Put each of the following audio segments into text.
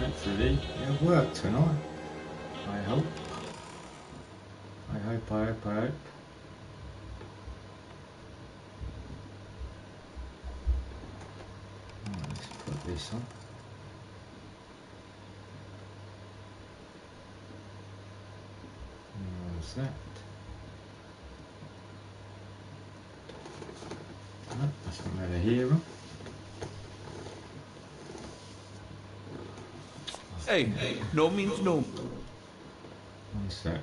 hopefully it'll work tonight. I hope. I hope. Right, let's put this on. What's that? No, that's not over here. Hey, no means no. One sec.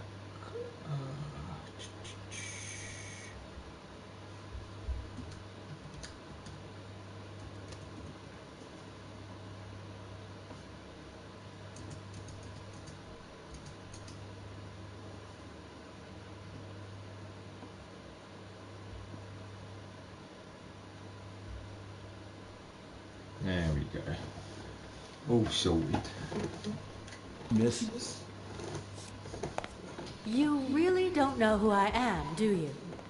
There we go. All sorted. Miss? You really don't know who I am, do you?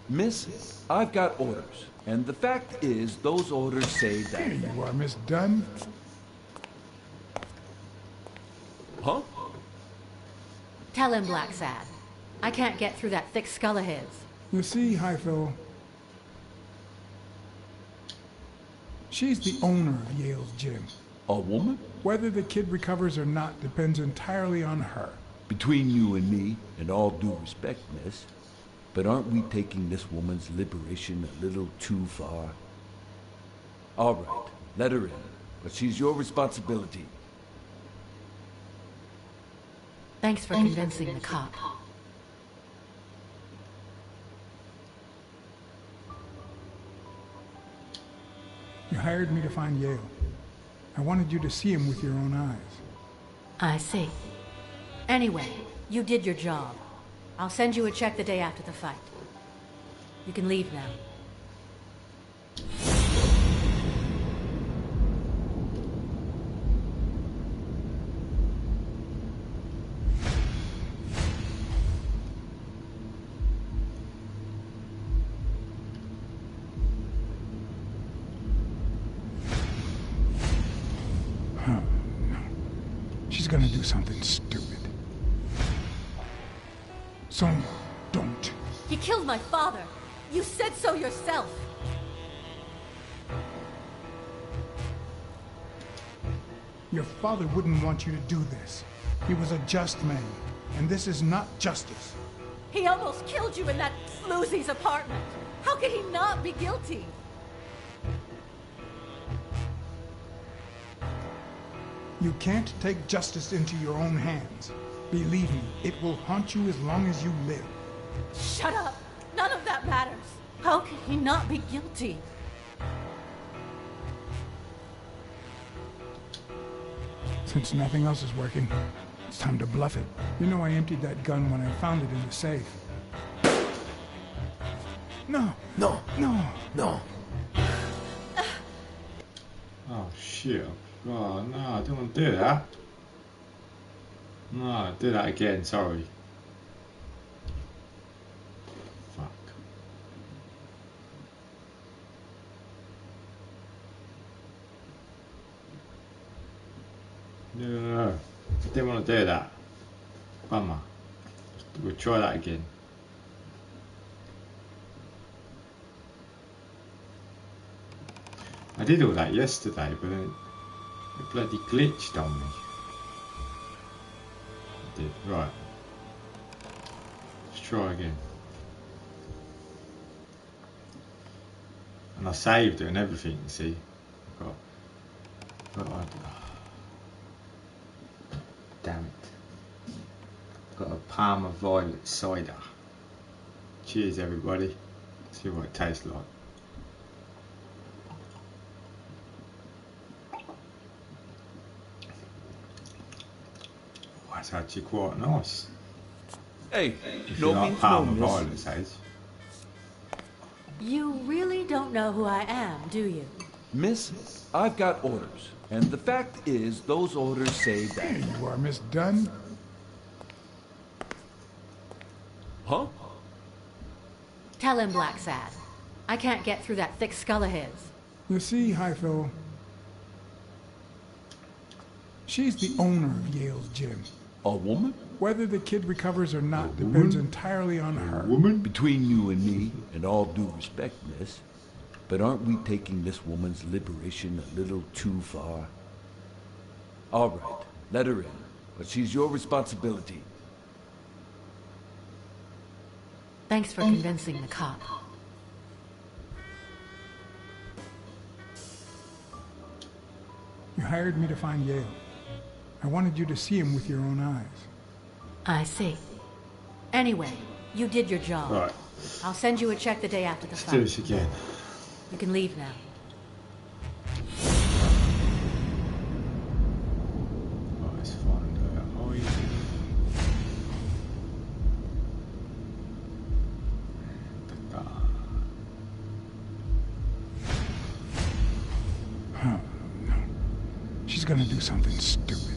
Miss, I've got orders. And the fact is, those orders say that... Here you are, Miss Dunn. Huh? Tell him, Blacksad. I can't get through that thick skull of his. You see, Highfill, she's the owner of Yale's gym. A woman? Whether the kid recovers or not depends entirely on her. Between you and me, and all due respect, miss, but aren't we taking this woman's liberation a little too far? All right, let her in, but she's your responsibility. Thanks for convincing the cop. You hired me to find Yale. I wanted you to see him with your own eyes. I see. Anyway, you did your job. I'll send you a check the day after the fight. You can leave now. She's gonna do something stupid. So, don't. You killed my father. You said so yourself. Your father wouldn't want you to do this. He was a just man, and this is not justice. He almost killed you in that floozy's apartment. How could he not be guilty? You can't take justice into your own hands. Believe me, it will haunt you as long as you live. Shut up! None of that matters. How could he not be guilty? Since nothing else is working, it's time to bluff it. You know I emptied that gun when I found it in the safe. No. No. No. No. Oh shit. Oh no, I don't want to do that. No, do that again, sorry. Fuck. No, I didn't want to do that. Bummer. We'll try that again. I did all that yesterday, but it bloody glitched on me. It did. Right. Let's try again. And I saved it and everything, you see. Damn it. Got a Palmer Violet cider. Cheers everybody. See what it tastes like. That's actually quite nice. Hey, If no you like means no, Palmer miss. Violet, says. You really don't know who I am, do you? Miss, I've got orders. And the fact is, those orders say that... Here you are, Miss Dunn. Huh? Tell him, Blacksad. I can't get through that thick skull of his. You see, Highfill, She's the owner of Yale's gym. A woman? Whether the kid recovers or not depends entirely on her. Woman? Between you and me, and all due respect, miss, but aren't we taking this woman's liberation a little too far? All right, let her in, but she's your responsibility. Thanks for convincing the cop. You hired me to find Yale. I wanted you to see him with your own eyes. I see. Anyway, you did your job. Right. I'll send you a check the day after the Let's fight. do this again. You can leave now. Right, let's find Holly. Oh, no. She's gonna do something stupid.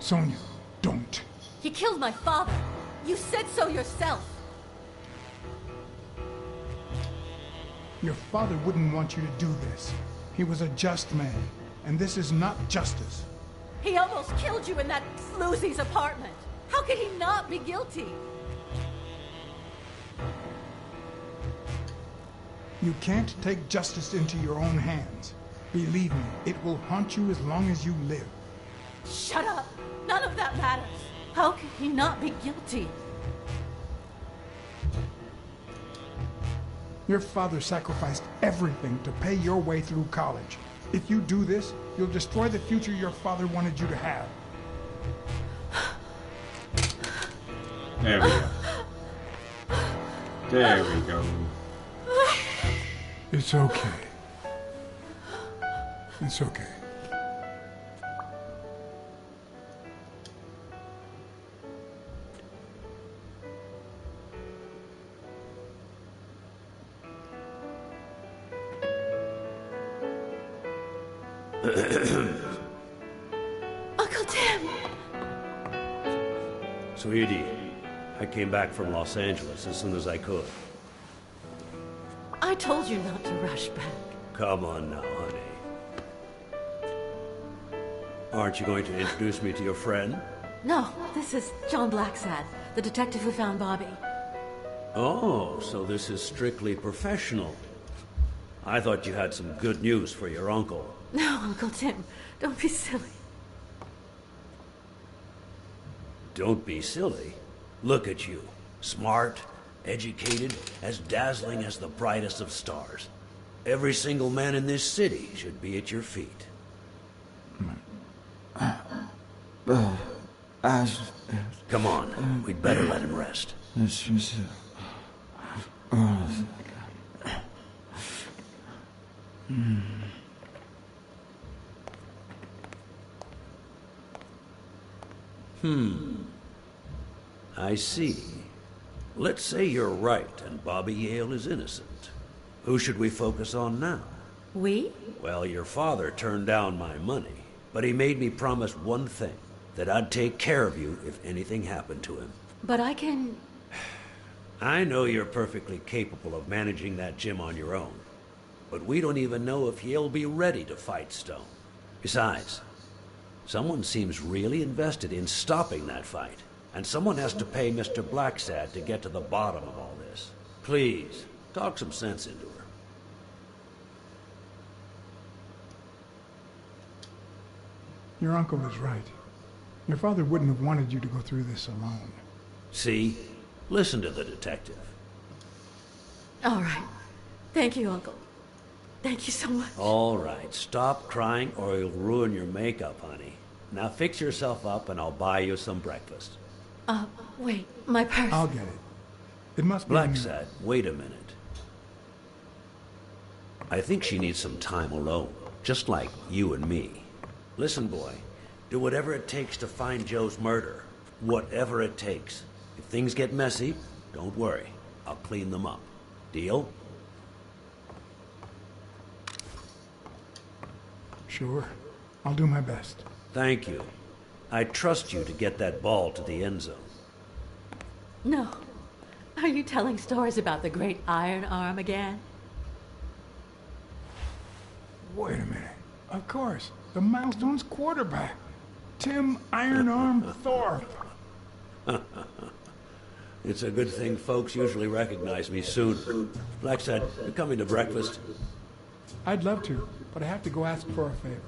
Sonia, don't. He killed my father. You said so yourself. Your father wouldn't want you to do this. He was a just man, and this is not justice. He almost killed you in that floozy's apartment. How could he not be guilty? You can't take justice into your own hands. Believe me, it will haunt you as long as you live. Shut up. None of that matters. How could he not be guilty? Your father sacrificed everything to pay your way through college. If you do this, you'll destroy the future your father wanted you to have. There we go. There we go. It's okay. It's okay. Uncle Tim! Sweetie, I came back from Los Angeles as soon as I could. I told you not to rush back. Come on now, honey. Aren't you going to introduce me to your friend? No, this is John Blacksad, the detective who found Bobby. Oh, so this is strictly professional. I thought you had some good news for your uncle. No, Uncle Tim, don't be silly. Don't be silly. Look at you. Smart, educated, as dazzling as the brightest of stars. Every single man in this city should be at your feet. Come on, we'd better let him rest. I see. Let's say you're right and Bobby Yale is innocent. Who should we focus on now? We? Well, your father turned down my money, but he made me promise one thing, that I'd take care of you if anything happened to him. But I can... I know you're perfectly capable of managing that gym on your own, but we don't even know if he'll be ready to fight Stone. Besides, someone seems really invested in stopping that fight, and someone has to pay Mr. Blacksad to get to the bottom of all this. Please, talk some sense into her. Your uncle is right. Your father wouldn't have wanted you to go through this alone. See? Listen to the detective. All right. Thank you, Uncle. Thank you so much. All right, stop crying or you'll ruin your makeup, honey. Now fix yourself up and I'll buy you some breakfast. Wait, my purse. I'll get it. It must be... Blacksad, wait a minute. I think she needs some time alone, just like you and me. Listen, boy, do whatever it takes to find Joe's murder. Whatever it takes. If things get messy, don't worry. I'll clean them up. Deal? Sure. I'll do my best. Thank you. I trust you to get that ball to the end zone. No. Are you telling stories about the great iron arm again? Wait a minute. Of course, the Milestone's quarterback, Tim Iron Arm Thorpe. It's a good thing folks usually recognize me soon. Blacksad, you coming to breakfast? I'd love to, but I have to go ask for a favor.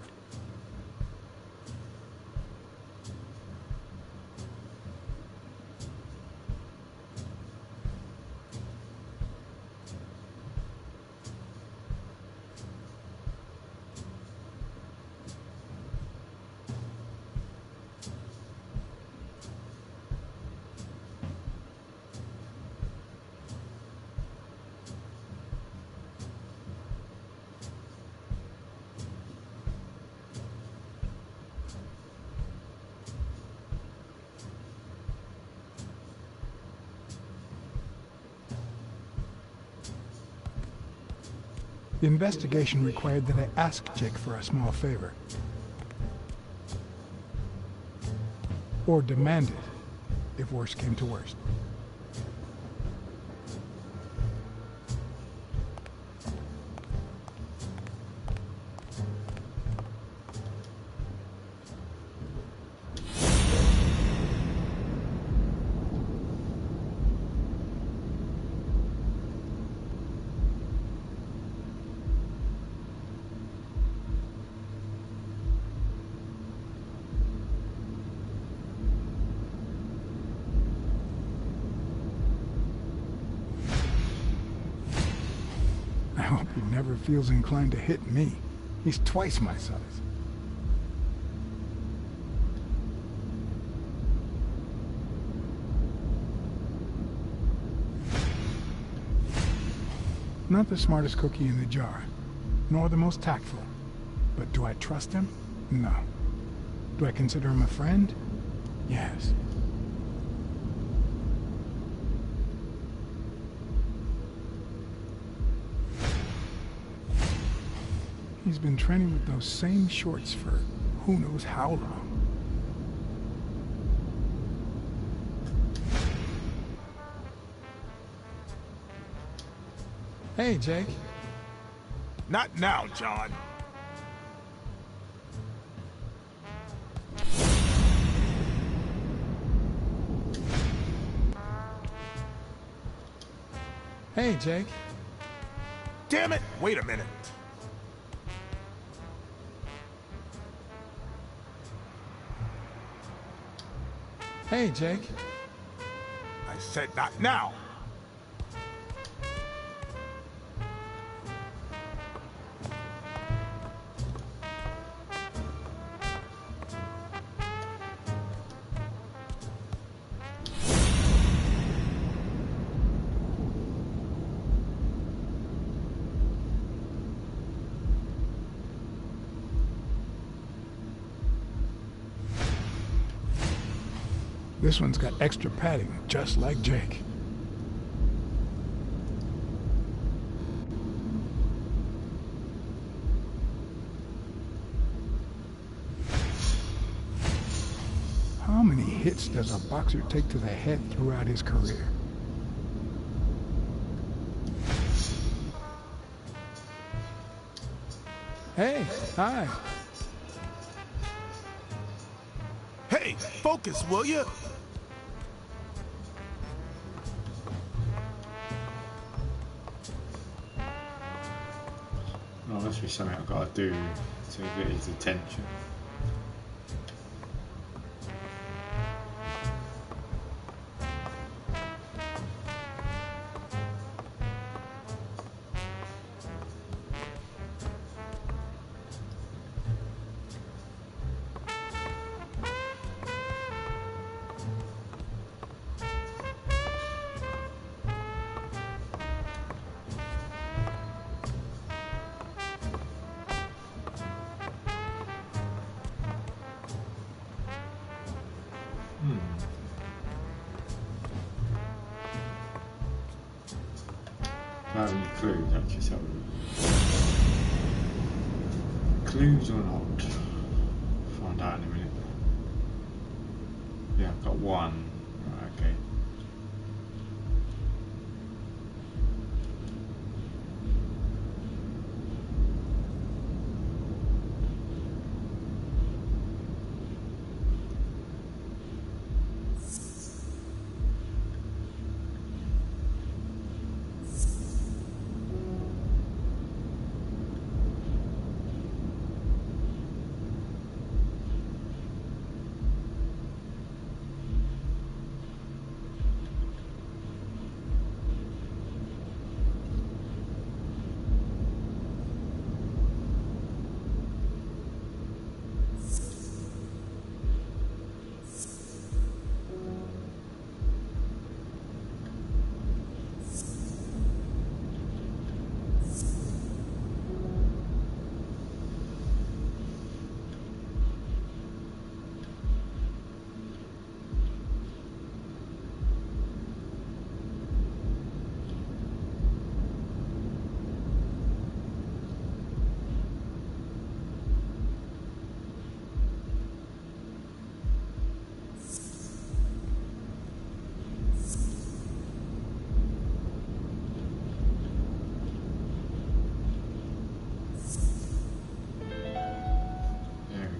The investigation required that I ask Jake for a small favor. Or demand it, if worse came to worst. I hope he never feels inclined to hit me. He's twice my size. Not the smartest cookie in the jar, nor the most tactful. But do I trust him? No. Do I consider him a friend? Yes. He's been training with those same shorts for who knows how long. Hey, Jake. Not now, John. Hey, Jake. Damn it! Wait a minute. Hey, Jake. I said not now. This one's got extra padding, just like Jake. How many hits does a boxer take to the head throughout his career? Hey, hi. Hey, focus, will you? Oh, must be something I've got to do to get his attention. I have any clues, actually, so clues or not? Find out in a minute. Yeah, I've got one. Right, okay.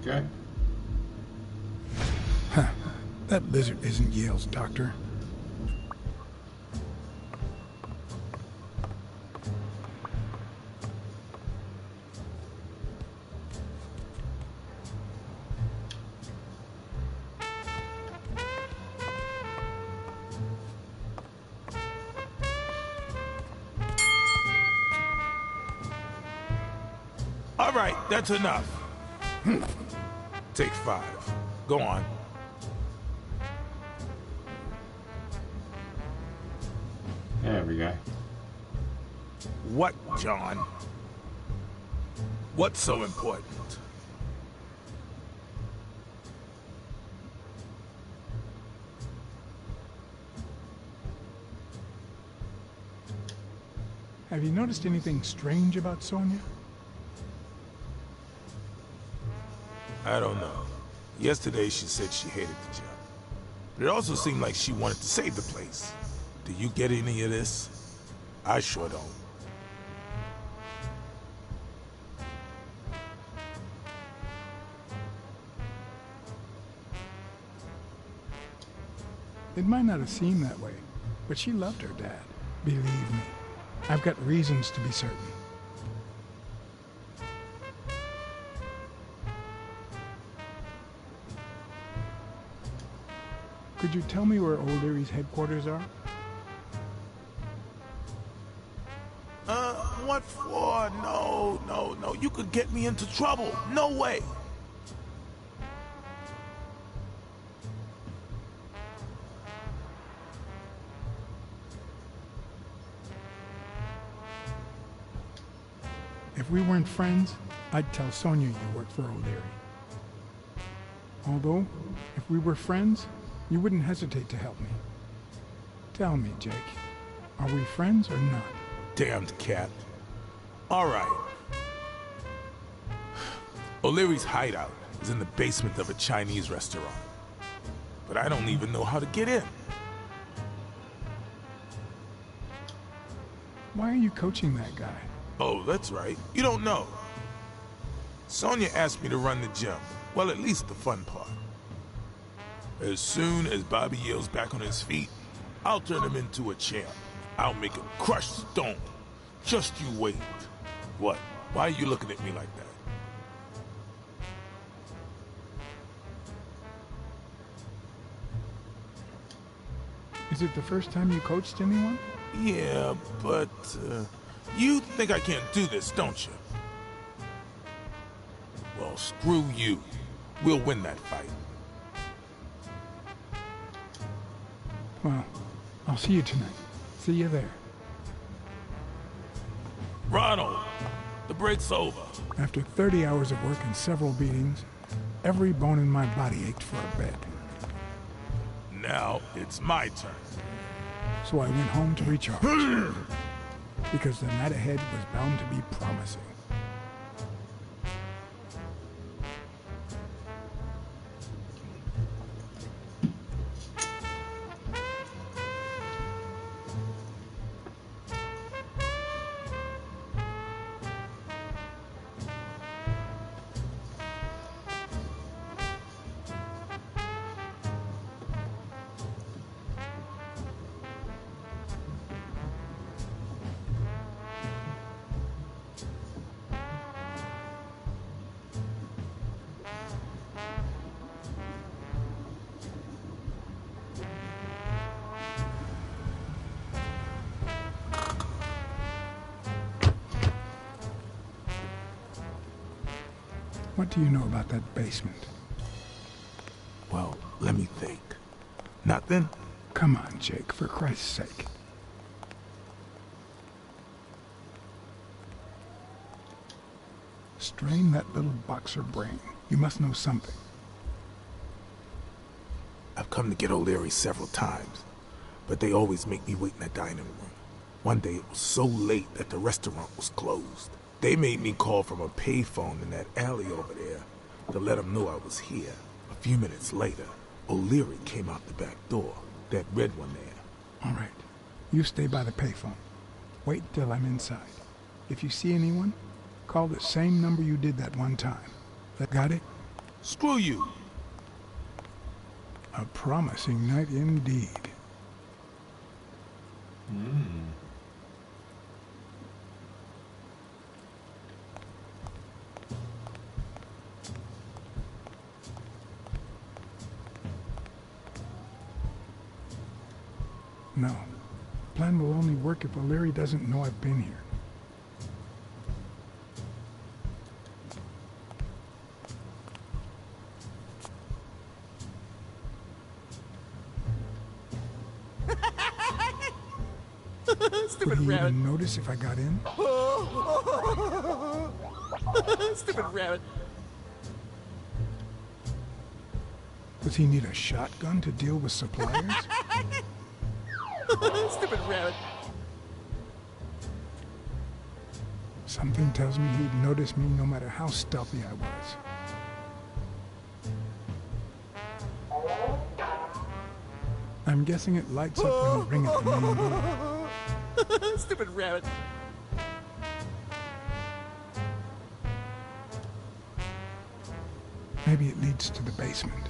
go. Huh. That lizard isn't Yale's doctor. All right, that's enough. Take 5. Go on. There we go. What, John? What's so important? Have you noticed anything strange about Sonia? I don't know. Yesterday she said she hated the job. But it also seemed like she wanted to save the place. Do you get any of this? I sure don't. It might not have seemed that way, but she loved her dad. Believe me, I've got reasons to be certain. Could you tell me where Old Erie's headquarters are? What for? No, no, no. You could get me into trouble. No way. If we weren't friends, I'd tell Sonia you work for Old Erie. Although, if we were friends, you wouldn't hesitate to help me. Tell me, Jake, are we friends or not? Damned cat. All right. O'Leary's hideout is in the basement of a Chinese restaurant. But I don't even know how to get in. Why are you coaching that guy? Oh, that's right. You don't know. Sonia asked me to run the gym. Well, at least the fun part. As soon as Bobby Yale's back on his feet, I'll turn him into a champ. I'll make him crush stone. Just you wait. What? Why are you looking at me like that? Is it the first time you coached anyone? Yeah, but you think I can't do this, don't you? Well, screw you. We'll win that fight. Well, I'll see you tonight. See you there. Ronald, the break's over. After 30 hours of work and several beatings, every bone in my body ached for a bed. Now it's my turn. So I went home to recharge. Because the night ahead was bound to be promising. What do you know about that basement? Well, let me think. Nothing? Come on, Jake, for Christ's sake. Strain that little boxer brain. You must know something. I've come to get O'Leary several times, but they always make me wait in the dining room. One day it was so late that the restaurant was closed. They made me call from a payphone in that alley over there to let them know I was here. A few minutes later, O'Leary came out the back door, that red one there. All right. You stay by the payphone. Wait till I'm inside. If you see anyone, call the same number you did that one time. Got it? Screw you. A promising night indeed. No. The plan will only work if O'Leary doesn't know I've been here. Would he even notice if I got in? Stupid rabbit. Does he need a shotgun to deal with suppliers? Stupid rabbit. Something tells me he'd notice me no matter how stealthy I was. I'm guessing it lights up when you ring at the main door. Stupid rabbit. Maybe it leads to the basement.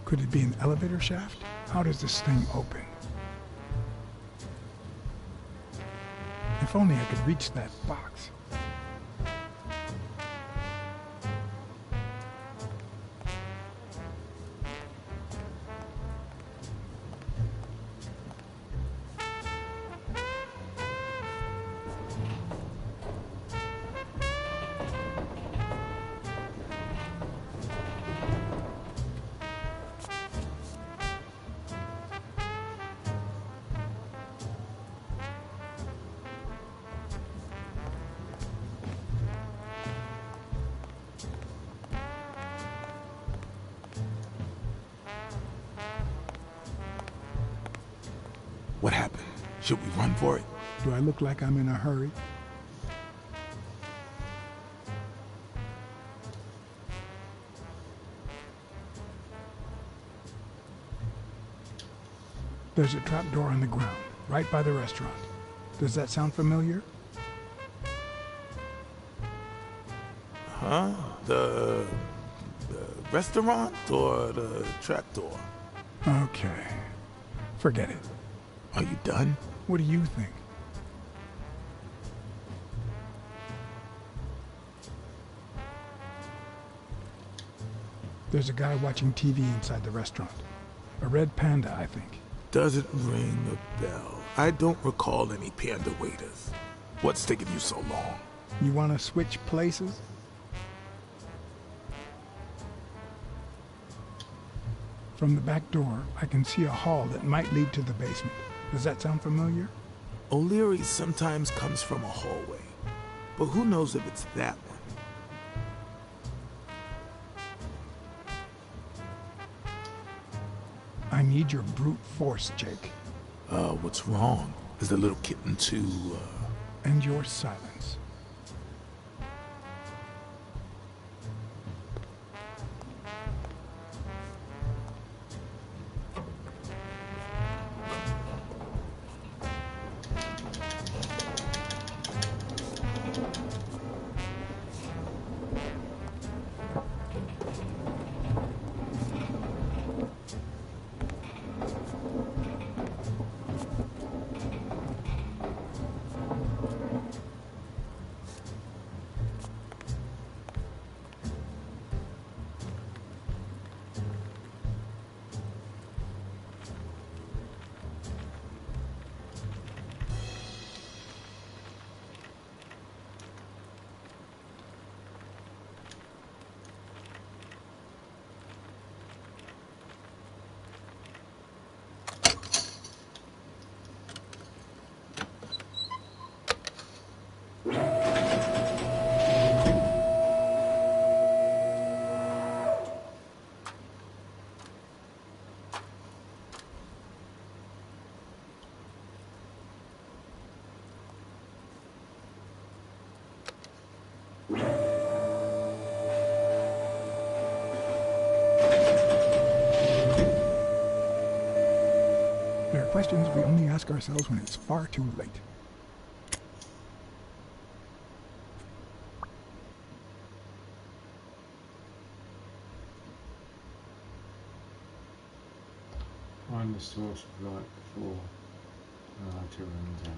Could it be an elevator shaft? How does this thing open? If only I could reach that box. What happened? Should we run for it? Do I look like I'm in a hurry? There's a trap door on the ground, right by the restaurant. Does that sound familiar? Huh? The restaurant or the trap door? Okay. Forget it. Are you done? What do you think? There's a guy watching TV inside the restaurant. A red panda, I think. Doesn't ring a bell. I don't recall any panda waiters. What's taking you so long? You want to switch places? From the back door, I can see a hall that might lead to the basement. Does that sound familiar? O'Leary sometimes comes from a hallway, but who knows if it's that one? I need your brute force, Jake. What's wrong? Is the little kitten too, And your silence. questions we only ask ourselves when it's far too late. Find the source of light before the lighter runs out.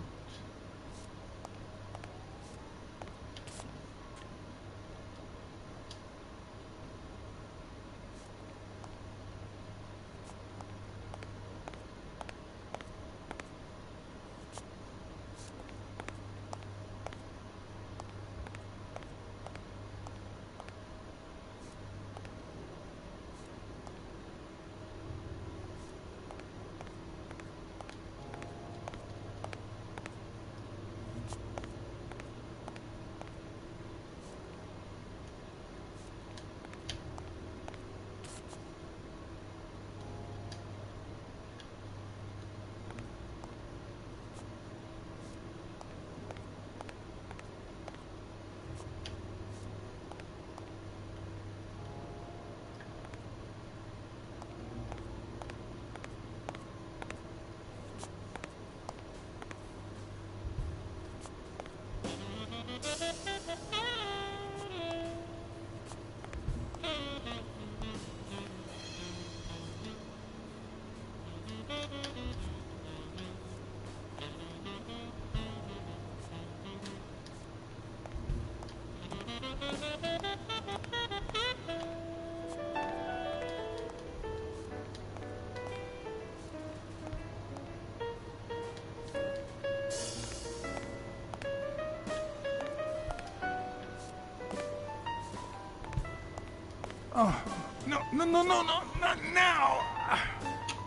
Oh, no, not now!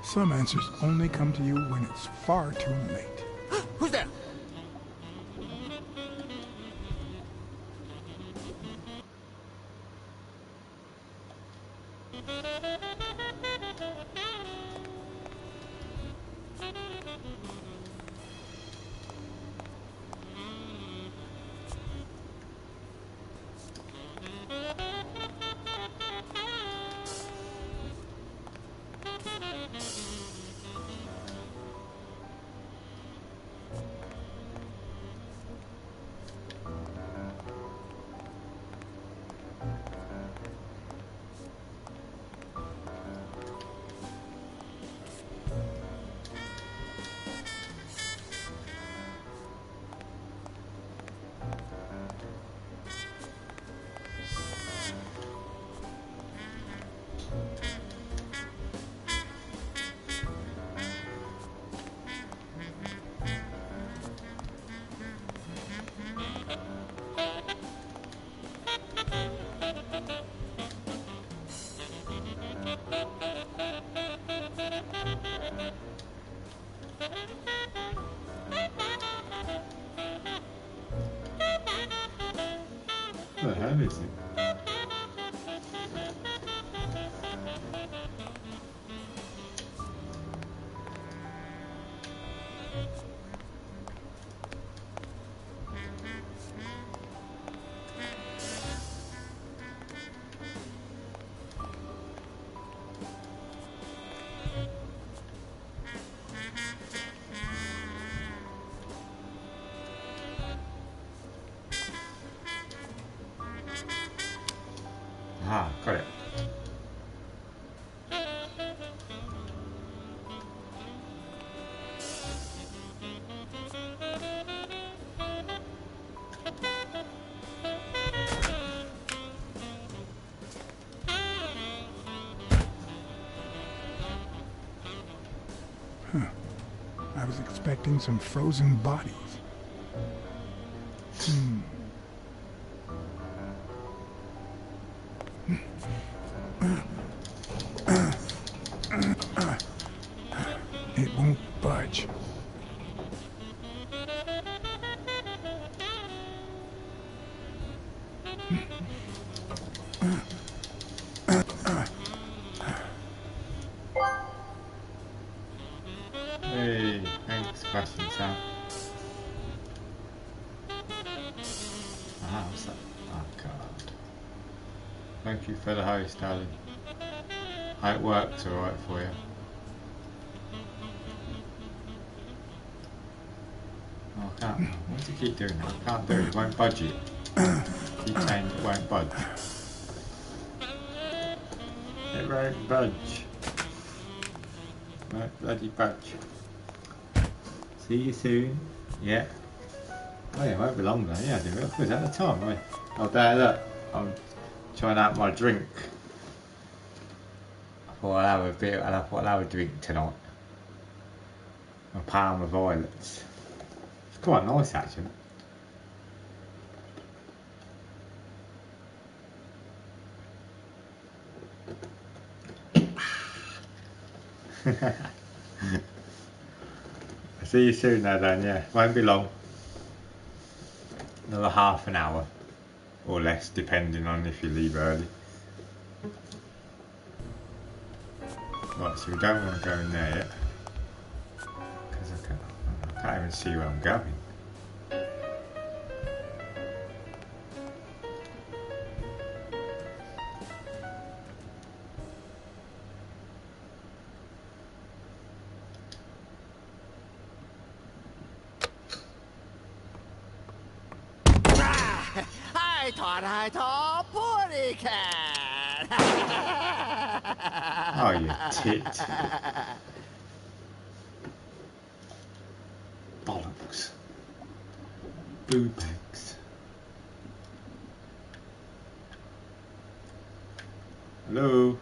Some answers only come to you when it's far too late. Who's there? What the hell is it? Ah, got it. I was expecting some frozen bodies. It won't budge. Hey, thanks, question, Sam. Ah, what's that? Oh, God. Thank you for the host, darling. It worked alright for you. Oh, I can't. Why does it keep doing that? I can't do it. It won't budge it. Keep saying it won't budge. It won't budge. Won't bloody budge. See you soon. Yeah. Oh yeah, it won't be long though. Yeah, I do. Look, is that the time? Right. Oh, there, look. I'm trying out my drink. I thought I'll have a bit. I thought I'll have a drink tonight. A palm of violets. It's quite nice actually. See you soon now then, yeah. Won't be long. Another half an hour. Or less, depending on if you leave early. Right, so we don't want to go in there yet. Because I can't even see where I'm going. I thought, putty cat. Oh, you tit. Bollocks. Boo bags. Hello?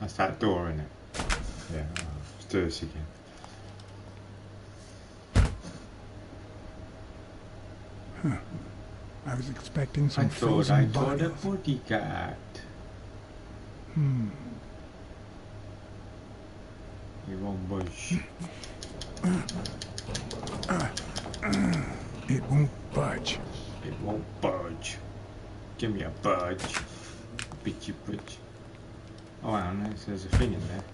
That's that door, isn't it? Yeah, let's do this again. I was expecting some I thought frozen I thought a bodies. bodyguard. You won't budge. It won't budge. It won't budge. Give me a budge. Bitchy budge. Oh, hang on, there's a thing in there.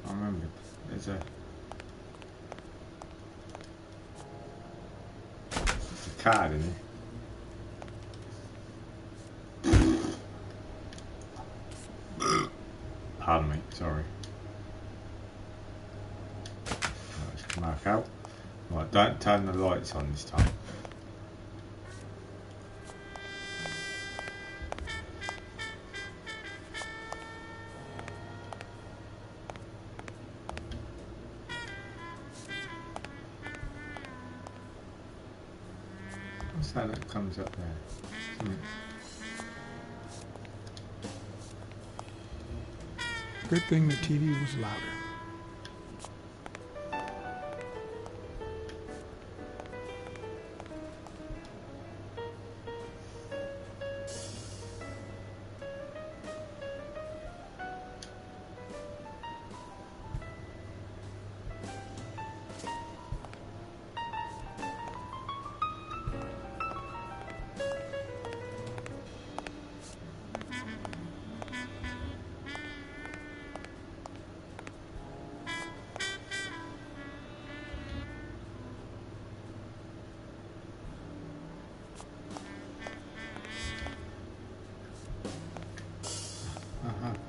I remember. There's a card in there. Pardon me, sorry. Let's come back out. Right, don't turn the lights on this time. What's that comes up there? Something. Good thing the TV was louder.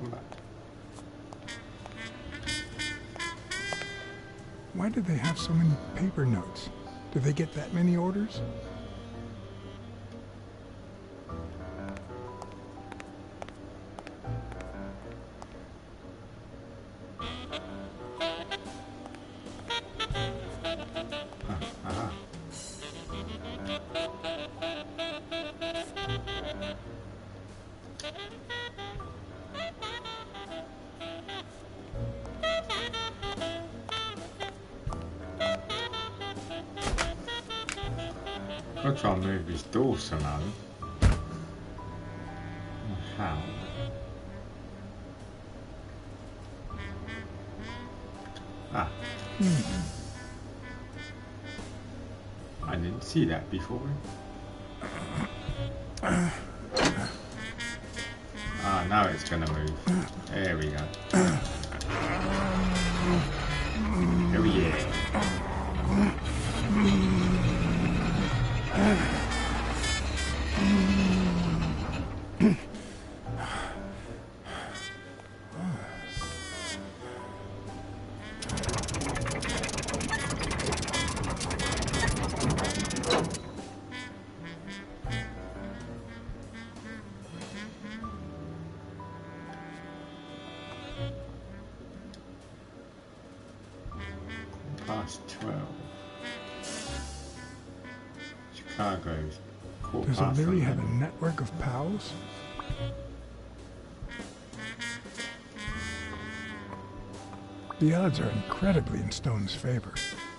Come back. Why do they have so many paper notes? Do they get that many orders? I'll try and move this door somehow. How? Ah. I didn't see that before. Ah, now it's gonna move. There we go. Oh yeah. cargoes. Does O'Leary have a network of pals? The odds are incredibly in Stone's favor.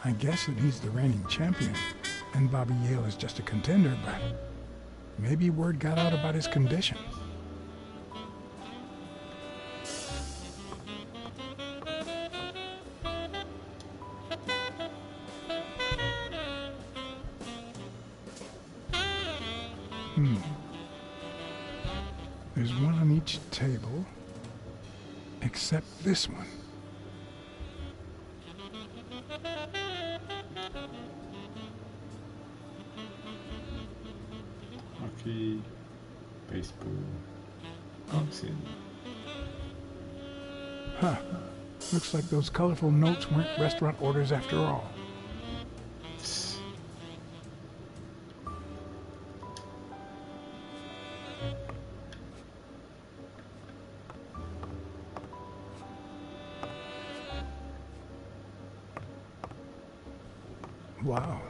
I guess that he's the reigning champion, and Bobby Yale is just a contender, but maybe word got out about his condition. There's one on each table, except this one. Hockey, baseball, boxing. Huh. Looks like those colorful notes weren't restaurant orders after all. Wow.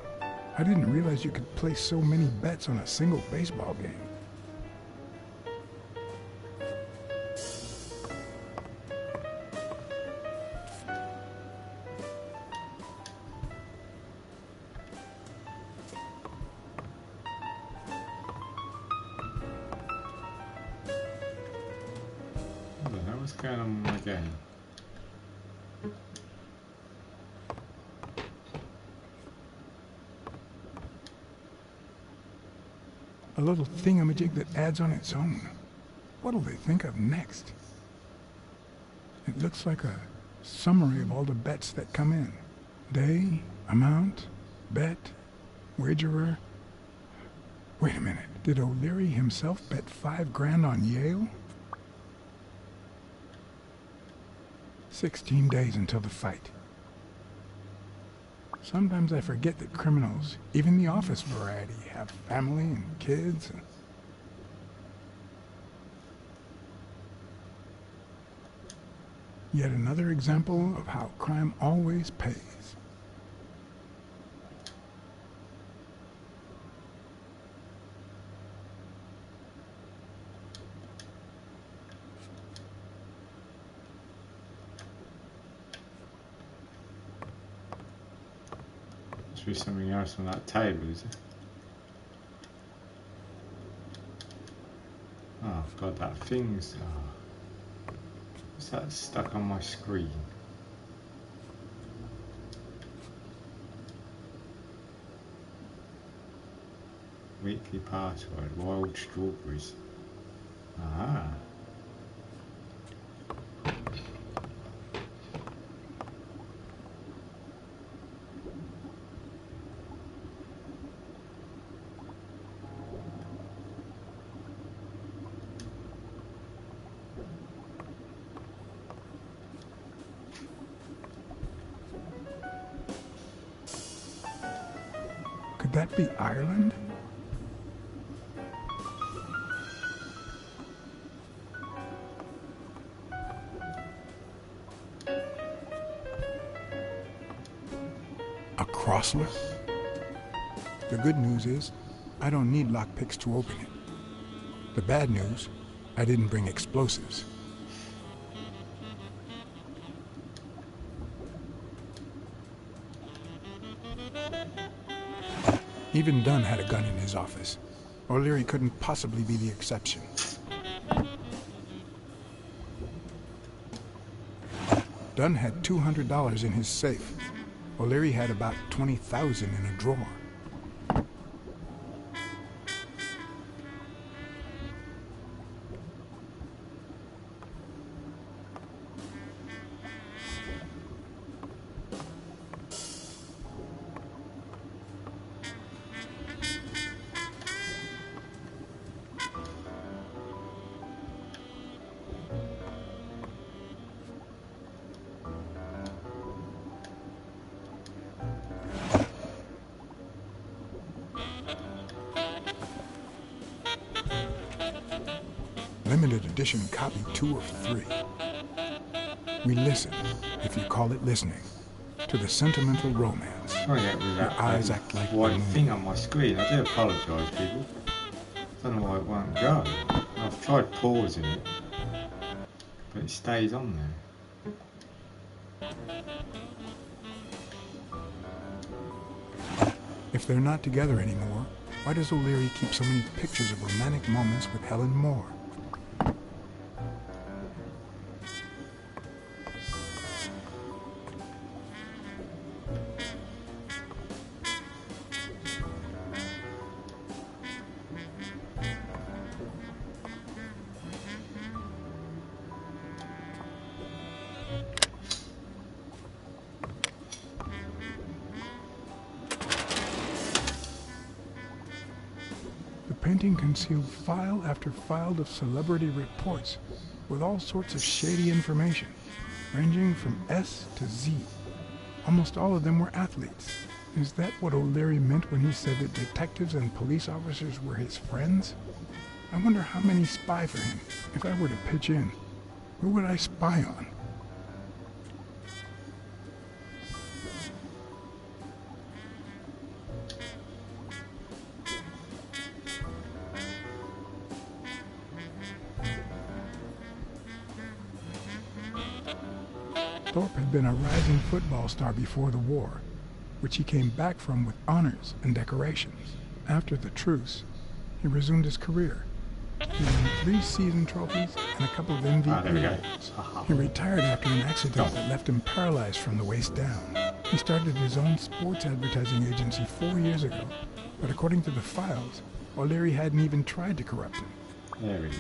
I didn't realize you could place so many bets on a single baseball game. What's going on with my game? A little thingamajig that adds on its own. What'll they think of next? It looks like a summary of all the bets that come in. Day, amount, bet, wagerer. Wait a minute, did O'Leary himself bet 5 grand on Yale? 16 days until the fight. Sometimes I forget that criminals, even the office variety, have family and kids. Yet another example of how crime always pays. Must be something else on that table, is it? Oh god, that thing's... Oh. What's that stuck on my screen? Weekly password, wild strawberries. Ah. Could that be Ireland? A Crossler? The good news is, I don't need lockpicks to open it. The bad news, I didn't bring explosives. Even Dunn had a gun in his office. O'Leary couldn't possibly be the exception. Dunn had $200 in his safe. O'Leary had about $20,000 in a drawer. Limited edition copy 2 of 3. We listen, if you call it listening, to the sentimental romance Trying to get rid of that eyes act like white the moon. thing on my screen. I do apologise, people. Don't know why it won't go. I've tried pausing it, but it stays on there. If they're not together anymore, why does O'Leary keep so many pictures of romantic moments with Helen Moore? The painting concealed file after file of celebrity reports with all sorts of shady information, ranging from S to Z. Almost all of them were athletes. Is that what O'Leary meant when he said that detectives and police officers were his friends? I wonder how many spy for him. If I were to pitch in, who would I spy on? Thorpe had been a rising football star before the war, which he came back from with honors and decorations. After the truce, he resumed his career. He won 3 season trophies and a couple of MVP There we go. awards. He retired after an accident that left him paralyzed from the waist down. He started his own sports advertising agency 4 years ago, but according to the files, O'Leary hadn't even tried to corrupt him. There we go.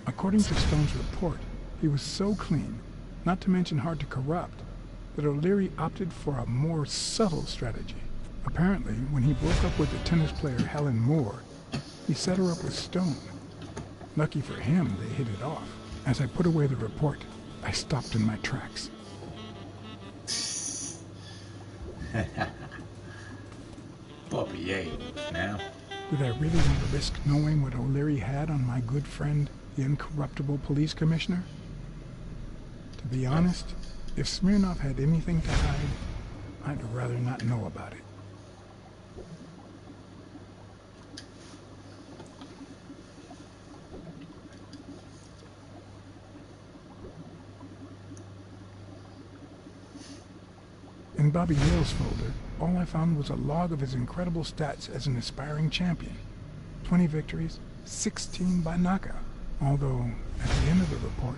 According to Stone's report, he was so clean, not to mention hard to corrupt, that O'Leary opted for a more subtle strategy. Apparently, when he broke up with the tennis player Helen Moore, he set her up with Stone. Lucky for him, they hit it off. As I put away the report, I stopped in my tracks. Bobby Yates now. Did I really want to risk knowing what O'Leary had on my good friend, the incorruptible police commissioner? To be honest, if Smirnov had anything to hide, I'd rather not know about it. In Bobby Yale's folder, all I found was a log of his incredible stats as an aspiring champion. 20 victories, 16 by knockout. Although, at the end of the report,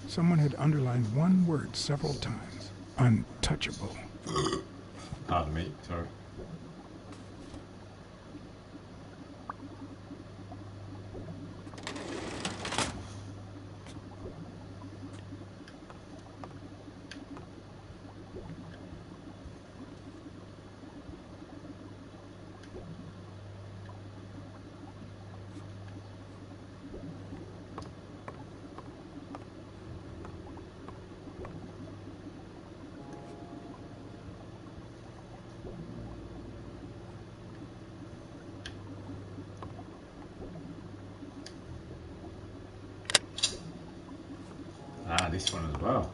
someone had underlined one word several times. Untouchable. Pardon me, sorry. Ah, this one as well.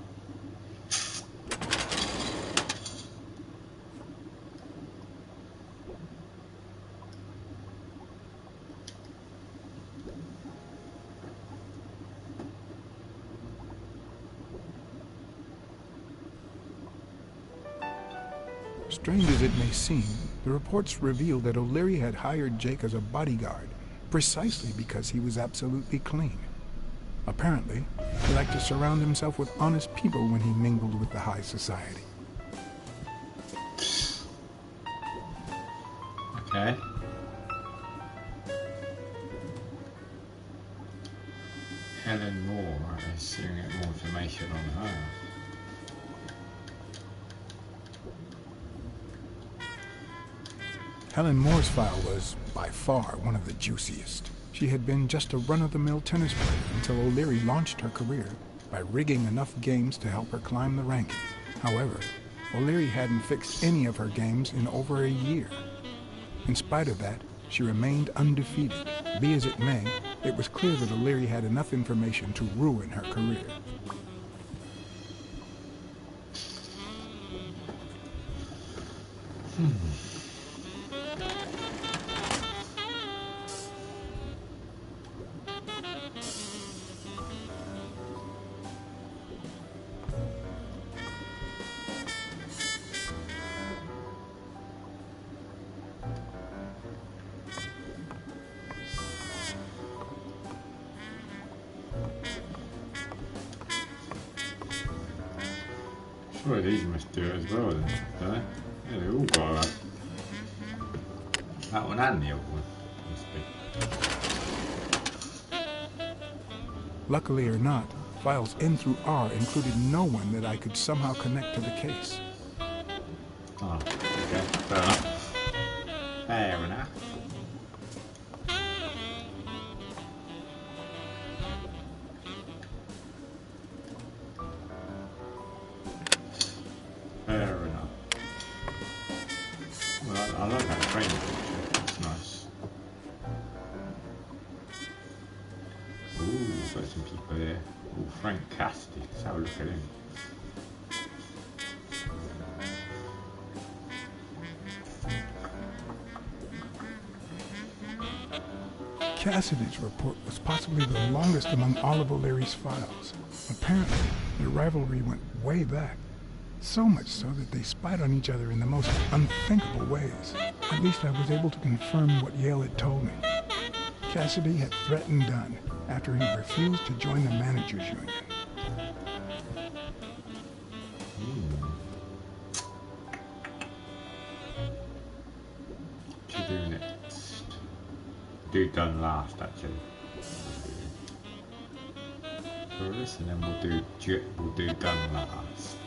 Strange as it may seem, the reports reveal that O'Leary had hired Jake as a bodyguard precisely because he was absolutely clean. Apparently, he liked to surround himself with honest people when he mingled with the high society. Okay. Helen Moore. I assume we get more information on her. Helen Moore's file was, by far, one of the juiciest. She had been just a run-of-the-mill tennis player until O'Leary launched her career by rigging enough games to help her climb the ranking. However, O'Leary hadn't fixed any of her games in over a year. In spite of that, she remained undefeated. Be as it may, it was clear that O'Leary had enough information to ruin her career. Sure, these must do it as well then, don't they? Yeah, they all got that. That one and the other one must be. Luckily or not, files N through R included no one that I could somehow connect to the case. Oh, okay, fair enough. Fair enough. Fair enough. Well, I like that frame picture. It's nice. Ooh, got some people there. Ooh, Frank Cassidy. Let's have a look at him. Cassidy's report was possibly the longest among all of O'Leary's files. Apparently, their rivalry went way back. So much so that they spied on each other in the most unthinkable ways. At least I was able to confirm what Yale had told me. Cassidy had threatened Dunn after he refused to join the managers' union. What you do next? Do Dunn last, actually. First, and then we'll do Dunn last.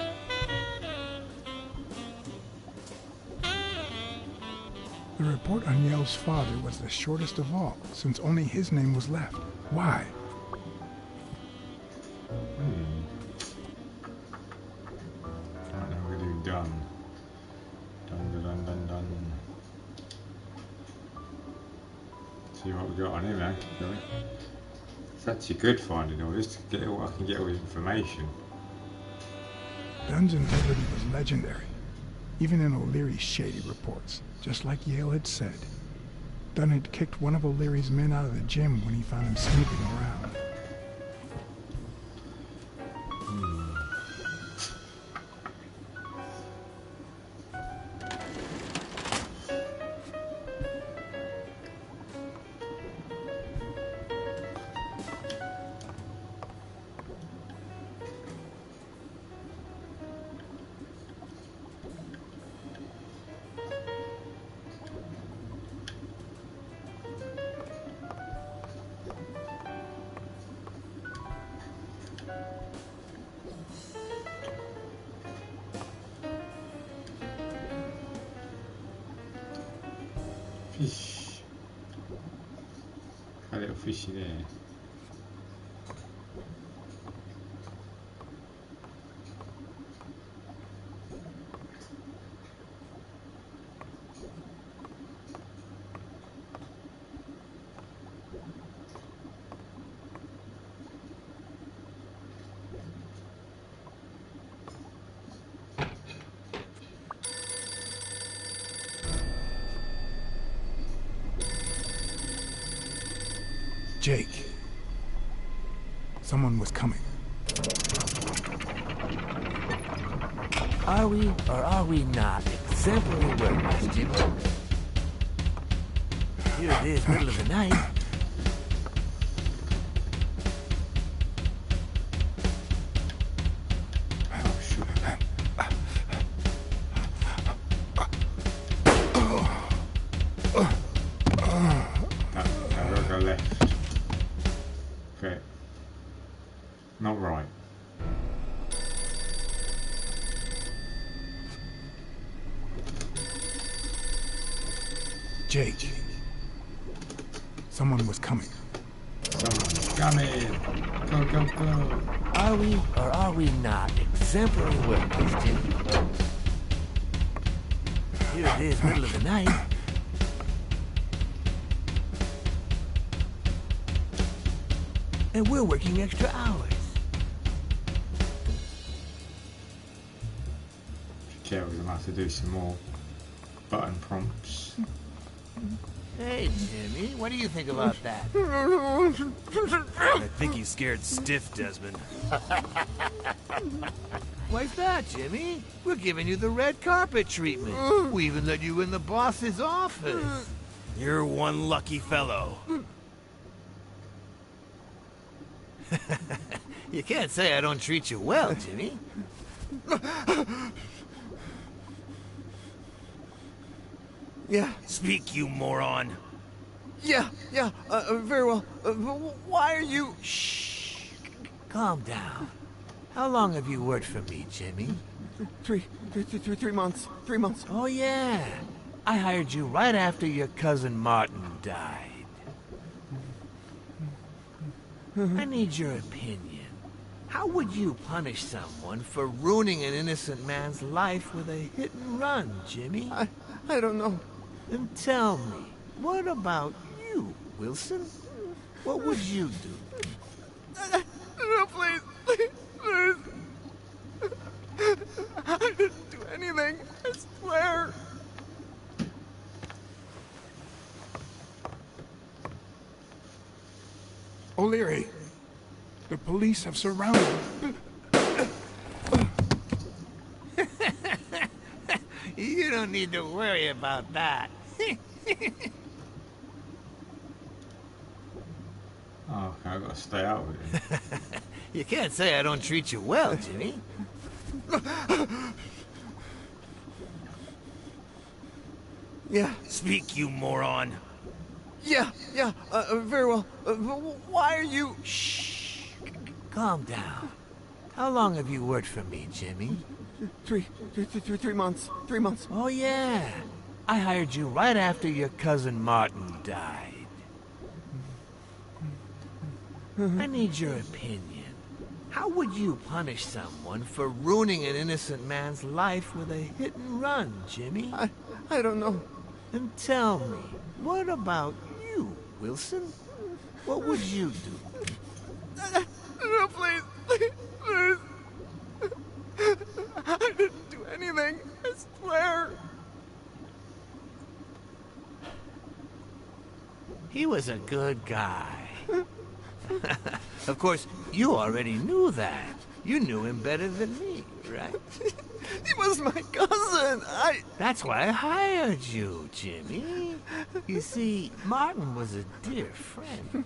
The report on Yale's father was the shortest of all, since only his name was left. Why? Right, now we're going to do Dunn. Dun. See what we got on him, eh? It's actually good finding all this to get all I can get all the information. Dunn's integrity was legendary, even in O'Leary's shady reports, just like Yale had said. Dunn had kicked one of O'Leary's men out of the gym when he found him snooping around. Fish. A little fishy there. Jake. Someone was coming. Are we or are we not exemplary workers, Jim? Here it is, middle of the night. Not right. Jake. Someone was coming. Someone's coming. Go. Are we or are we not exemplary workers, Jimmy? Here it is, middle of the night. And we're working extra hours. Okay, we're gonna have to do some more button prompts. Hey, Jimmy, what do you think about that? I think he's scared stiff, Desmond. Why's that, Jimmy? We're giving you the red carpet treatment. We even let you in the boss's office. You're one lucky fellow. You can't say I don't treat you well, Jimmy. Yeah, Speak, you moron. yeah, very well. Why are you... Shh. Calm down. How long have you worked for me, Jimmy? 3 months. 3 months. Oh, yeah. I hired you right after your cousin Martin died. I need your opinion. How would you punish someone for ruining an innocent man's life with a hit and run, Jimmy? I don't know. Then tell me, what about you, Wilson? What would you do? No, please. I didn't do anything. I swear. O'Leary, the police have surrounded me. You don't need to worry about that. Oh, okay, I've got to stay out with him. You can't say I don't treat you well, Jimmy. Yeah, Speak, you moron. yeah, very well. Why are you... Shh. Calm down. How long have you worked for me, Jimmy? 3 months. 3 months. Oh, yeah. I hired you right after your cousin Martin died. I need your opinion. How would you punish someone for ruining an innocent man's life with a hit and run, Jimmy? I don't know. Then tell me, what about you, Wilson? What would you do? No, please. I didn't do anything. I swear. He was a good guy. Of course, you already knew that. You knew him better than me, right? He was my cousin. That's why I hired you, Jimmy. You see, Martin was a dear friend.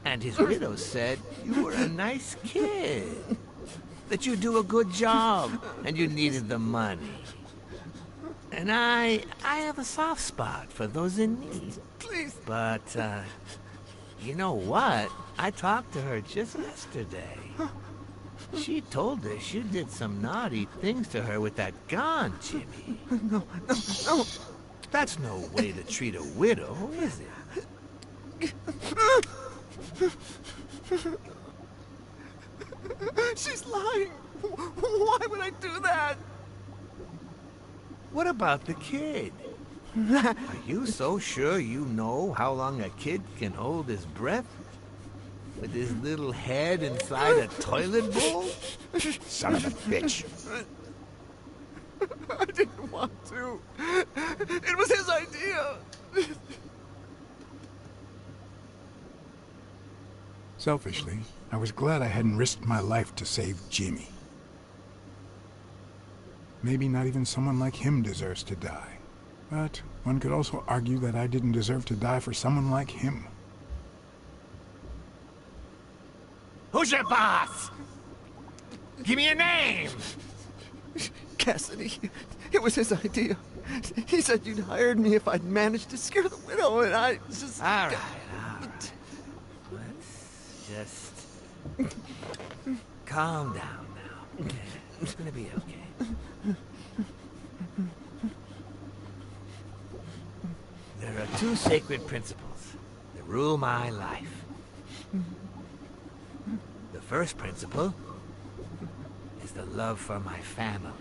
And his widow said you were a nice kid. That you do a good job, and you needed the money. And I have a soft spot for those in need. Please. But, you know what? I talked to her just yesterday. She told us you did some naughty things to her with that gun, Jimmy. No. That's no way to treat a widow, is it? She's lying. Why would I do that? What about the kid? Are you so sure you know how long a kid can hold his breath? With his little head inside a toilet bowl? Son of a bitch. I didn't want to. It was his idea. Selfishly, I was glad I hadn't risked my life to save Jimmy. Maybe not even someone like him deserves to die. But one could also argue that I didn't deserve to die for someone like him. Who's your boss? Give me a name! Cassidy. It was his idea. He said you'd hired me if I'd managed to scare the widow, and I just... All right. Let's just... calm down now, okay? It's gonna be okay. There are two sacred principles that rule my life. The first principle love for my family.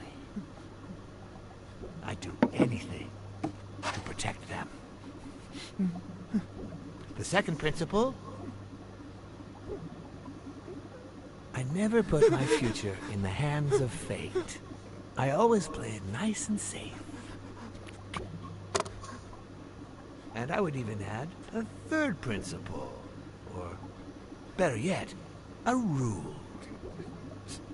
I'd do anything to protect them. The second principle, I never put my future in the hands of fate. I always play it nice and safe. And I would even add a third principle, or better yet, a rule.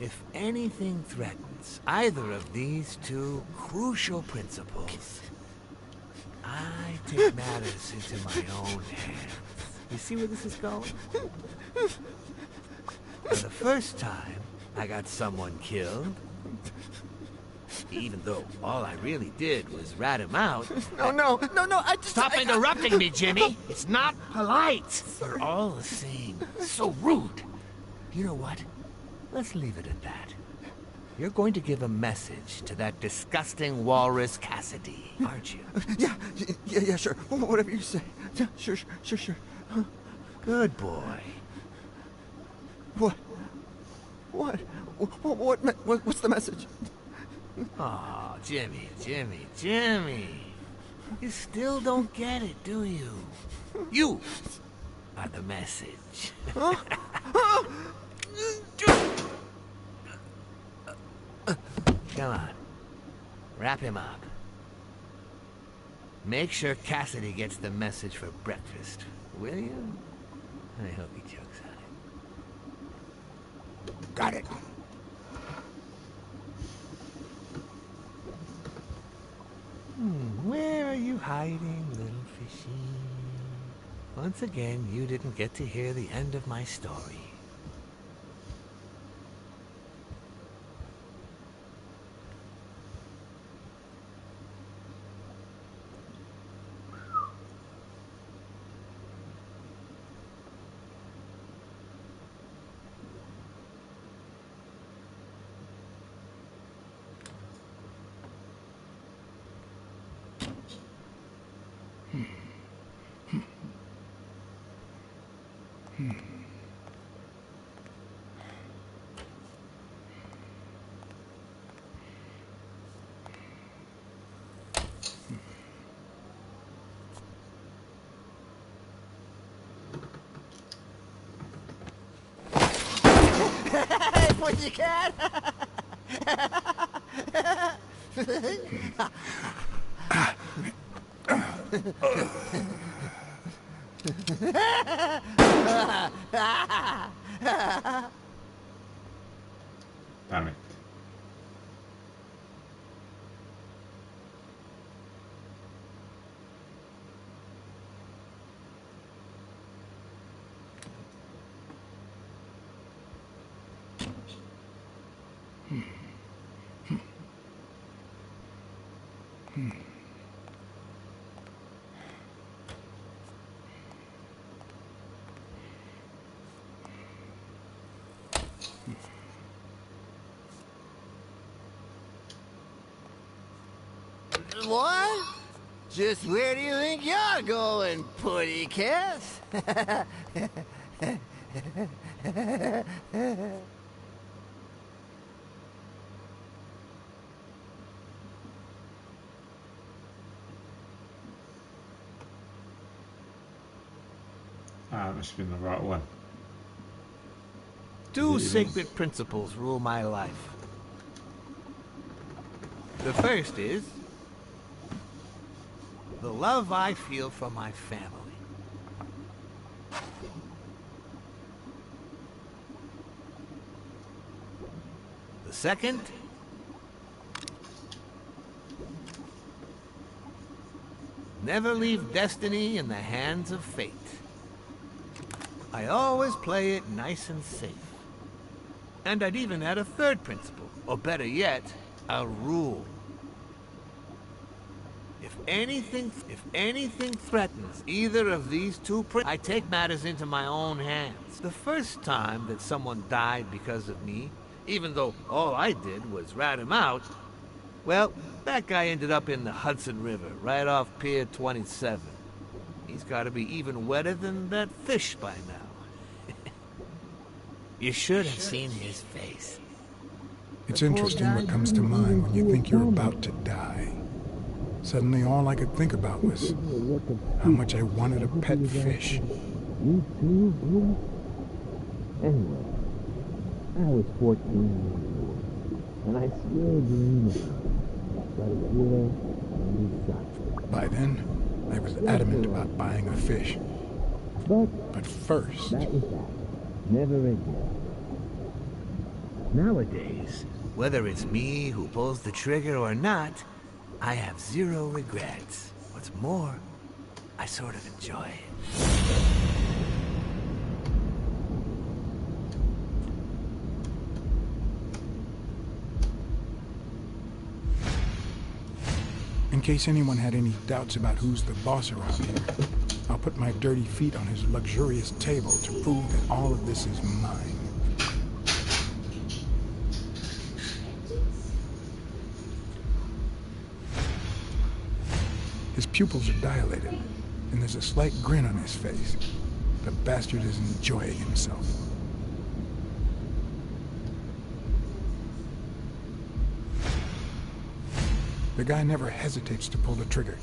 If anything threatens either of these two crucial principles, I take matters into my own hands. You see where this is going? For the first time, I got someone killed. Even though all I really did was rat him out. No, I just... Stop interrupting me, Jimmy! It's not polite! You're all the same. So rude. You know what? Let's leave it at that. You're going to give a message to that disgusting walrus Cassidy, aren't you? Yeah, sure. Whatever you say. Yeah, sure. Good boy. What's the message? Aw, Jimmy. You still don't get it, do you? You are the message. Come on. Wrap him up. Make sure Cassidy gets the message for breakfast, will you? I hope he chokes on it. Got it. Where are you hiding, little fishy? Once again, you didn't get to hear the end of my story. Hey, pussycat! Damn it. What? Just where do you think you're going, putty kiss? That must have been the right one. Two sacred principles rule my life. The first is the love I feel for my family. The second, never leave destiny in the hands of fate. I always play it nice and safe. And I'd even add a third principle, or better yet, a rule. If anything threatens either of these two principles, I take matters into my own hands. The first time that someone died because of me, even though all I did was rat him out, well, that guy ended up in the Hudson River, right off Pier 27. He's got to be even wetter than that fish by now. You should have seen his face. It's interesting what comes to mind when you think you're about to die. Suddenly all I could think about was how much I wanted a pet fish. You too, bro? Anyway, I was 14 years old, and I still dream about a widow and son. By then, I was adamant about buying a fish. But first... That was that. Never again. Nowadays, whether it's me who pulls the trigger or not, I have zero regrets. What's more, I sort of enjoy it. In case anyone had any doubts about who's the boss around here, I'll put my dirty feet on his luxurious table to prove that all of this is mine. His pupils are dilated, and there's a slight grin on his face. The bastard is enjoying himself. The guy never hesitates to pull the trigger.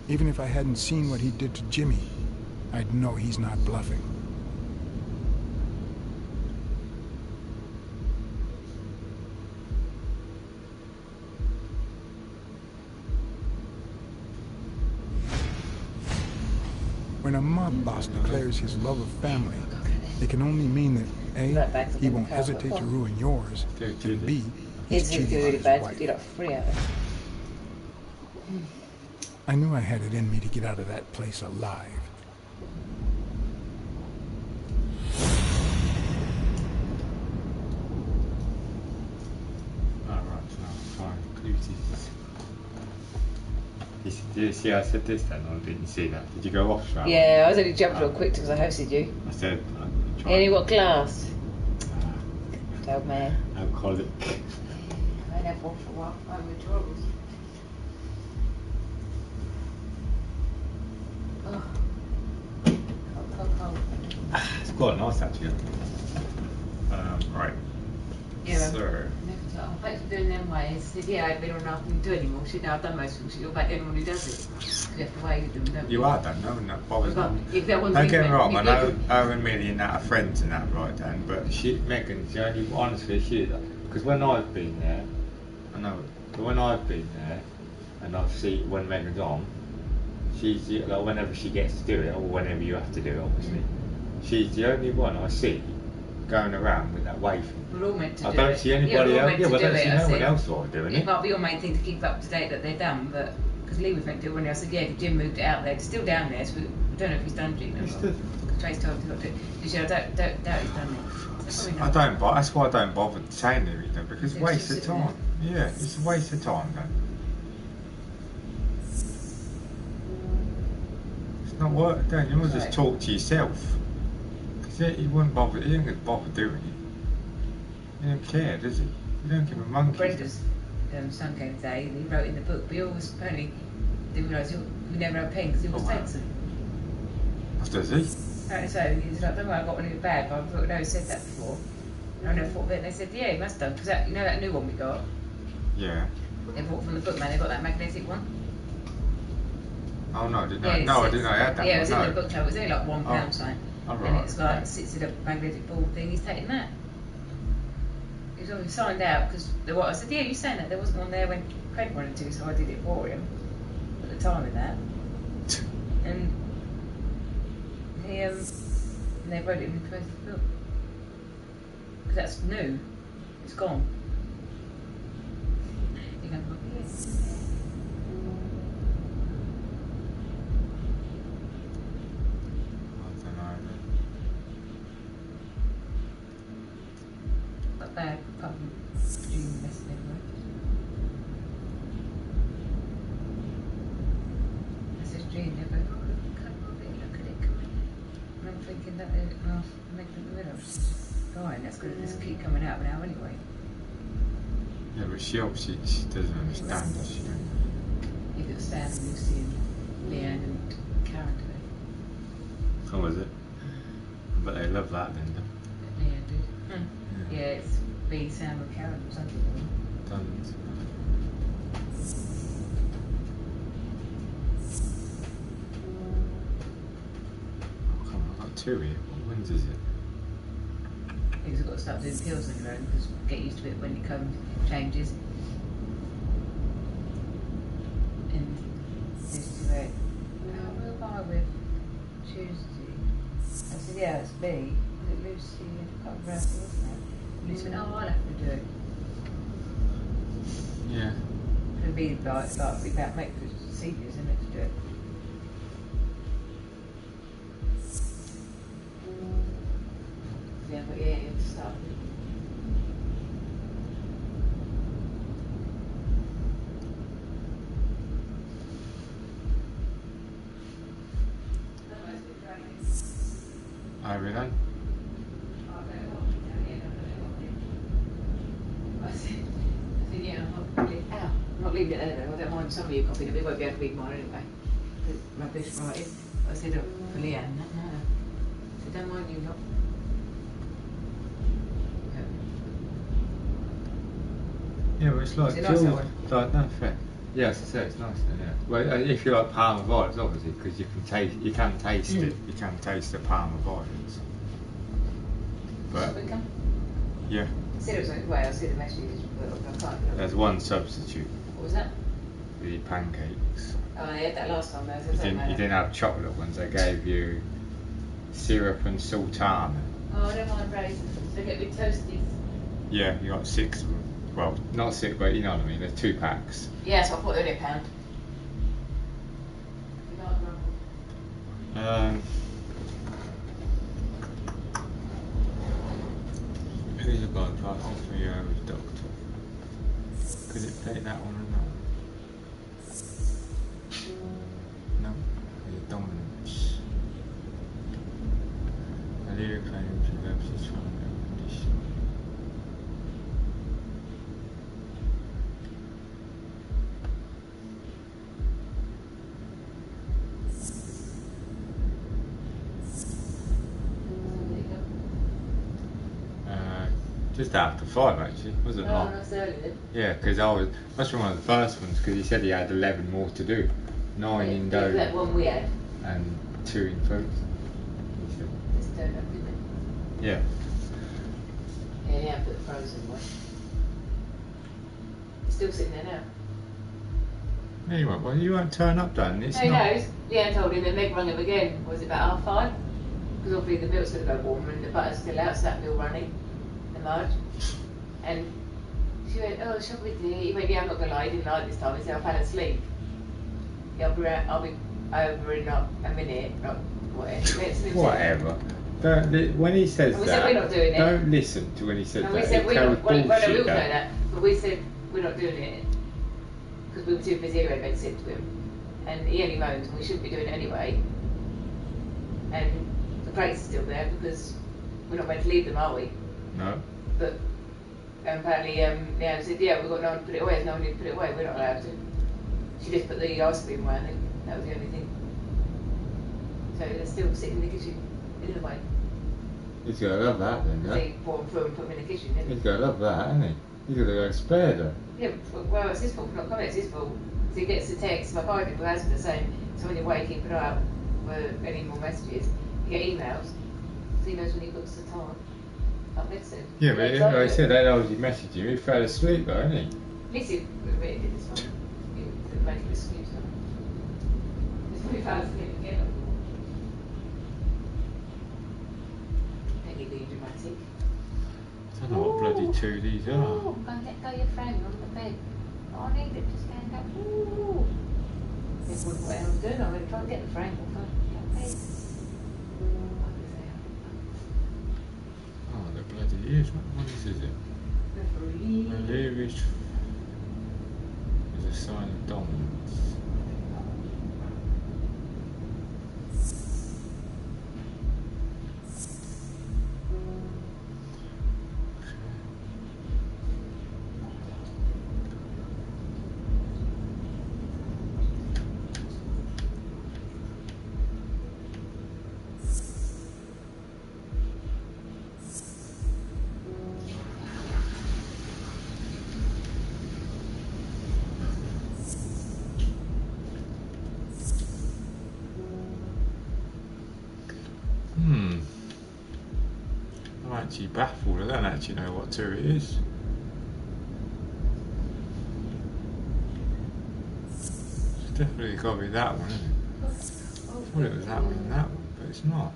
Even if I hadn't seen what he did to Jimmy, I'd know he's not bluffing. When a mob boss declares his love of family, it can only mean that A, he won't hesitate to ruin yours, and B, he's cheating on his wife. I knew I had it in me to get out of that place alive. Did you see I said this then, or didn't you see that? Did you go off travel? Yeah, I was only jumped real quick because I hosted you. I said, Any what glass? Old man. Alcoholic. I had one for a while. I'm withdrawals. It's quite nice actually. Right. Yeah. So. Thanks for doing them ways. She said, yeah, I've been on nothing to do anymore. She said, no, I've done most things. You're about the only one who does it. You have to weigh them, don't you? You are, don't know, and that bothers me. If that Don't get me wrong, I know her and Millie and that are friends and that, right, Dan, but Megan's the only, honestly, because when I've been there, I know, but when I've been there, and I see when Megan's on, she's, like, whenever she gets to do it, or whenever you have to do it, obviously, she's the only one I see going around with that wave. We're all meant to do it. I don't see anybody else. Yeah, but I don't see no one else doing it. It might be your main thing to keep up to date that they're done, but because Lee was meant to do it when I said, yeah, Jim moved it out there. It's still down there, so we don't know if he's done it. Because Trace told him to do it. She said, I don't doubt he's done it. I don't. That's why I don't bother saying anything because it's a waste of time. Yeah, it's a waste of time, then. It's not worth it. You must just talk to yourself. Because he wouldn't bother. He ain't gonna bother doing it. He don't care, does he? He don't give a monkey. Brenda's son came today, and he wrote in the book, but he always apparently didn't realise we never had a pen because he always takes them. Does he? Apparently so. He's like, don't worry, I got one in the bag, but I thought no, he said that before. And I never thought of it, and they said, yeah, he must have, because you know that new one we got? Yeah. They bought from the book, man, they got that magnetic one. Oh no, I didn't know. Yeah, no, I didn't know I had that. Yeah, it one, was in the book club. It was only like £1 sign. Oh, right. And it's like, it sits in a magnetic ball thing. He's taking that. He's already signed out because I said, yeah, you saying that. There wasn't one there when Craig wanted to, so I did it for him. At the time of that. And he, and they wrote it in the first book. Because that's new. It's gone. You go, yeah. Bad problem doing this anyway. I said, Jean, never look at it coming. And I'm thinking that I'll make them the widow. Fine, that's going to just keep coming out now anyway. Yeah, but she obviously doesn't understand, does she? If it was Sam, Lucy, and Leanne, and Karen today. Oh, was it? But they love that, Linda. Leanne did. Yeah, it's be Sam or Karen or something. Tons. Oh, come on, I've got 2 here. When's is it? Because I've got to start doing pills on your own because get used to it when it comes, changes. And this is right. How will I with Tuesday? I said, yeah, it's me. Was it Lucy? I can't remember, wasn't it? Lucy went, oh, I'll have to do it. Yeah. It'll be like about make procedures, isn't it, to do it? Yeah, but yeah, it's start. Are we done? I said, yeah, I'm not leaving it there though. I don't mind some of you copying it, we won't be able to read mine anyway. The rubbish writing. I said, for Leanne, no. I said, don't mind you not. Yeah, well, it's like Is it nice, that one? like no fair. Yeah, as I said, it's nice. Yeah. Well, if you like Parma violets, obviously, because you can taste it. You can taste the Parma violets. But yeah, I said it was on its way. I see the messages, but I can't. there's one substitute. What was that? The pancakes. Oh, they had that last time though. So You didn't have chocolate ones. They gave you syrup and sultana. Oh, I don't mind raisins. They get me toasties. Yeah, you got 6 of them. Well, not 6, but you know what I mean. There's 2 packs. Yeah, so I thought they're only £1. Who's a blood passing 3 hours, doctor? Could it take that one or not? No, it's dominance. Malaria claims he loves his family condition. Just after 5 actually, was it not? Oh, that's early then. Yeah, because that's one of the first ones, because he said he had 11 more to do. 9 in dough. That one we had. And 2 in fruits. It's turned up, didn't it? Yeah. Yeah, I put the frozen one. It's still sitting there now. Anyway, well, you won't turn up, Dan. It's Who not. knows? Leanne told him that Meg rang him again. Was it about 5:30? Because obviously the milk's going to go warmer and the butter's still out, so that bill running. Marge. And she went, oh, shall we do? He went, yeah, I'm not going to lie, he didn't lie this time. He said, I've had a sleep. Yeah, I'll be over in not a minute, not whatever. Whatever. When he says and we that, said we're not doing it. Don't listen to when he says and that. we said we no, we will know bullshit, that. But we said we're not doing it because we were too busy anyway, Ben said to him. And he only moans, and we shouldn't be doing it anyway. And the crates are still there because we're not meant to leave them, are we? No. But apparently, Leanne said, yeah, we've got no one to put it away, there's no one to put it away, we're not allowed to. She just put the ice cream away, I think. That was the only thing. So they're still sitting in the kitchen, in the way. He's going to love that then, yeah? He brought them through and put them in the kitchen, didn't he? He's going to love that, isn't he? He's going to go spare them. Yeah, well, it's his fault for not coming, it's his fault. So he gets a text, my partner who has been saying, so when you're away, keep an eye out for any more messages. You get emails, so he knows when he books the time. Like Nick said. Yeah, but like I said, that obviously messaged him. He fell asleep though, didn't he? At least he really did this one. He didn't make an excuse. This one he fell asleep again. Maybe being dramatic. I don't know what bloody 2 these are. Ooh, go and let go your friend on the bed. Oh, I need it to stand up. Ooh. This was what I was doing. I'm going to try and get the frame off her. Okay. Oh, the bloody ears. What is it? Malaria is a sign of dominance. actually baffled. I don't actually know what tour it is. It's definitely got to be that one, isn't it? I thought it was that one and that one, but it's not.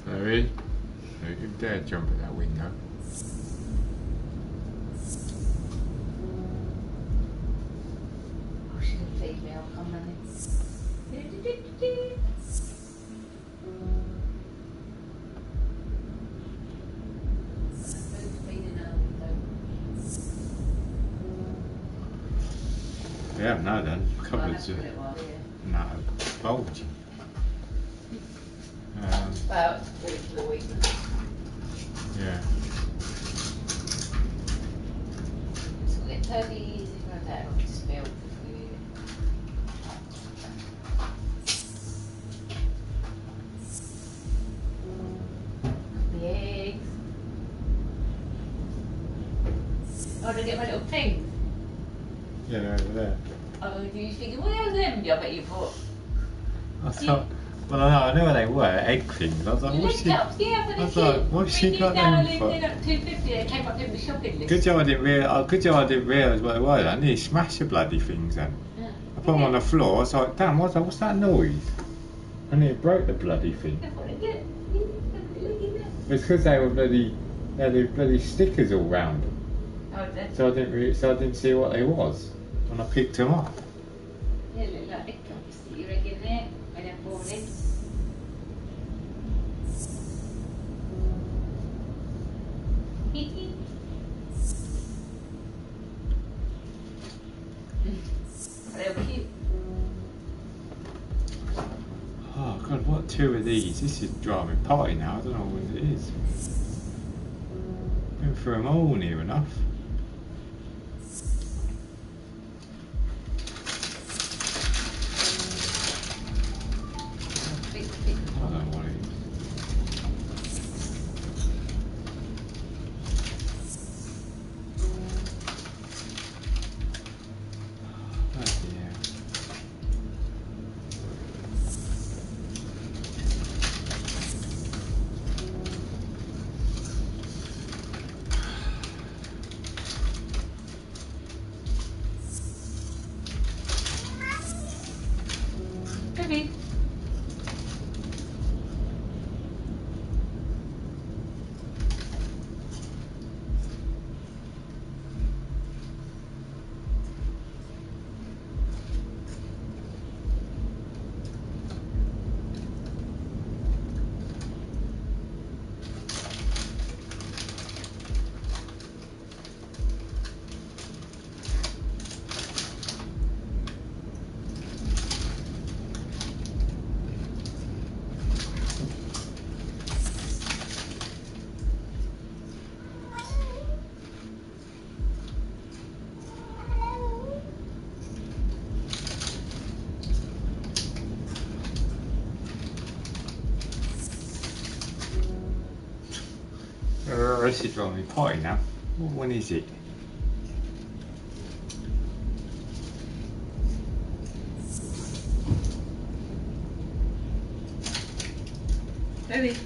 Chloe, don't you dare jump at that window. Oh, she's gonna feed me. I'll come running. Yeah, no then. Cupboards are not bulging. Well, it's good for the week. Yeah. So we'll get turkeys, things like that. I'll just milk for you. The eggs. Oh, did I get my little things? Yeah, they're over there. Oh, do you think, what are them? I bet you bought. I thought, well, I knew where they were, egg things. I was like, what's she? Yeah, but I was like, what's she got them for? They're up 250. They came up in the shopping list. Good job I didn't realise what they were. I nearly smashed the bloody things then. Yeah. I put them on the floor. I was like, damn, what's that noise? I nearly broke the bloody thing. That's what they did. It's because they had the bloody stickers all round them. Oh, that's So I didn't see what they was when I picked them up. yeah, look like egg cups that you reckon there. I don't boil it. They're cute. Oh God, what two of these? This is driving me party now. I don't know what it is. Been through them all near enough. I don't know what it is. Bloody hell. Maybe. This is driving me party now. What one is it? Maybe.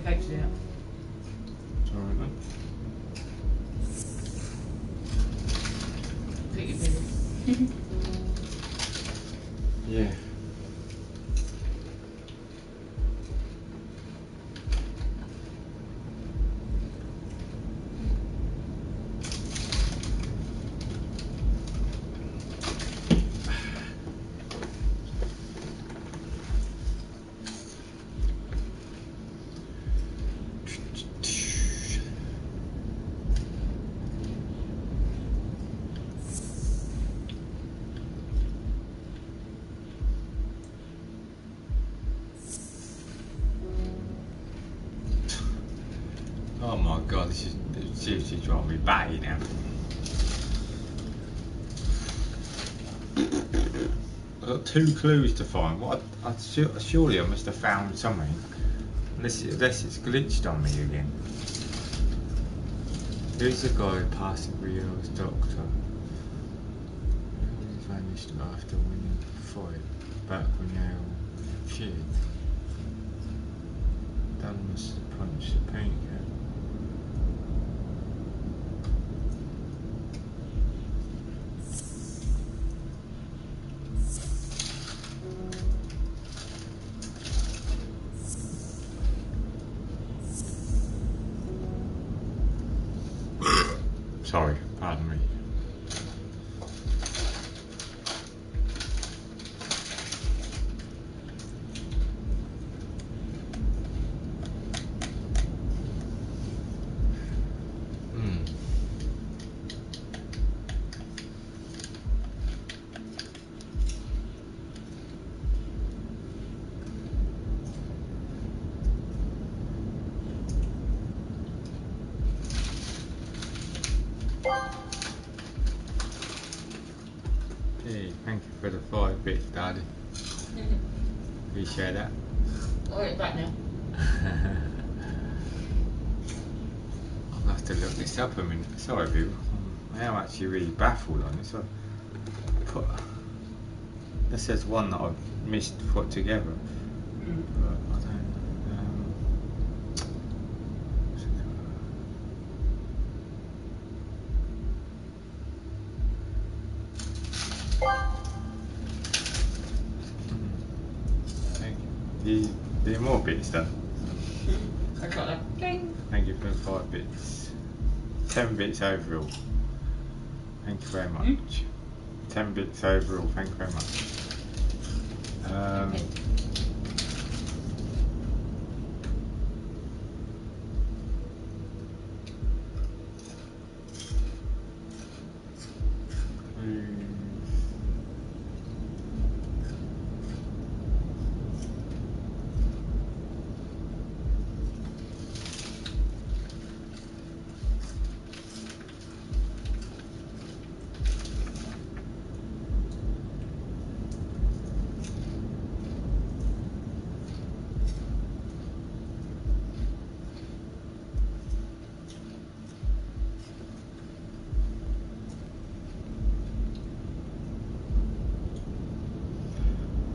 Thanks, yeah. Alright then. Think you're busy. Yeah. Oh my god, this is seriously driving me batty now. I've got 2 clues to find. Surely I must have found something. Unless it's glitched on me again. Who's the guy passing Rio's doctor? He vanished after winning the fight back when they were kids. Dunn must have punched the paint can. Sorry, pardon me. Hey, thank you for the 5 bits, Daddy. Appreciate that. I'll get it back now. I'll have to look this up a minute. Sorry, people. I am actually really baffled on this. This says one that I've missed to put together. But I don't know. Thank you. The more bits then. I got that. Ding. Thank you for the 5 bits. 10 bits overall. Thank you very much. 10 bits overall. Thank you very much.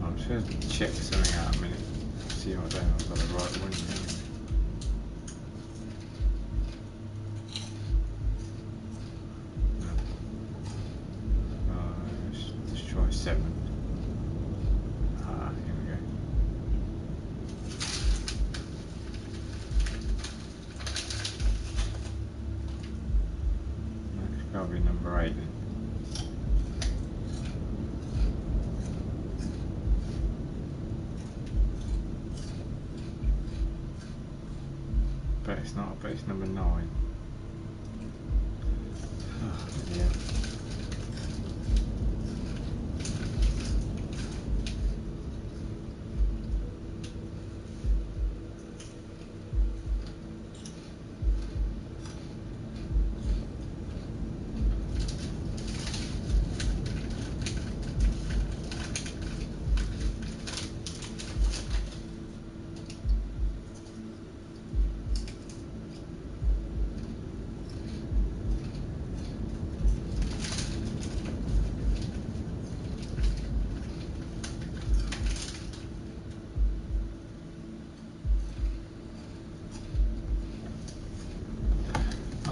I'm just going to check something out a minute. See what I've got the right one here. Let's try 7. Here we go. That's probably number 8 then. But it's not, but it's number 9. Oh, yeah.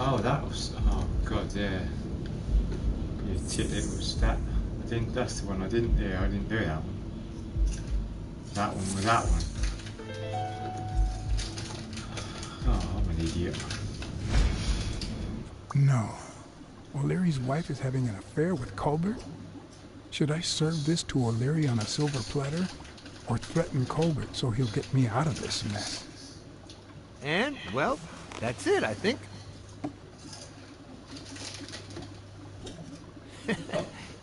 Oh, that was. Oh God, yeah. You tit. It was that. I didn't. That's the one I didn't do. I didn't do that one. That one was that one. Oh, I'm an idiot. No. O'Leary's wife is having an affair with Colbert? Should I serve this to O'Leary on a silver platter? Or threaten Colbert so he'll get me out of this mess? And, well, that's it, I think.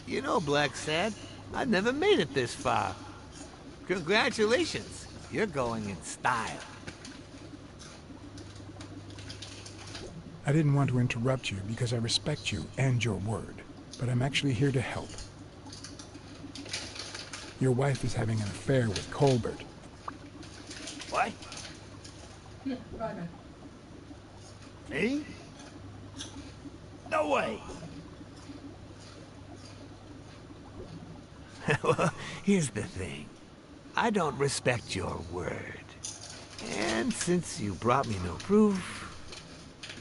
You know, Blacksad, I've never made it this far. Congratulations, you're going in style. I didn't want to interrupt you because I respect you and your word, but I'm actually here to help. Your wife is having an affair with Colbert. What? Yeah, right now. Me? No way. Well, here's the thing. I don't respect your word. And since you brought me no proof...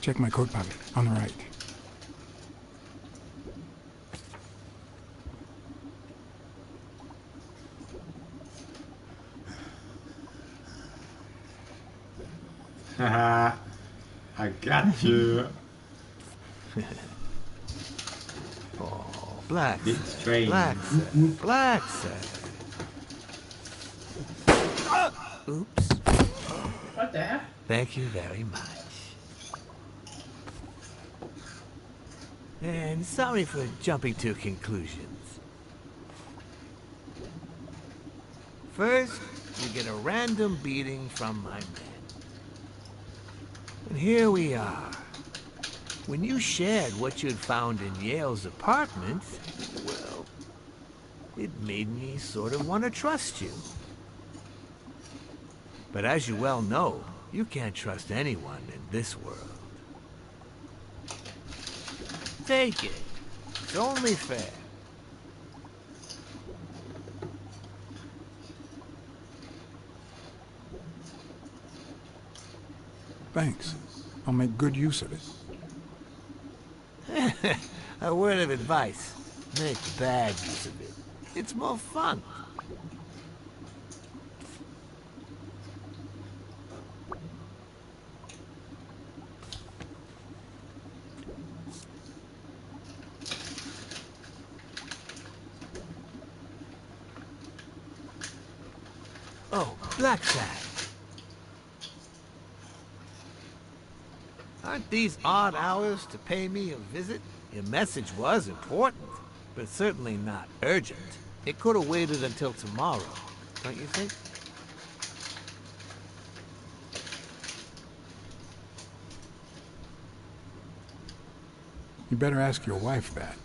Check my coat pocket, on the right. Haha. I got you. Oh, Blacksad. It's strange. Blacksad. Blacksad. Oops. Right there. Thank you very much. And sorry for jumping to conclusions. First, you get a random beating from my men. And here we are. When you shared what you'd found in Yale's apartment, well, it made me sort of want to trust you. But as you well know, you can't trust anyone in this world. Take it. It's only fair. Thanks. I'll make good use of it. A word of advice. Make bad use of it. It's more fun. Oh, Blacksad. Aren't these odd hours to pay me a visit? Your message was important, but certainly not urgent. It could have waited until tomorrow, don't you think? You better ask your wife that.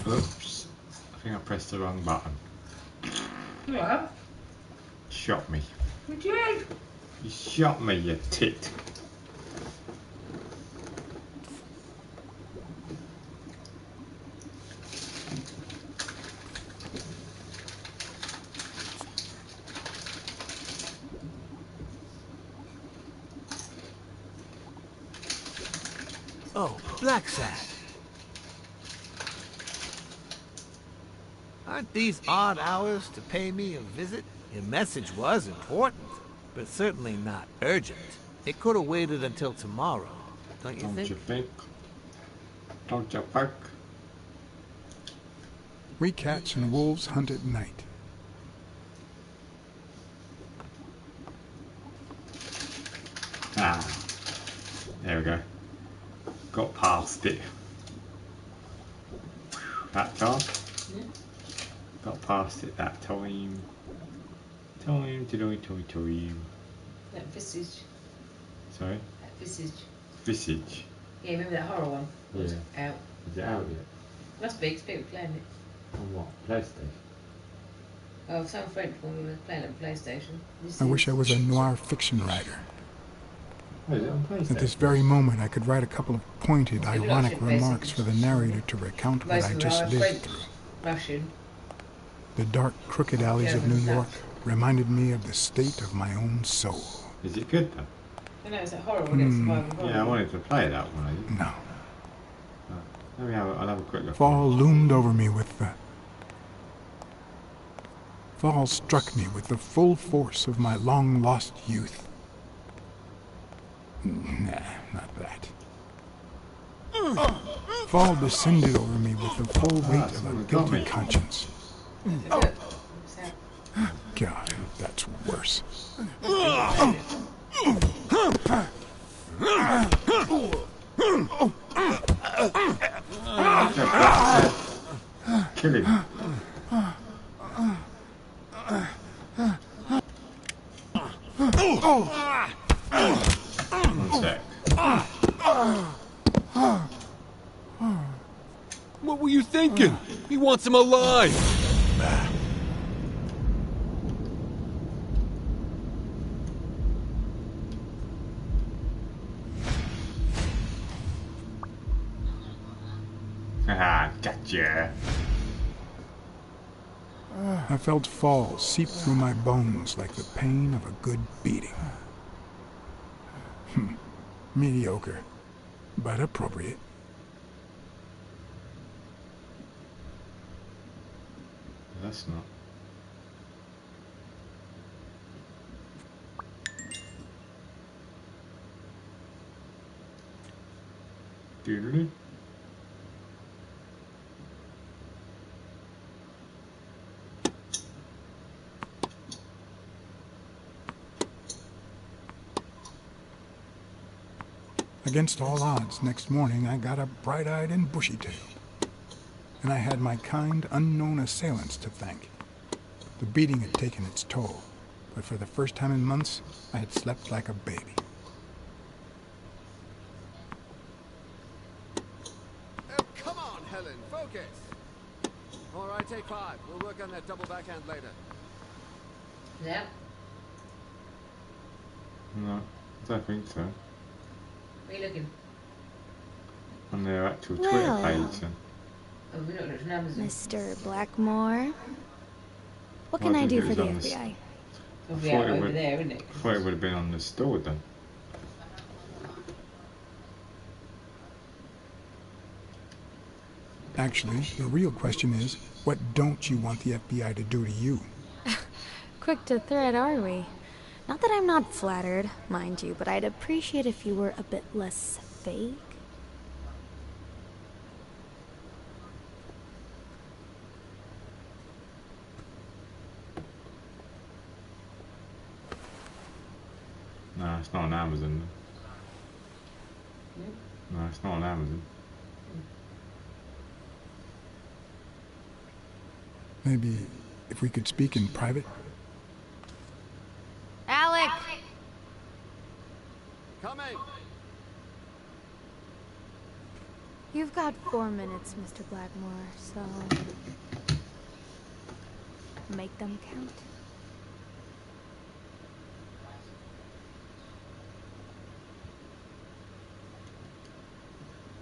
Oops. I think I pressed the wrong button. What? Shot me. Would you? You shot me, you tit. Oh, Blacksad. Aren't these odd hours to pay me a visit? Your message was important, but certainly not urgent. It could have waited until tomorrow, don't you think? Don't you think? Don't you think? We cats and wolves hunt at night. Ah. There we go. Got past it. That time? Yeah. Got past it that time. Time. That visage. Sorry? That visage. Visage. Yeah, remember that horror one? Yeah. Out. Is it out yet? Must be, 'cause people playing it. On what? PlayStation? Oh, some French one was playing it on PlayStation. I wish I was a noir fiction writer. Oh, is it on PlayStation? At this very moment, I could write a couple of pointed, Maybe ironic Russian, remarks for basically. the narrator to recount what Most I of them just are lived French, through. Russian. The dark, crooked alleys of German New stuff. York reminded me of the state of my own soul. Is it good though? I know, it's a horror, wasn't it? Survival horror. Yeah, I wanted to play that one. No. I'll have a quick look. Fall loomed over me with the... Fall struck me with the full force of my long-lost youth. Nah, not that. Fall descended over me with the full weight of a guilty conscience. God, that's worse. Kill him. One sec. What were you thinking? He wants him alive. Haha, gotcha. I felt fall seep through my bones like the pain of a good beating. Mediocre, but appropriate. That's not. Doodly. Against all odds, next morning I got up bright-eyed and bushy-tailed. And I had my kind, unknown assailants to thank. The beating had taken its toll, but for the first time in months, I had slept like a baby. Come on, Helen, focus! All right, take 5. We'll work on that double backhand later. Yeah. No, I don't think so. Where are you looking? On their actual Well. Twitter page. Oh, we're not looking at Amazon. Mr. Blackmore, what I can I think do it for was the on the FBI? Probably out over there, isn't it? I thought it would have been on the store then. Actually, the real question is, what don't you want the FBI to do to you? Quick to threat, are we? Not that I'm not flattered, mind you, but I'd appreciate if you were a bit less vague. No, it's not on Amazon. No, it's not on Amazon. Maybe if we could speak in private? Alec! Coming! You've got 4 minutes, Mr. Blackmore, so... make them count.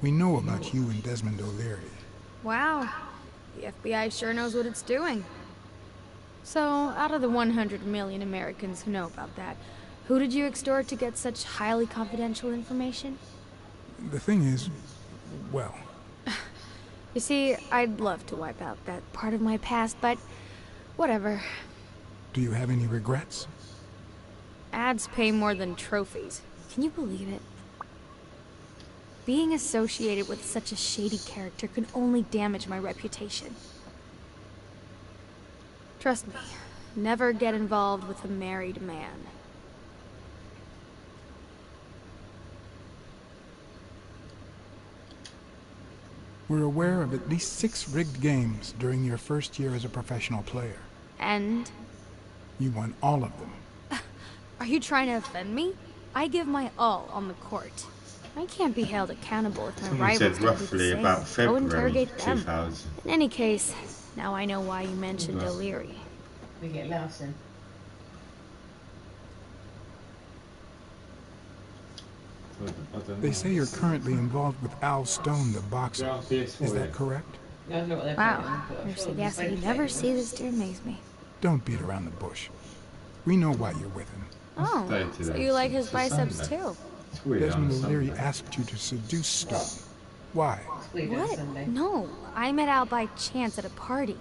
We know about you and Desmond O'Leary. Wow. The FBI sure knows what it's doing. So, out of the 100 million Americans who know about that, who did you extort to get such highly confidential information? The thing is, well... You see, I'd love to wipe out that part of my past, but whatever. Do you have any regrets? Ads pay more than trophies. Can you believe it? Being associated with such a shady character could only damage my reputation. Trust me, never get involved with a married man. We're aware of at least 6 rigged games during your first year as a professional player. And? You won all of them. Are you trying to offend me? I give my all on the court. I can't be held accountable if my Someone rivals said don't do the roughly same. about Go February interrogate them. 2000. In any case, now I know why you mentioned Right. O'Leary. We get laughs then. I don't know. They say you're currently involved with Al Stone, the boxer. Yeah, PS4, Is that yeah. correct? I don't know what they're Wow, playing, but I'm there's sure the the gas that you friends never say see this to amaze me. Don't beat around the bush. We know why you're with him. Oh, Stated so it. you like his It's a biceps Sunday. too? It's weird Desmond on a O'Leary Sunday. asked you to seduce Stone. Why? It's weird on a What? Sunday. No, I met Al by chance at a party.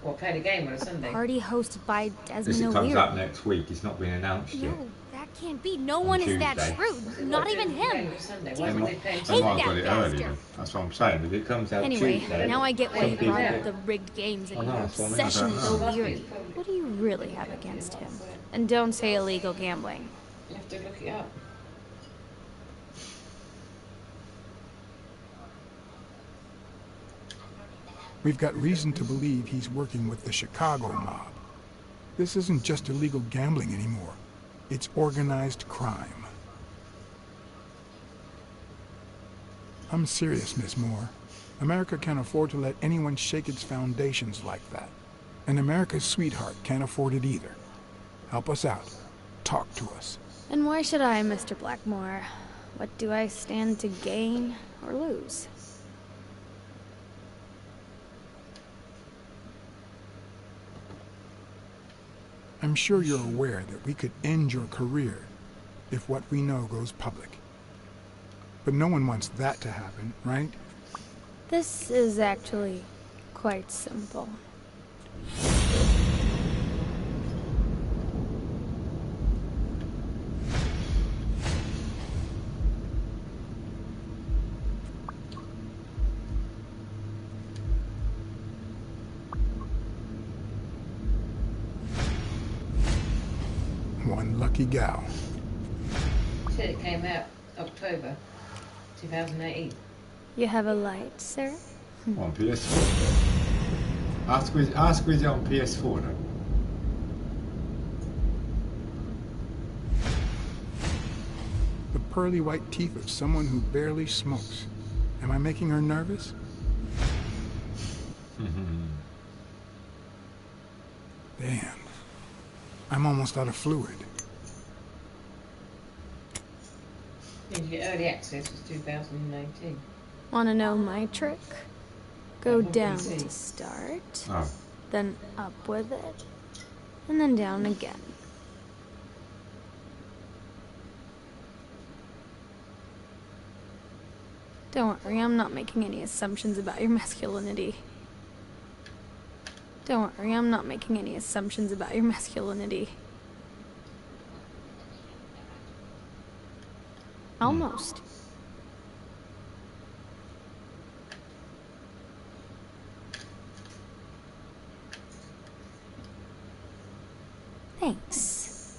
What, played a game on a Sunday? Party hosted by This Desmond it comes O'Leary. up next week. It's not been announced yet. No, that can't be. No On one is that Tuesday. shrewd. Not even him. They Damn might, it. they Hate might have got that it early. bastard. Then. That's what I'm saying. If it comes out Anyway, Tuesday, now I get why some you people brought get- up the rigged games and I know, your that's what I mean, I obsession don't with know. O'Leary. What do you really have against him? And don't say illegal gambling. You have to look it up. We've got reason to believe he's working with the Chicago mob. This isn't just illegal gambling anymore. It's organized crime. I'm serious, Miss Moore. America can't afford to let anyone shake its foundations like that. And America's sweetheart can't afford it either. Help us out. Talk to us. And why should I, Mr. Blackmore? What do I stand to gain or lose? I'm sure you're aware that we could end your career if what we know goes public. But no one wants that to happen, right? This is actually quite simple. One lucky gal. Said it came out October 2018. You have a light, sir? On PS4. Ask with it on PS4 then. The pearly white teeth of someone who barely smokes. Am I making her nervous? Damn. I'm almost out of fluid. Your early access was 2019. Want to know my trick? Go What down PC? to start, Oh. then up with it, and then down again. Don't worry, I'm not making any assumptions about your masculinity. Don't worry, I'm not making any assumptions about your masculinity. Almost. Thanks.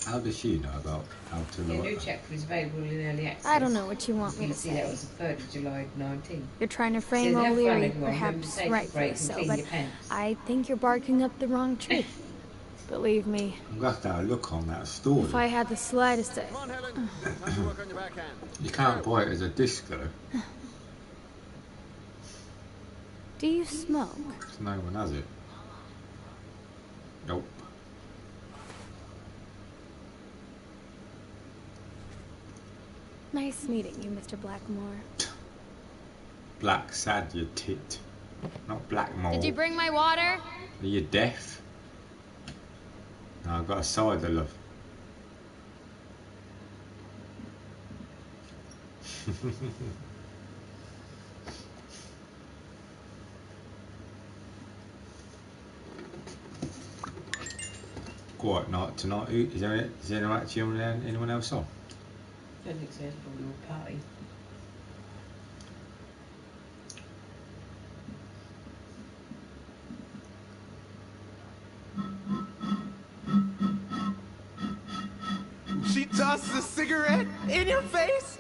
How does she know about how to Your look? new chapter is available in early access. I don't know what you want me You to can see that say. was the 3rd of July 19. You're trying to frame See, have fun, O'Leary, everyone. Remember to perhaps take a rightfully break and so, clean but your pants. I think you're barking up the wrong tree. Believe me, I'm going to have to have a look on that story. if I had the slightest... You can't buy it as a disc though. Do you smoke? No one has it. Nope. Nice meeting you, Mr. Blackmore. Blacksad, you tit. Not Blackmore. Did you bring my water? Are you deaf? No, I've got a cider, love. What, not tonight? Is there actually anyone else on? I don't think so, it's probably all party. She tosses a cigarette in your face?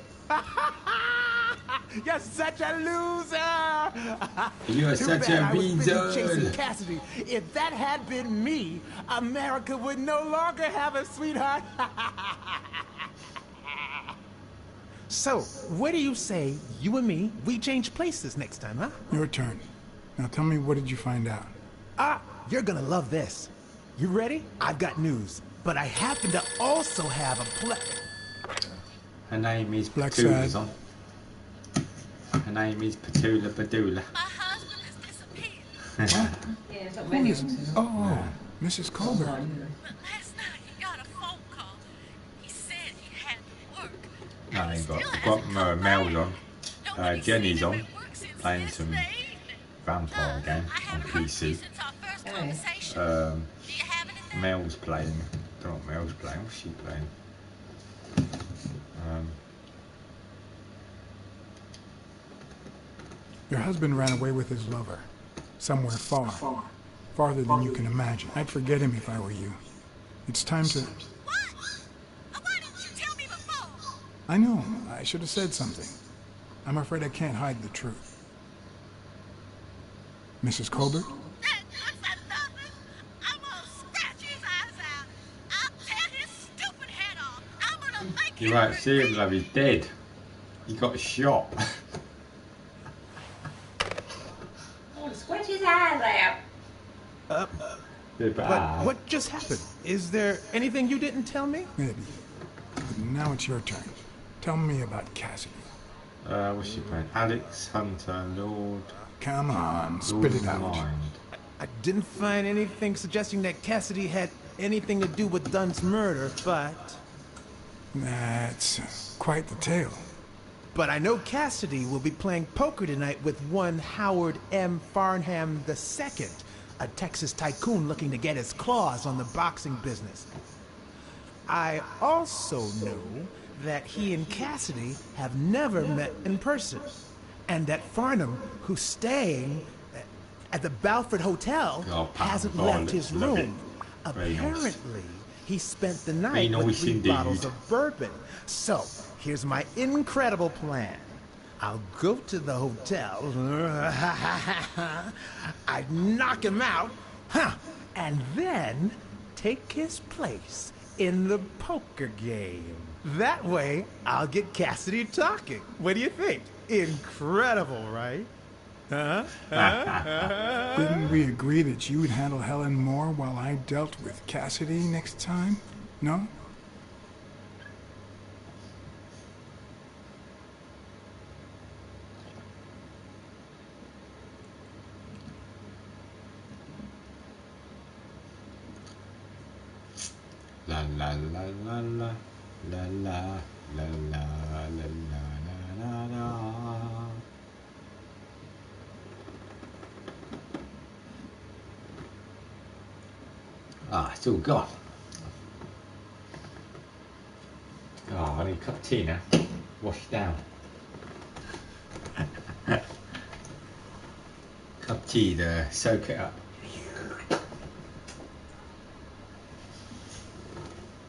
You're such a loser! You're Too such bad a I was busy weasel. chasing Cassidy. If that had been me, America would no longer have a sweetheart. So, what do you say, you and me, we change places next time, huh? Your turn. Now tell me, what did you find out? Ah, you're gonna love this. You ready? I've got news. But I happen to also have a Her name is Blacksad. Petula's on. Her name is Petula Padula. Yeah, it's not Who many is... of them. Oh, Mrs. Colbert. Oh, But last night he got a phone call. He said he had to work. No, And I he ain't got. still I've got hasn't come Mel's back. on. Nobody's Jenny's seen him on. at work since Playing some yesterday evening. vampire game I on haven't heard from you PC. since our first Oh. conversation. Do you have anything? Mel's playing. I don't know what Mel's playing. What's she playing? Your husband ran away with his lover. Somewhere far. Farther than you can imagine. I'd forget him if I were you. It's time to... What? Why didn't you tell me before? I know. I should have said something. I'm afraid I can't hide the truth. Mrs. Colbert? That good for nothing. I'm gonna scratch his eyes out. I'll tear his stupid head off. I'm gonna make him You're right, regret serious love, he's dead. He got shot. I want to scratch his eyes out. But what just happened? Is there anything you didn't tell me? Maybe. But now it's your turn. Tell me about Cassidy. What's she playing? Alex, Hunter, Lord. Come on, Lord spit of it the out. Mind. I didn't find anything suggesting that Cassidy had anything to do with Dunn's murder, but... That's quite the tale. But I know Cassidy will be playing poker tonight with one Howard M. Farnham II, a Texas tycoon looking to get his claws on the boxing business. I also know that he and Cassidy have never met in person, and that Farnham, who's staying at the Balford Hotel, hasn't left his room. Apparently, he spent the night with 3 bottles of bourbon. So, here's my incredible plan. I'll go to the hotel, I'd knock him out, and then take his place in the poker game. That way, I'll get Cassidy talking. What do you think? Incredible, right? Didn't we agree that you would handle Helen Moore while I dealt with Cassidy next time? No? La la la la la la la la la la la la. Ah, it's all gone. Oh, I need a cup of tea now. Wash down. Cup of tea to soak it up.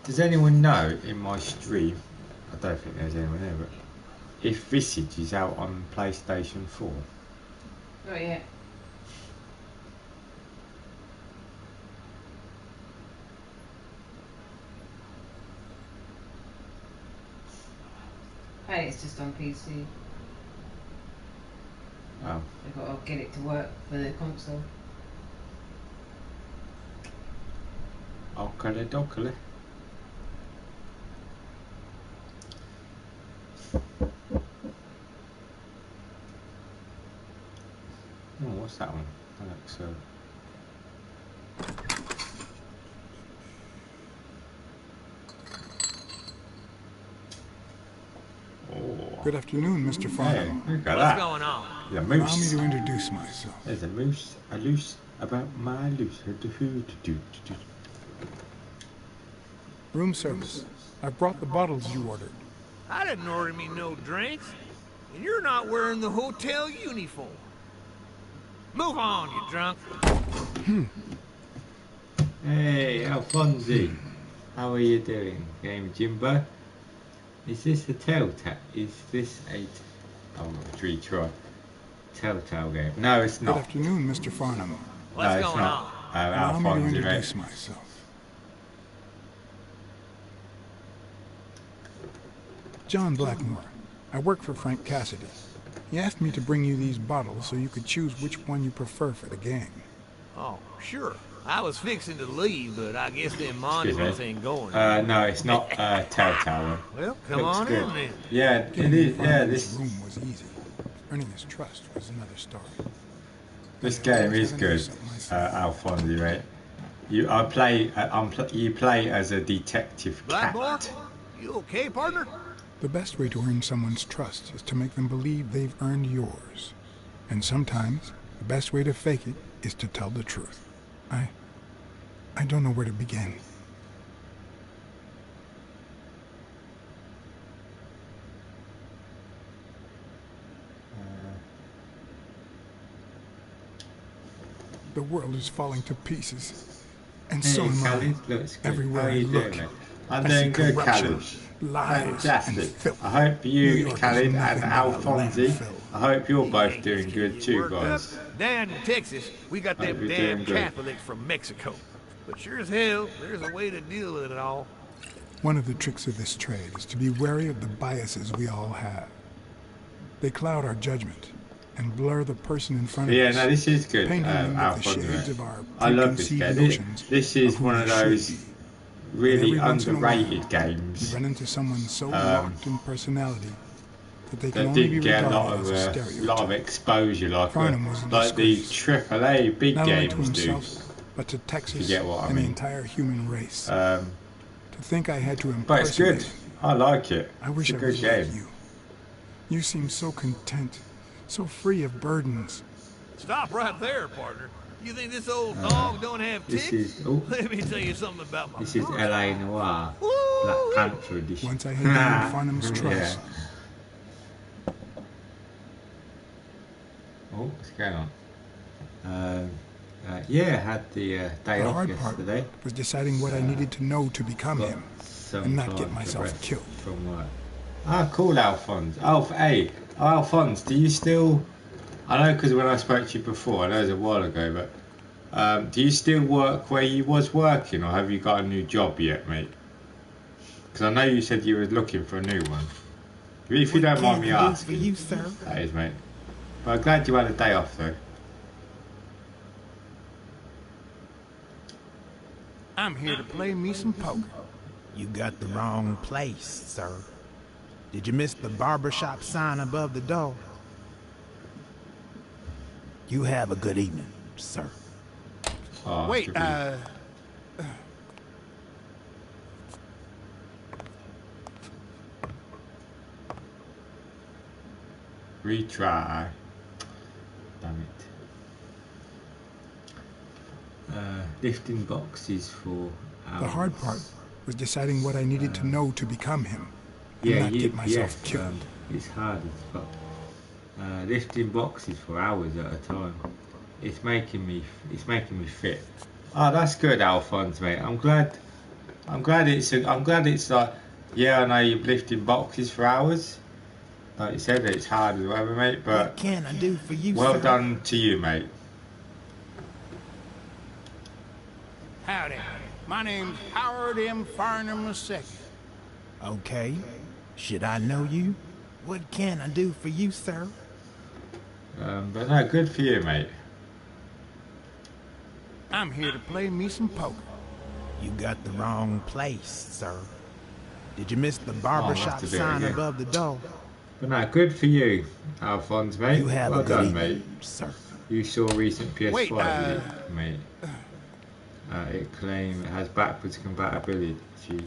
Does anyone know in my stream, I don't think there's anyone there, but if Visage is out on PlayStation 4? Not yet. Hey, it's just on PC. Oh. I've got to get it to work for the console. Oakley dokley. Oh, what's that one? Alex, Good afternoon, Mr. Farnham. Hey, look at What's that. going on? The Allow me moose. to introduce myself. There's a moose, a loose about my loose. Room service. I've brought the bottles you ordered. I didn't order me no drinks. And you're not wearing the hotel uniform. Move on, you drunk. Hey, Alfonsi. How are you doing, Game Jimbo? Is this a Telltale? Is this a... Oh, retry. Telltale game. No, it's Good not. afternoon, Mr. Farnham. What's No, it's going not. on? Allow me to Alfonsi, introduce mate. myself. John Blackmore. I work for Frank Cassidy. He asked me to bring you these bottles so you could choose which one you prefer for the game. Oh, sure. I was fixing to leave, but I guess them Excuse monuments me. ain't going. No, it's not Telltale one. Well, come Looks on good. in then. Yeah, it Getting is. Yeah, Farnham's this room was easy. Earning his trust was another story. game is good, Alfonsi, mate. You play as a detective Blackmore? cat. You okay, partner? The best way to earn someone's trust is to make them believe they've earned yours. And sometimes, the best way to fake it is to tell the truth. I don't know where to begin. The world is falling to pieces. And so am I. Khaled, looks good. Everywhere How are I you look, doing, mate? I'm I see doing good, corruption, Khaled. lies, Fantastic. and filth. I hope New you, York is Khaled, and nothing but a Alfonsi, landfill. I hope you're both Yankees doing can good get too, worked up. guys. Down in Texas, we got Hope them you're damn doing good. Catholics from Mexico. But sure as hell, there's a way to deal with it all. One of the tricks of this trade is to be wary of the biases we all have. They cloud our judgment and blur the person in front of Yeah, us, no, this is good, painting them with the Alfonso. shades of our I love this preconceived game. notions This is of who one we of should those be. really But every once in a while, underrated games you run into someone so locked in personality that they can that only be didn't get a lot regarded as a of stereotype. exposure Farnham was a like the disgrace, AAA big not only to games do. himself, but to Texas You get what I and the mean. entire human race. Um, To think I had to but it's good. impersonate him. I like it. I wish It's a I good was like game. you. You seem so content, so free of burdens. Stop right there, partner. You think this old dog don't have This ticks? is Let me tell you something about my this is brother. LA Noir, Black Panther edition. Once I had gained Farnham's trust, Oh, what's going on? Yeah, I had the day the off hard part yesterday. was deciding what I needed to know to become Got him some and not time get to myself rest killed. from work. Ah, cool, Alphonse. Alphonse, do you still? I know because when I spoke to you before, I know it was a while ago, but do you still work where you was working, or have you got a new job yet, mate? Because I know you said you were looking for a new one. If you don't mind me asking, for you, sir? that is, mate. But I'm glad you had a day off, though. I'm here to play me some poker. You got the wrong place, sir. Did you miss the barbershop sign above the door? You have a good evening, sir. Oh, Wait, retry. Damn it. Lifting boxes for hours. The hard part was deciding what I needed to know to become him and not get myself killed. It's hard as fuck. Lifting boxes for hours at a time. It's making me fit. Oh, that's good, Alphonse, mate. I'm glad it's like, yeah, I know you're lifting boxes for hours. Like you said, it's hard as well, mate. But what can I do for you, well sir? done to you, mate. Howdy. My name's Howard M. Farnham II. Okay. Should I know you? What can I do for you, sir? But no, good for you, mate. I'm here to play me some poker. You got the wrong place, sir. Did you miss the barbershop to do it sign again. above the door? But no, good for you, Alphonse, mate. You have well a good done, evening, mate. sir. You saw recent PS5, Wait, mate. It claims it has backwards compatibility to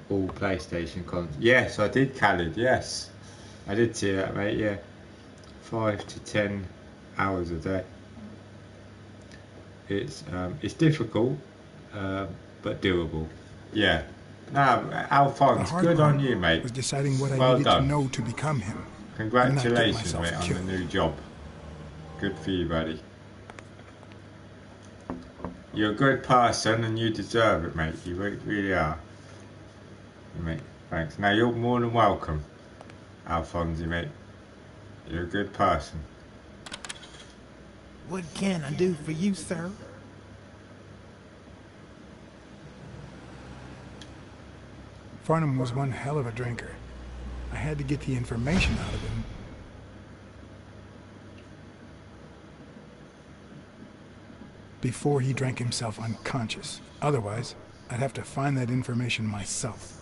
all PlayStation consoles. Yes, I did, Khaled. Yes, I did see that, mate. Yeah, 5 to 10 hours a day. It's difficult, but doable. Yeah. No, Alphonse, good on you, mate. Was deciding what I Well needed done. to know to become him. Congratulations, myself mate, on killed. the new job. Good for you, buddy. You're a good person and you deserve it, mate. You really are. Mate, thanks. Now, you're more than welcome, Alfonsi, mate. You're a good person. What can I do for you, sir? Farnham was one hell of a drinker. I had to get the information out of him. Before he drank himself unconscious. Otherwise, I'd have to find that information myself.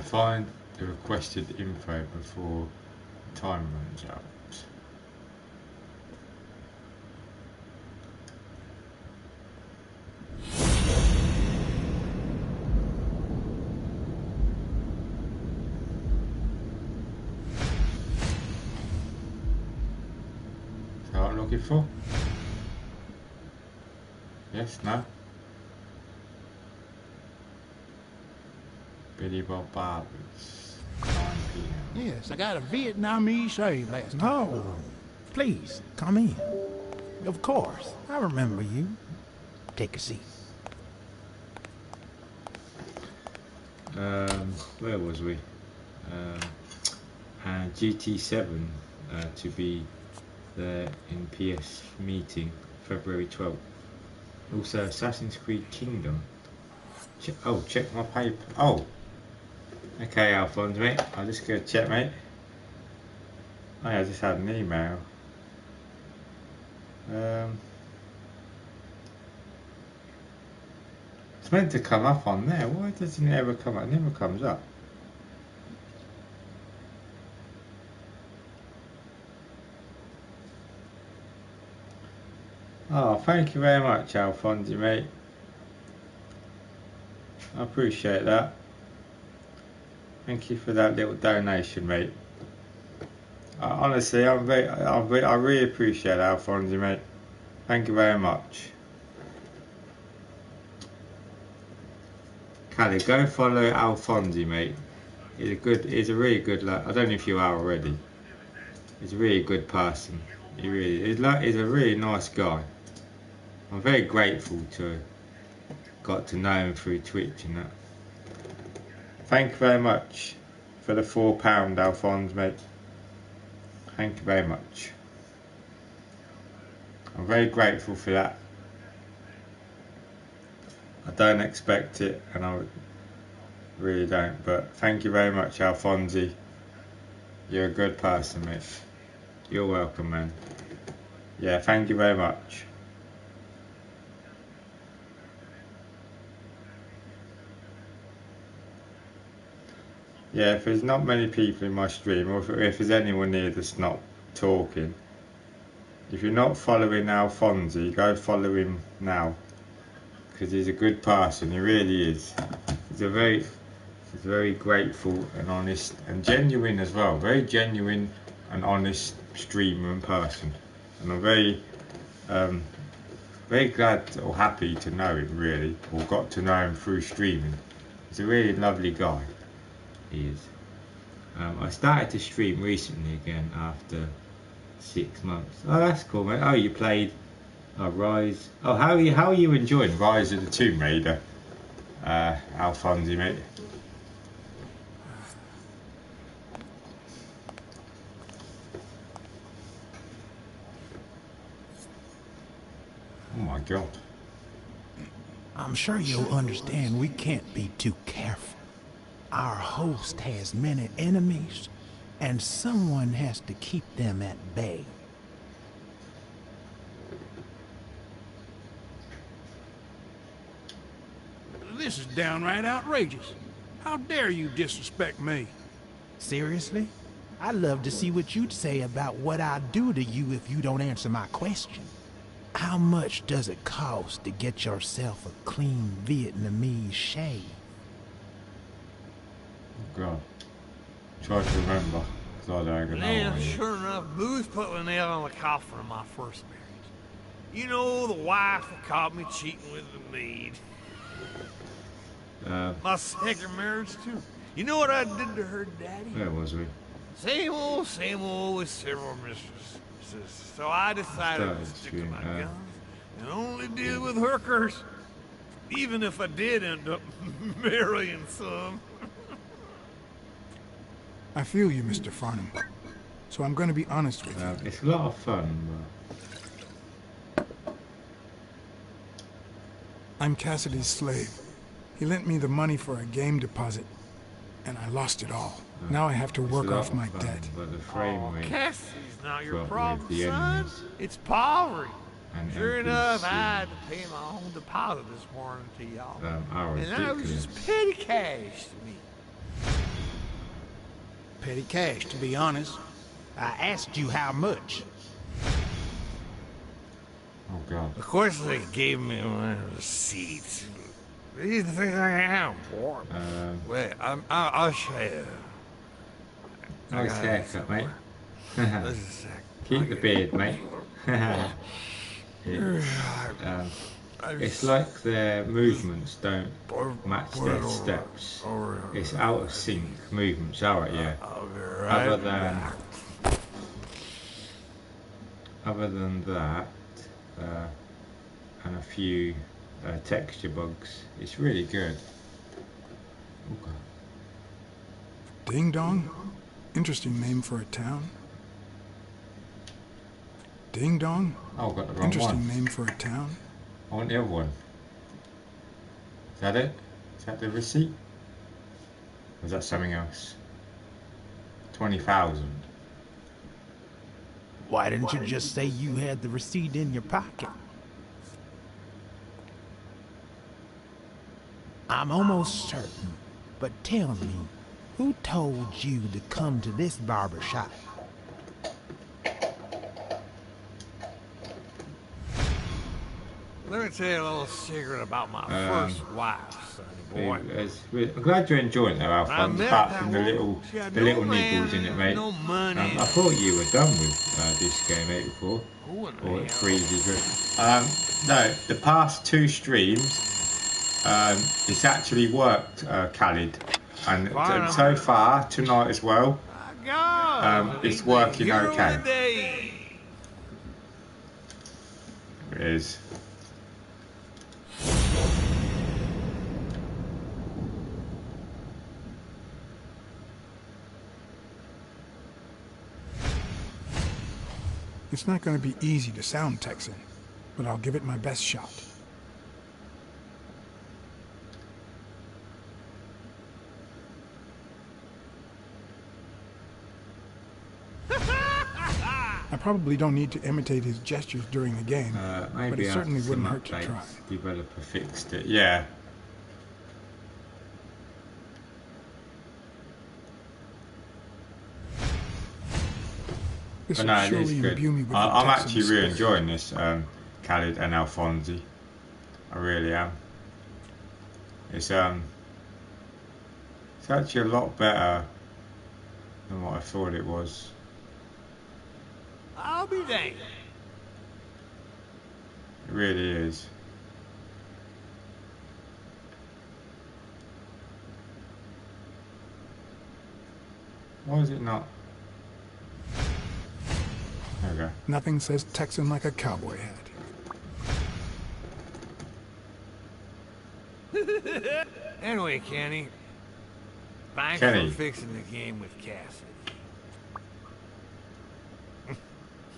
Find the requested info before time runs out. looking for? Yes, no? Billy Bob Barber's, 9 p.m. Yes, I got a Vietnamese shave last night. Oh, please, come in. Of course, I remember you. Take a seat. Where was we? GT7 to be there in PS meeting February 12th. Also Assassin's Creed Kingdom. Check my paper. Oh, okay, Alphonse, mate. I'll just go check, mate. Oh, yeah, I just had an email. It's meant to come up on there. Why doesn't it ever come up? It never comes up. Oh, thank you very much, Alphonse, mate. I appreciate that. Thank you for that little donation, mate. Honestly, I really appreciate it, Alphonse, mate. Thank you very much. Callie, go follow Alphonse, mate. He's a really good lad. I don't know if you are already. He's a really good person. He's a really nice guy. I'm very grateful to got to know him through Twitch and that. Thank you very much for the £4, Alphonse, mate. Thank you very much. I'm very grateful for that. I don't expect it, and I really don't, but thank you very much, Alphonse. You're a good person, mate. You're welcome, man. Yeah, thank you very much. Yeah, if there's not many people in my stream, or if there's anyone here that's not talking, if you're not following Alphonse, go follow him now, because he's a good person. He really is. He's very grateful and honest and genuine as well. Very genuine and honest streamer and person, and I'm very glad or happy to know him, really, or got to know him through streaming. He's a really lovely guy. He is. I started to stream recently again after 6 months. Oh, that's cool, mate. Oh, you played Rise. Oh, how are you enjoying Rise of the Tomb Raider, Alphonse, mate? Oh my God. I'm sure you'll understand we can't be too careful. Our host has many enemies, and someone has to keep them at bay. This is downright outrageous. How dare you disrespect me? Seriously? I'd love to see what you'd say about what I'd do to you if you don't answer my question. How much does it cost to get yourself a clean Vietnamese shave? Oh God. Try to remember, because I don't know. Man, sure enough, Booth put the nail on the coffin of my first marriage. You know, the wife that caught me cheating with the maid. My second marriage, too. You know what I did to her daddy? Where was we? Same old with several mistresses. So I decided to stick to my guns and only deal with hookers, even if I did end up marrying some. I feel you, Mr. Farnham. So I'm going to be honest with you. It's a lot of fun, but... I'm Cassidy's slave. He lent me the money for a game deposit, and I lost it all. Now I have to work off my debt. But the frame rate Cassidy's not your dropped problem, with the son. enemies It's poverty. and Sure enough, I NPCs. had to pay my own deposit this morning to y'all. Are And that was ridiculous. just petty cash to me. Petty cash, to be honest. I asked you how much. Oh God. Of course, they gave me one of the seats. These are the things I am for. Wait, I'll show you. Nice haircut, mate. Just a sec. Keep the beard, mate. It's like their movements don't match their steps. It's out of sync movements, alright, yeah. Other than that, and a few texture bugs, it's really good. Okay. Ding Dong? Interesting name for a town. Ding Dong? Oh, I got the wrong Interesting one. name for a town. I want the other one. Is that it? Is that the receipt? Or is that something else? 20,000. Why didn't you just say you had the receipt in your pocket? I'm almost certain, but tell me, who told you to come to this barber shop? Let me tell you a little secret about my first wife, sonny boy. I'm glad you're enjoying it, Alphonse, apart from the little niggles in it, mate. I thought you were done with this game 84 or 3D. No, the past 2 streams, it's actually worked, Khalid, and so far tonight as well, it's working okay. It is. It's not going to be easy to sound Texan, but I'll give it my best shot. I probably don't need to imitate his gestures during the game, but it certainly wouldn't hurt to try. Developer fixed it, yeah. This But will no, it is surely good. imbue me with the I'm Texan actually really spirit. enjoying this, Khalid and Alfonsi. I really am. It's actually a lot better than what I thought it was. I'll be danged. It really is. Why is it not? There we go. Nothing says Texan like a cowboy hat. Anyway, Kenny, thanks Kenny. for fixing the game with Cassidy.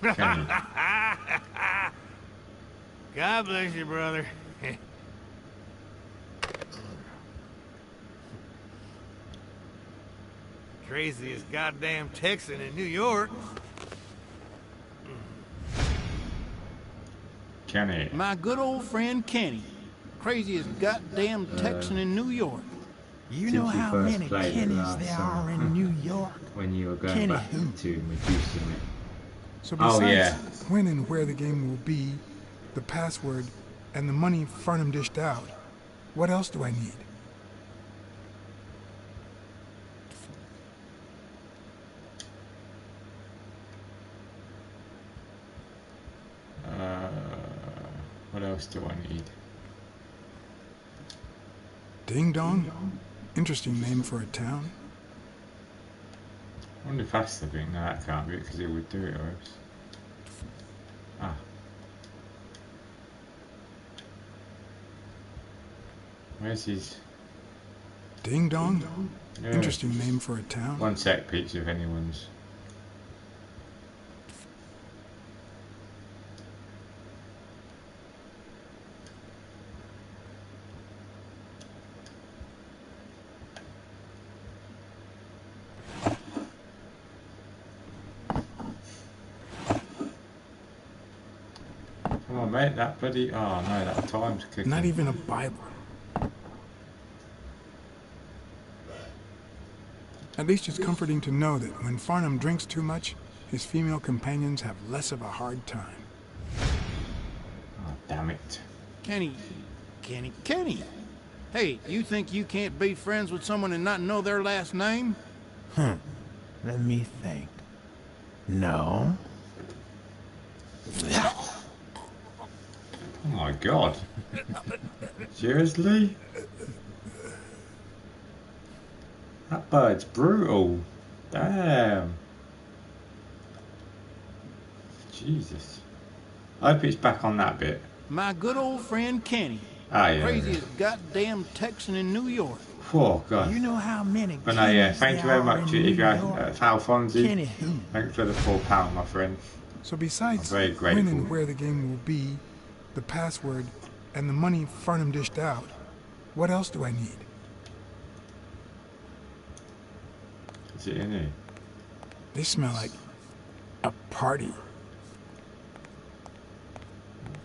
Kenny. God bless you, brother. Craziest goddamn Texan in New York. Kenny. My good old friend Kenny. Craziest goddamn Texan in New York. You know how many Kennys there are in New York? When you were going Kenny back who? to Medusa. So besides yeah. when and where the game will be, the password, and the money Farnham dished out, what else do I need? What else do I need? Ding Dong? Interesting name for a town. I wonder if that's the thing. No, that can't be it because it would do it, or else. Ah. Where's his... Ding Dong? Yeah. Interesting name for a town. One sec, Peach, if anyone's... Come on, mate, that bloody... Oh, no, that time's kicking. Not even a Bible. At least it's comforting to know that when Farnham drinks too much, his female companions have less of a hard time. Oh, damn it. Kenny. Hey, you think you can't be friends with someone and not know their last name? Let me think. No. Oh my god. Seriously? That bird's brutal. Damn. Jesus. I hope it's back on that bit. My good old friend Kenny. Ah, yeah. Craziest goddamn Texan in New York. Oh, God. You know how many But no, yeah, Kennys thank you there very are much. in If you New had York? Alfonsi, Kenny who? thanks for the £4, my friend. So besides I'm very when grateful. and where the game will be, the password, and the money Farnham dished out, what else do I need? Is it in here? They smell like a party.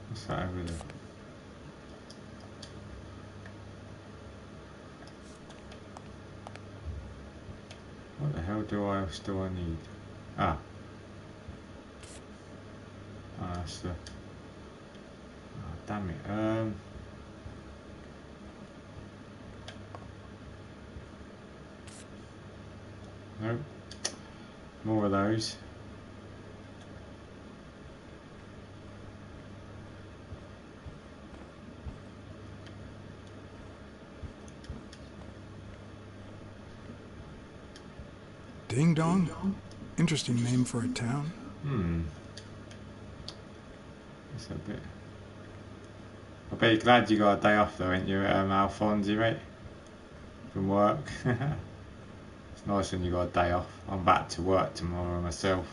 What's that over there? What the hell do I still need? Ah. Ah, that's the... Oh, damn it. Nope. More of those. Ding Dong? Interesting name for a town. That's a bit... I bet you're glad you got a day off though, ain't you, Alfonsi, mate? From work. It's nice when you got a day off. I'm back to work tomorrow myself.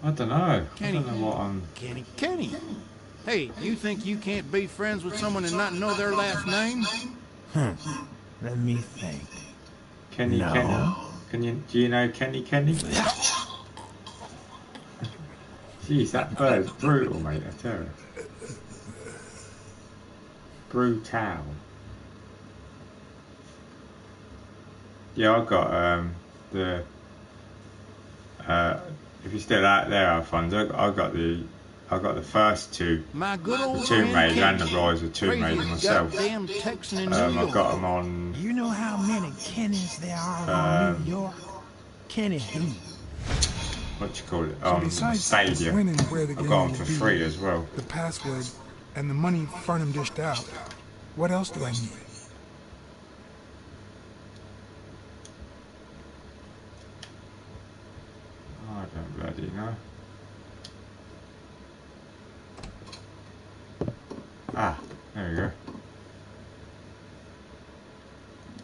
I don't know. Kenny. I don't know what I'm... Kenny. Hey, you think you can't be friends with someone and not know their last name? Let me think. Kenny. Do you know Kenny? Jeez, that bird's brutal, mate, I tell you. Brutal. Yeah, I got the if you're still out there, Alfonso, I got the first two, the Tomb Raider and the Rise of Tomb Raider myself. I got them on. You know how many Kennys there are in New York? Kenny who? What do you call it? So besides Stadia. when and where the I game got them will for be, free as well. the password, and the money Farnham dished out, what else do I need? I don't bloody know. Ah, there we go.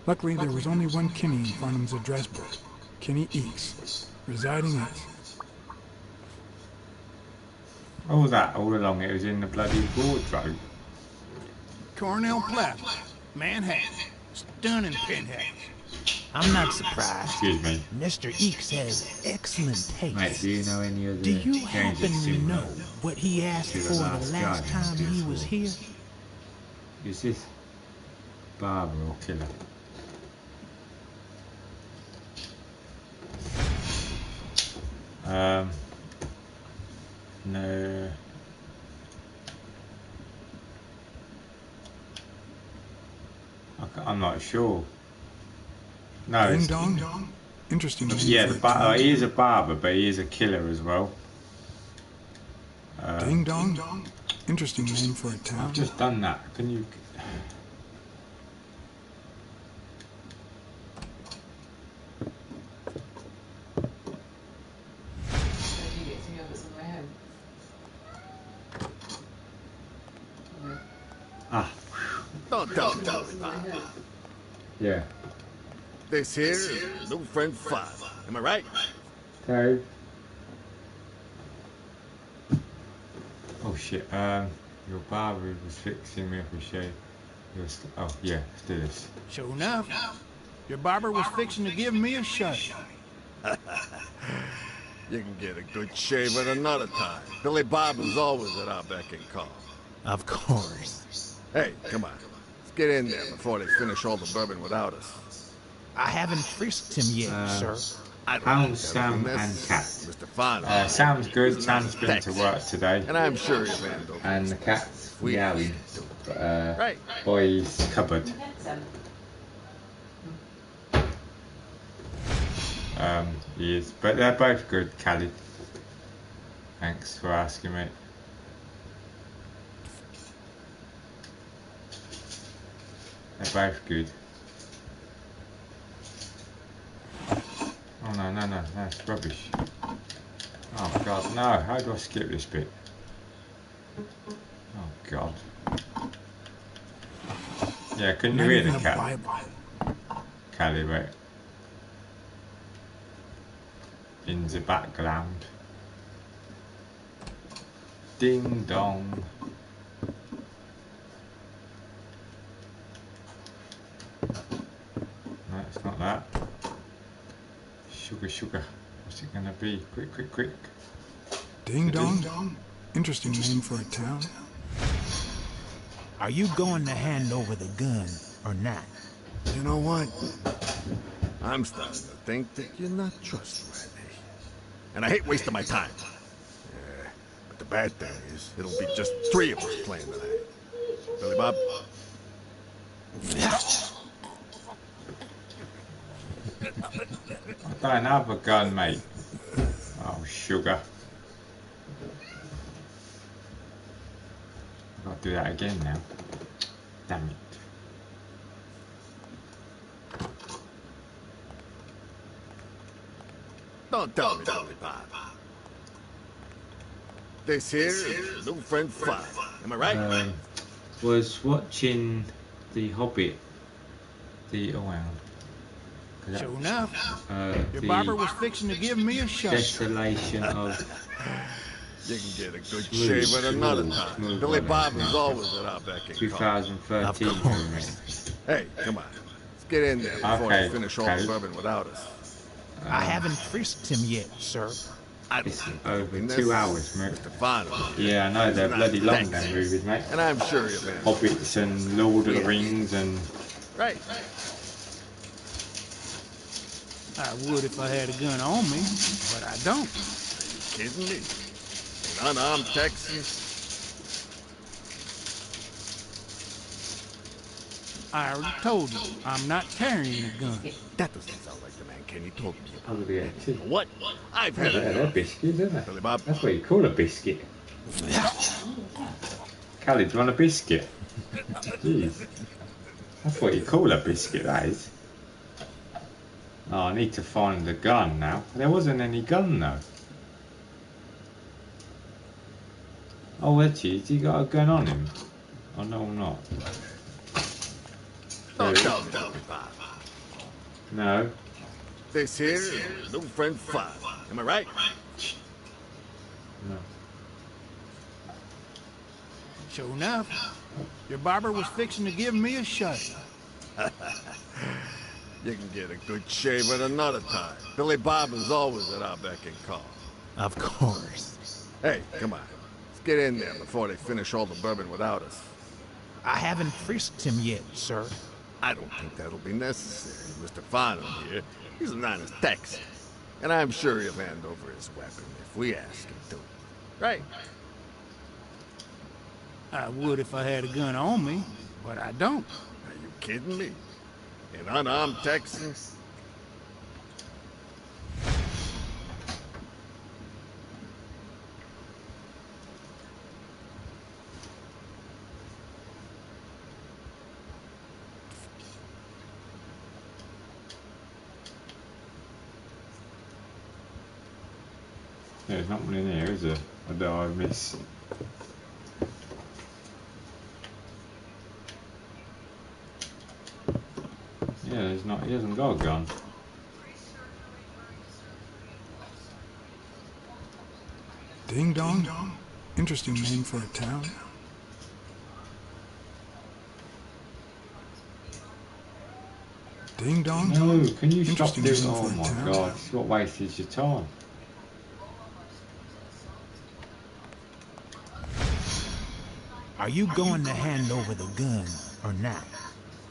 Luckily, there was only one Kenny in Farnham's address book, Kenny Eakes, residing at... All that, all along, it was in the bloody wardrobe. Cornell Plaza, Manhattan. Stunning penthouse. I'm not surprised. Excuse me. Mr. Eakes has excellent taste. Mate, do you know any of the Do you happen changes to in know what he asked to the for last the last guy time he was here? Is this barber or killer? No. I'm not sure. No. Ding Dong? Interesting name Yeah, for a town. he is a barber, but he is a killer as well. Ding Dong? Interesting name for a town. I've just done that. Can you... Ah. Don't tell me. Yeah. This here is new friend 5. Am I right? Okay. Oh shit, your barber was fixing me up a shave. Oh yeah, let's do this. Sure enough, your barber was fixing to give me a shave. You can get a good shave at another time. Billy Bob is always at our beck and call. Of course. Hey, come on. Let's get in there before they finish all the bourbon without us. I haven't frisked him yet, sir. Hound, Sam, and Cat. Mr. Fine. Sam's good. Sam's been to work today. And I'm sure he'll handle. And the cat's meowing. Right. Boy's cupboard. He is, but they're both good, Khalid. Thanks for asking, mate. They're both good. Oh no, that's rubbish. Oh god, no, how do I skip this bit? Oh god. Yeah, couldn't you hear the cat? Khalid, right? In the background. Ding dong. No, it's not that. Sugar. What's it gonna be? Quick. Ding dong? Interesting name for a town. Are you going to hand over the gun or not? You know what? I'm starting to think that you're not trustworthy. And I hate wasting my time. Yeah, but the bad thing is, it'll be just 3 of us playing tonight. Billy Bob? I don't have a gun, mate. Oh, sugar. I've got to do that again now. Damn it. Don't tell me, Billy Bob. This here is new friend 5. Am I right? Was watching The Hobbit. Sure enough. Your barber was fixing to give me a shot. Desolation of... You can get a good shave at another time. Billy Bob is always at our beck and call. 2013. Hey, come on. Let's get in there before they finish all the bourbon without us. I haven't frisked him yet, sir. It's over 2 hours, mate. Yeah, I know, they're bloody long, them movies, mate. And I'm sure you'll man. Hobbits and Lord of the Rings and... Right. I would if I had a gun on me, but I don't. Are you kidding me? An unarmed Texan? I already told you, I'm not carrying a gun. That doesn't sound like the man Kenny told me about. Oh, yeah, What? I've had they're biscuits, isn't it? Billy Bob. That's what you call a biscuit. Khalid, do you want a biscuit? Jeez. That's what you call a biscuit, that is. Oh, I need to find the gun now. There wasn't any gun, though. Oh, actually, has he got a gun on him? Oh, no, not. Don't tell me, Billy Bob. No. This here is new friend 5. Am I right? No. Sure enough, your barber was fixing to give me a shot. You can get a good shave at another time. Billy Bob is always at our beck and call. Of course. Hey, come on. Let's get in there before they finish all the bourbon without us. I haven't frisked him yet, sir. I don't think that'll be necessary. Mr. Farnham here, he's an honest Texan. And I'm sure he'll hand over his weapon if we ask him to. Right? I would if I had a gun on me, but I don't. Are you kidding me? An unarmed Texan? There's not one in here, is there? I know I miss. Yeah, there's not. He hasn't got a gun. Ding dong? Interesting name for a town. Ding dong? No, can you stop Interesting doing? name Oh for a my town. god, it's what wasted your time. Are you going to hand over the gun or not?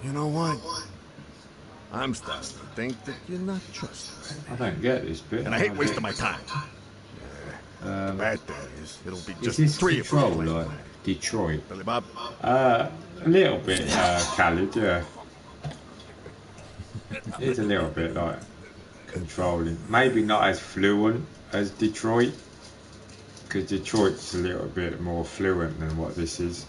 You know what? I'm starting to think that you're not trustworthy. I don't get this bit. And I hate wasting my time. The bad thing is, it'll be just is this 3 of us control, playing like tonight. Detroit? Billy Bob? A little bit, Khalid, yeah. It is a little bit like controlling. Maybe not as fluent as Detroit, because Detroit's a little bit more fluent than what this is.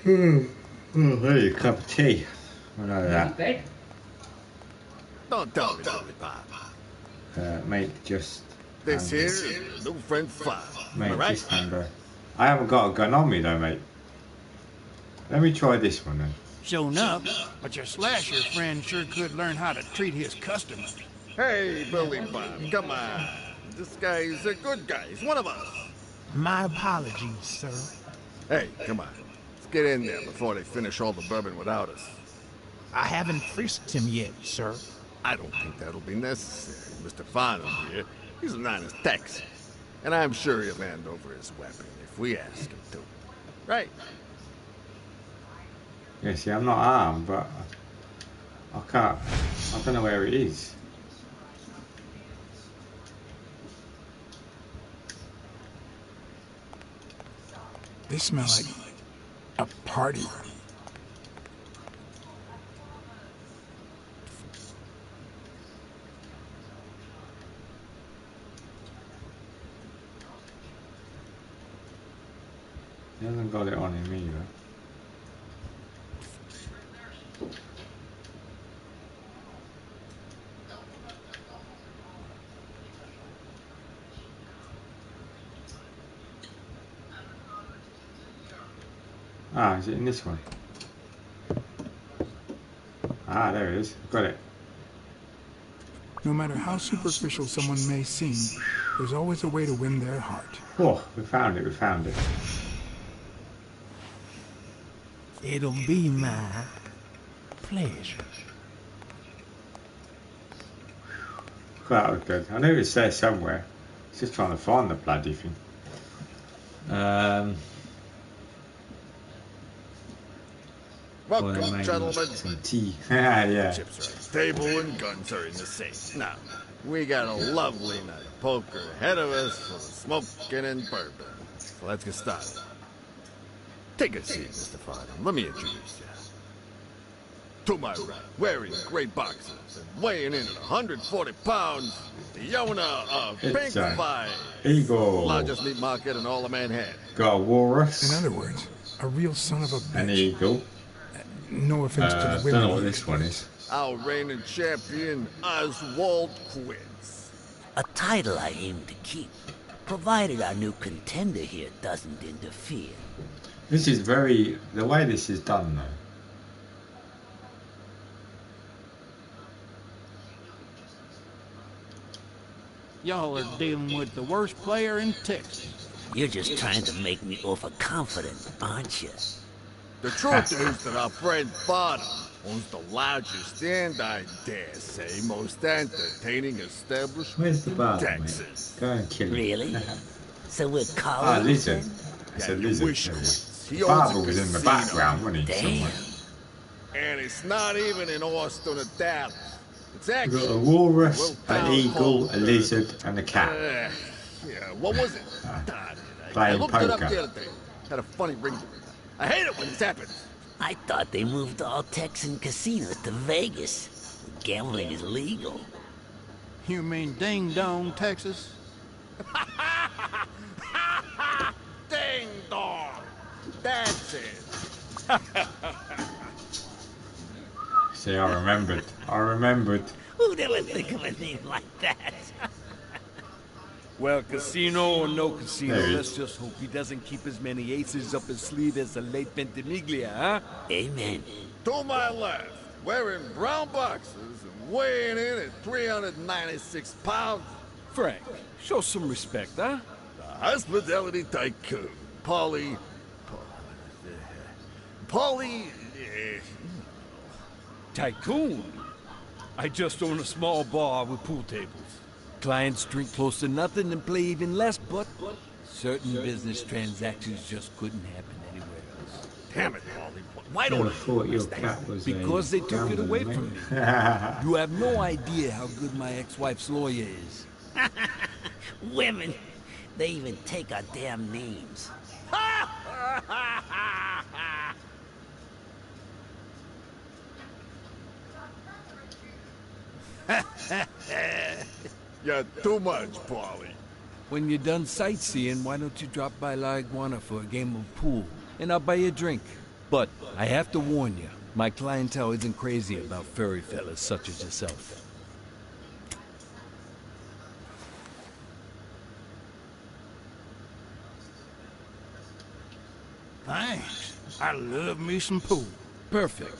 Oh, hey, a cup of tea. I know that. Don't tell me, Billy Bob. Make just. This here is your new friend Father. Mate, Right? just under. I haven't got a gun on me though, mate. Let me try this one then. Sure enough, but your slasher friend sure could learn how to treat his customers. Hey, Billy Bob, come on. This guy's a good guy. He's one of us. My apologies, sir. Hey, come on. Let's get in there before they finish all the bourbon without us. I haven't frisked him yet, sir. I don't think that'll be necessary. Mr. Farnham here, he's an honest Texan. And I'm sure he'll hand over his weapon if we ask him to. Right? Yeah, see, I'm not armed, but I can't. I don't know where it is. They smell like a party. He hasn't got it on him either. Ah, is it in this one? Ah, there it is. Got it. No matter how superficial someone may seem, there's always a way to win their heart. Oh, we found it, we found it. It'll be my pleasure. That was good. I knew it was there somewhere. It's just trying to find the bloody thing. Welcome, gentlemen. Some tea. Yeah. Chips are on the table and guns are in the safe. Now, we got a lovely night of poker ahead of us full of smoking and bourbon. So let's get started. Take a seat, Mr. Farnham. Let me introduce you. To my right, wearing gray boxers and weighing in at 140 pounds, the owner of Pink Five, Eagle. largest meat market in all of Manhattan. Got a walrus. In other words, a real son of a bitch. An eagle. No offense to the women. Don't know what this one is. Our reigning champion, Oswald Quince. A title I aim to keep, provided our new contender here doesn't interfere. This is very... the way this is done, though. Y'all are dealing with the worst player in Texas. You're just trying to make me overconfident, aren't you? The truth is that our friend Farnham owns the largest and, I dare say, most entertaining establishment Where's the bar, in Texas. Mate? Go and kill him. Really? So we're Ah, colleagues lizard. then? It's Yeah, a you lizard. wish, Quince. He Father owns a was in the casino. background, wasn't he? Damn. Somewhere. And it's not even in Austin or Dallas. It's We've actually... got a walrus, well, an down eagle, home. a lizard, and a cat. Yeah, what was it? Darn it. I Playing looked it up poker. the other day. Had a funny ring to it. I hate it when this happens. I thought they moved all Texan casinos to Vegas. Gambling is legal. You mean Ding Dong, Texas? Ding dong. That's it. See, I remembered. I remembered. Who'd ever think of a name like that? Well, casino or no casino, There he let's is. just hope he doesn't keep as many aces up his sleeve as the late Ventimiglia, huh? Amen. To my left, wearing brown boxers and weighing in at 396 pounds, Frank, show some respect, huh? the hospitality tycoon, Paulie... Tycoon. I just own a small bar with pool tables. Clients drink close to nothing and play even less, but certain business transactions just couldn't happen anywhere else. Damn it, Paulie. Why I don't thought your cat was Because they took it away from me. me. You have no idea how good my ex-wife's lawyer is. Women, they even take our damn names. You're too much, Paulie. When you're done sightseeing, why don't you drop by La Iguana for a game of pool, and I'll buy you a drink. But I have to warn you, my clientele isn't crazy about furry fellas such as yourself. Thanks. I love me some pool. Perfect.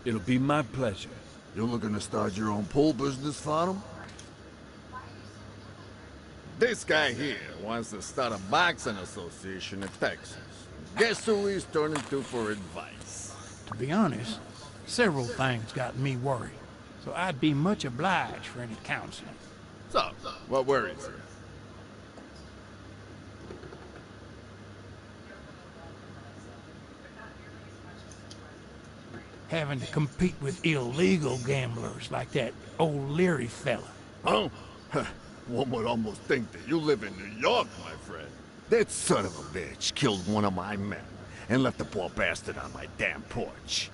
It'll be my pleasure. You looking to start your own pool business, Farnham? This guy here wants to start a boxing association in Texas. Guess who he's turning to for advice? To be honest, several things got me worried, so I'd be much obliged for any counseling. So, what worries you? Having to compete with illegal gamblers like that old Leary fella. Oh? One would almost think that you live in New York, my friend. That son of a bitch killed one of my men and left the poor bastard on my damn porch.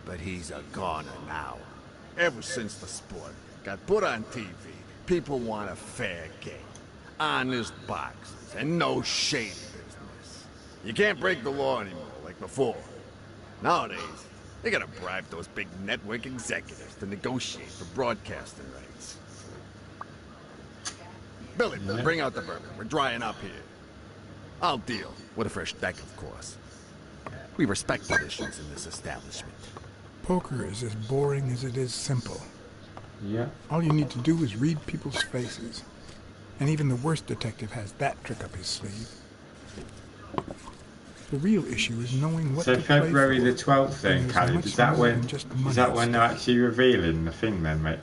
But he's a goner now. Ever since the sport got put on TV, people want a fair game. Honest boxers and no shady business. You can't break the law anymore like before. Nowadays, they gotta bribe those big network executives to negotiate for broadcasting rights. Billy, bring out the bourbon. We're drying up here. I'll deal with a fresh deck, of course. We respect traditions in this establishment. Poker is as boring as it is simple. Yeah. All you need to do is read people's faces. And even the worst detective has that trick up his sleeve. The real issue is knowing what so to play for. February the 12th then, Khaled, is that when they're actually revealing the thing then, mate?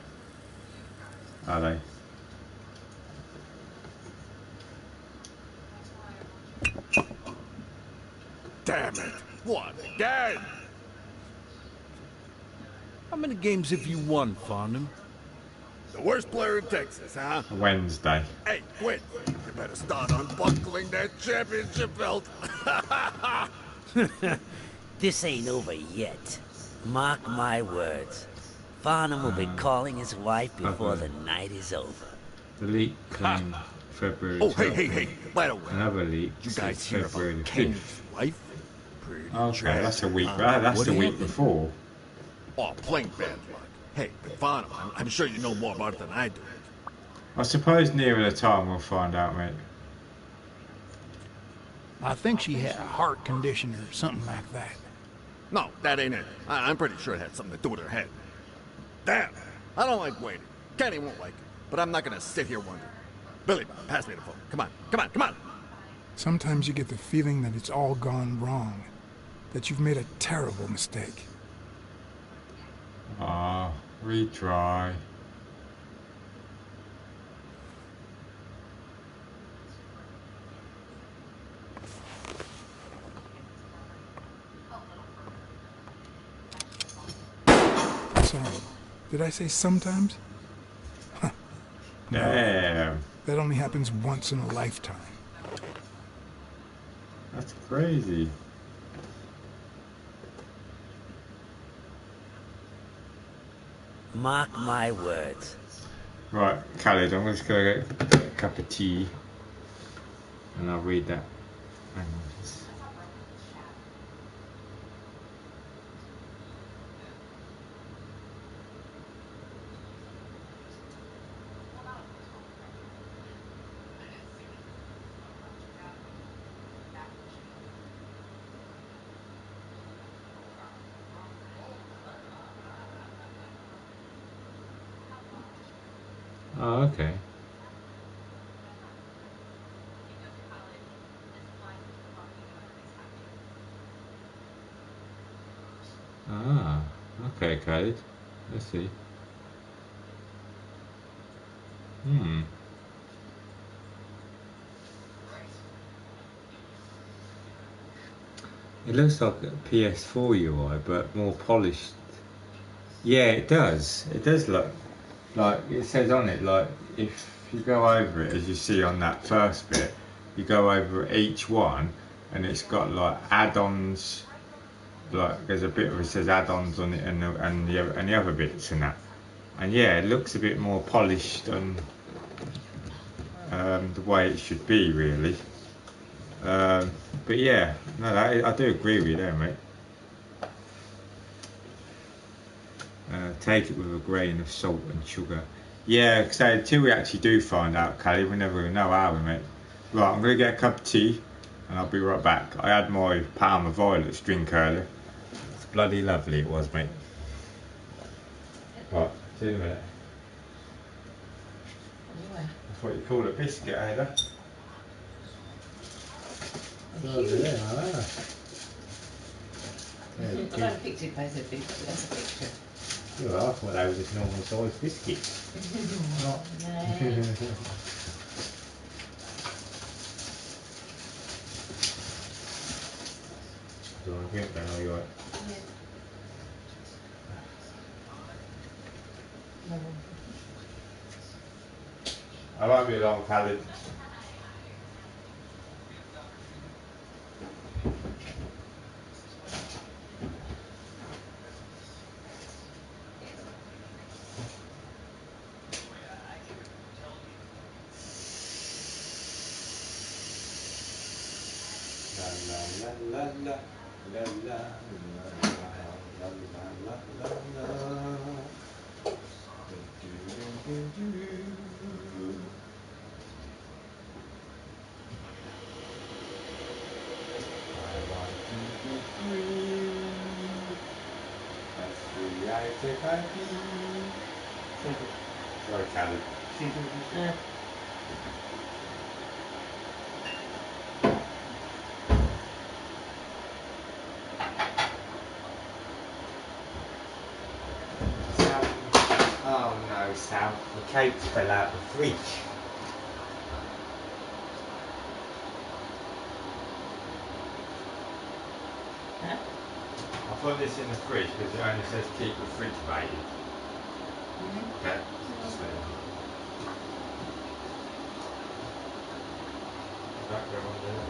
Are they? Damn it! What again? How many games have you won, Farnham? The worst player in Texas, huh? Wednesday. Hey, quit! You better start unbuckling that championship belt. This ain't over yet. Mark my words. Farnham will be calling his wife before the night is over. The leak came February. Oh, hey! By the way, another leak. You guys hear February about the Kane's 5th. wife? Pretty Okay, that's a week. That's the week before. Oh, plain bad luck. Hey, but Farnham, I'm sure you know more about it than I do. I suppose nearer the time we'll find out, mate. I think she had a heart condition or something like that. No, that ain't it. I'm pretty sure it had something to do with her head. Damn! I don't like waiting. Kenny won't like it, but I'm not gonna sit here wondering. Billy, pass me the phone. Come on! Sometimes you get the feeling that it's all gone wrong. That you've made a terrible mistake. Ah, retry. Sorry, did I say sometimes? Huh. No, Damn. that only happens once in a lifetime. That's crazy. Mark my words. Right, Khaled, I'm just going to get a cup of tea and I'll read that. Hang on. Oh, okay. Ah, okay, Khaled. Let's see. It looks like a PS4 UI, but more polished. Yeah, it does. It does look like it says on it. Like if you go over it, as you see on that first bit, you go over each one, and it's got like add-ons. Like there's a bit where it says add-ons on it, and the other bits and that. And yeah, it looks a bit more polished than the way it should be, really. But yeah, no, I do agree with you there, mate. Take it with a grain of salt and sugar. Yeah, because until we actually do find out, Callie, we never really know, are we, mate? Right, I'm going to get a cup of tea, and I'll be right back. I had my Parma Violets drink earlier. It's bloody lovely, it was, mate. Right, see you in a minute. That's what you call a biscuit, Ada. I don't picture it as a big, that's a picture. Well, I thought they were just normal sized biscuits. Not. No. Do you want to drink then, or you right? Yeah. I won't be long, Callie. Sorry, Callie. Oh no, Sam, the cakes fell out the fridge. Huh? I put this in the fridge because it only says keep the fridge baited. Okay, just there. Don't go on there.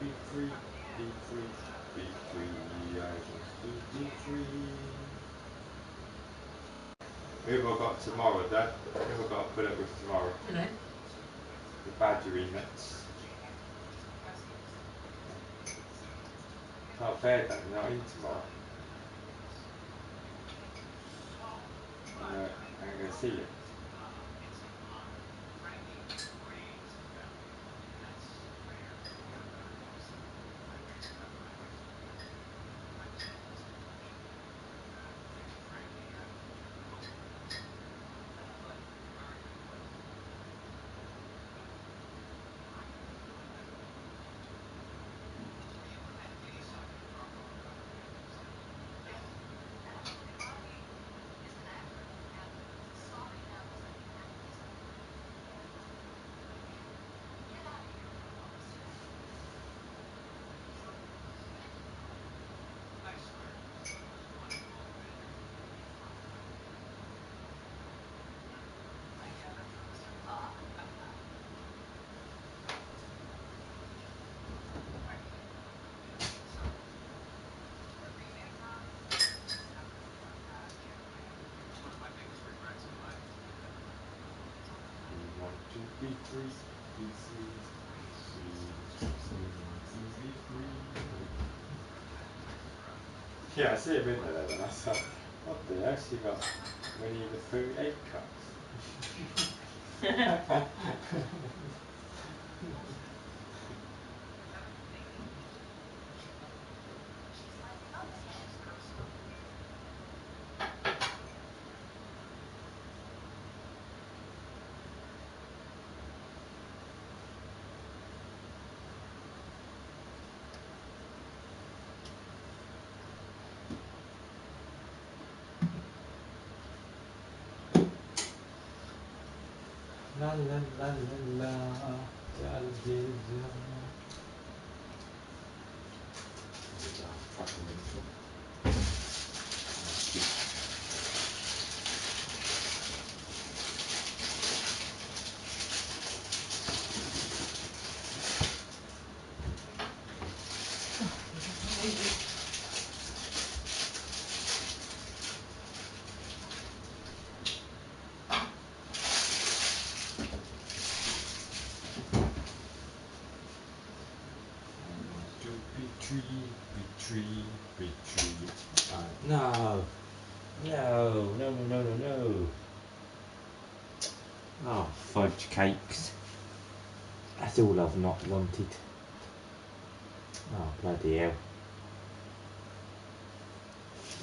Be free, be free, be free, I want to be free. Who have I got tomorrow, Dad? Who have I got to put up with tomorrow? Hello? The badger remix. Not fair, Dad, you're not in tomorrow. I'm going to see you. To be free, be free, be free. Yeah, I see him in there then. I thought, what the hell? She got Winnie the Pooh 8 cups. La la la la la. Da, da, da. Tree. No. No. Oh, fudge cakes. That's all I've not wanted. Oh, bloody hell.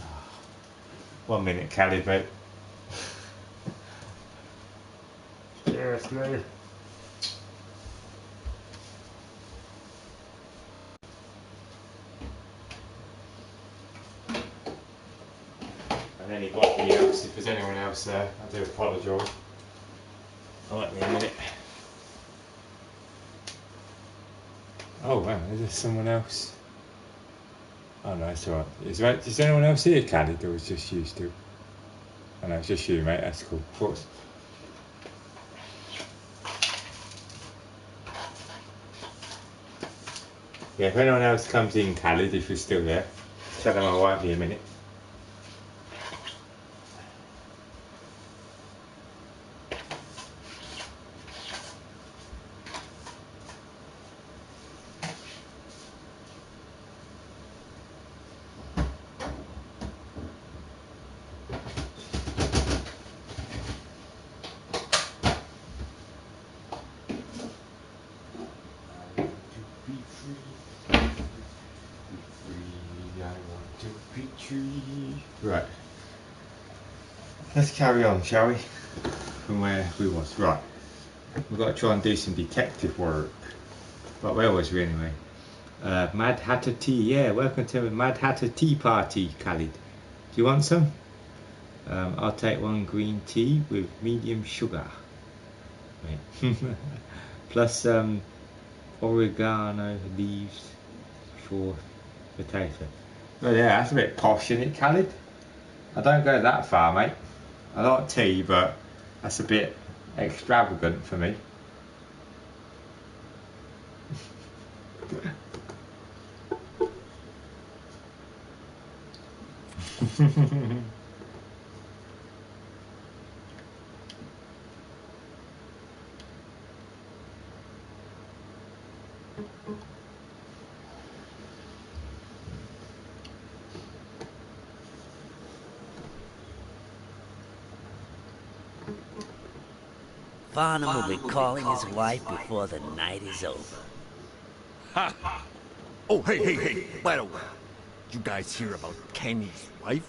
Oh. 1 minute, Callie, mate. Seriously. And anybody else, if there's anyone else there, I do apologise. I won't be a minute. Oh wow, is there someone else? Oh no, it's alright. Is anyone else here, Callie, or was just you still? Oh no, it's just you, mate, that's cool. Of course. Yeah, if anyone else comes in, Khaled, if you're still there, tell them I won't be a minute. Right. Let's carry on, shall we? From where we was. Right. We've got to try and do some detective work. But where was we anyway? Mad Hatter Tea. Yeah, welcome to the Mad Hatter Tea Party, Khalid. Do you want some? I'll take one green tea with medium sugar. Right. Plus oregano leaves for potato. Oh yeah, that's a bit posh, isn't it, Khalid? I don't go that far, mate. I like tea, but that's a bit extravagant for me. Farnham will be calling his wife before the night is over. Ha! Oh, hey. By the way, you guys hear about Kenny's wife?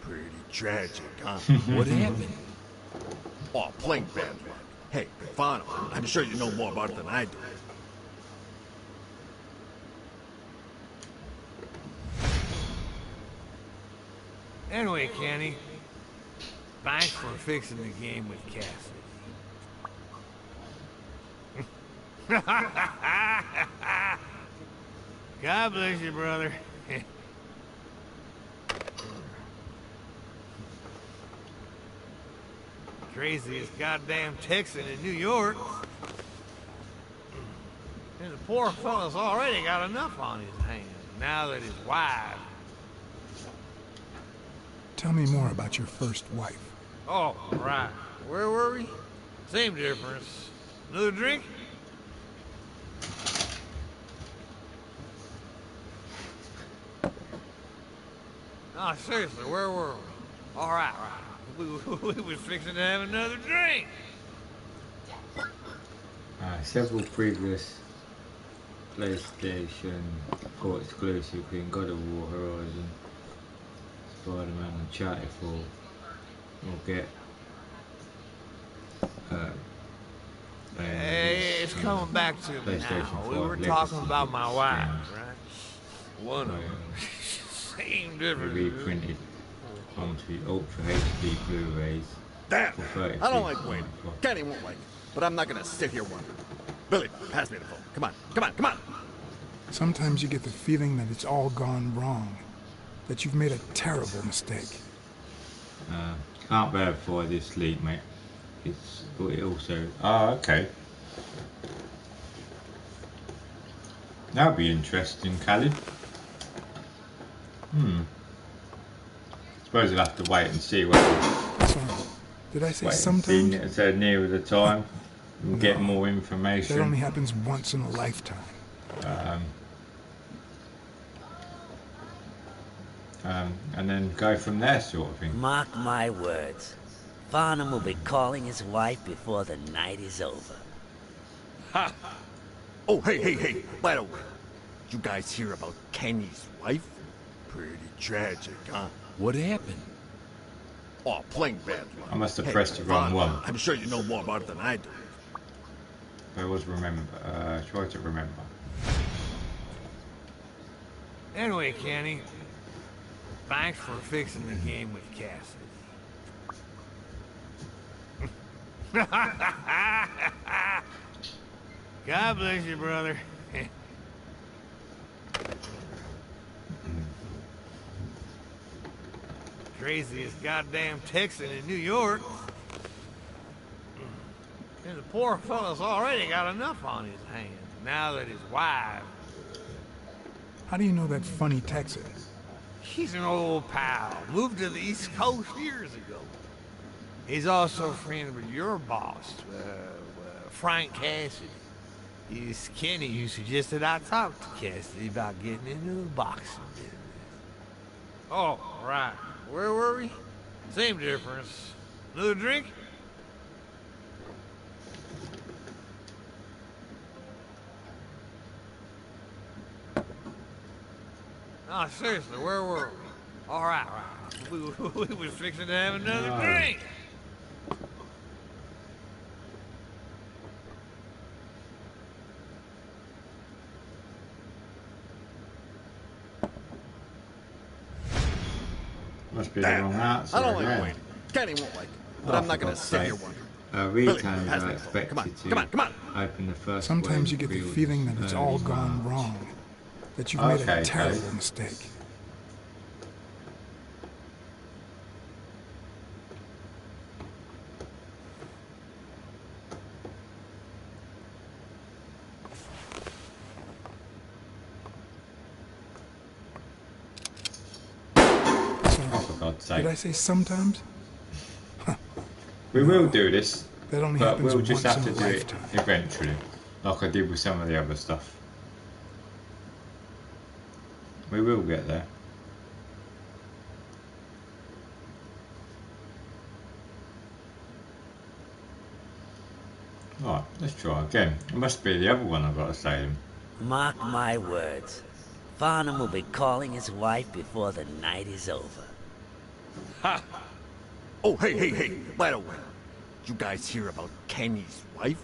Pretty tragic, huh? What happened? Oh, plain bad luck. Hey, Farnham, I'm sure you know more about it than I do. Anyway, Kenny, thanks for fixing the game with Cassidy. God bless you, brother. Craziest goddamn Texan in New York. And the poor fella's already got enough on his hands now that his wife. Tell me more about your first wife. Oh, right. Where were we? Same difference. Another drink? No, seriously, where were we? All right. We was fixing to have another drink. Several previous PlayStation 4 exclusive, including God of War, Horizon, Spider-Man, Uncharted 4, will get Hey, it's coming back to me now. We were talking about my wife, right? One of them. Same difference. Reprinted onto Ultra HD Blu-rays. Damn! I don't like waiting. Kenny won't like it. but I'm not gonna sit here wondering. Billy, pass me the phone. Come on, come on, come on! Sometimes you get the feeling that it's all gone wrong, that you've made a terrible mistake. Can't verify this leak, mate. But it also... Oh, okay. That'll be interesting, Callie. Suppose we'll have to wait and see what... Sorry, did I say sometimes? So nearer the time, we'll get more information. That only happens once in a lifetime. And then go from there, sort of thing. Mark my words. Farnham will be calling his wife before the night is over. Ha! Oh, hey, by the way, you guys hear about Kenny's wife? Pretty tragic, huh? What happened? Oh, plain bad luck. I must have pressed the wrong one. I'm sure you know more about it than I do. I was try to remember. Anyway, Kenny, thanks for fixing the game with Cassidy. God bless you, brother. Craziest goddamn Texan in New York. And the poor fella's already got enough on his hands now that his wife... How do you know that funny Texan? He's an old pal. Moved to the East Coast years ago. He's also a friend with your boss, Frank Cassidy. It's Kenny who suggested I talk to Cassidy about getting into the boxing business. Oh, right. Where were we? Same difference. Another drink? No, seriously, where were we? All right. We was fixing to have another drink. Must be the wrong answer. I don't like waiting. Kenny won't like it, but I'm not gonna sit here wondering. Retailers are expected to open the first. Sometimes you get the feeling that it's all gone wrong, that you've made a terrible mistake. Did I say sometimes? We will do this, that only but happens we'll just once have to in do a it lifetime. eventually, like I did with some of the other stuff. We will get there. Right, let's try again. It must be the other one I've got to say them. Mark my words. Farnham will be calling his wife before the night is over. Ha! Oh, hey, by the way, you guys hear about Kenny's wife?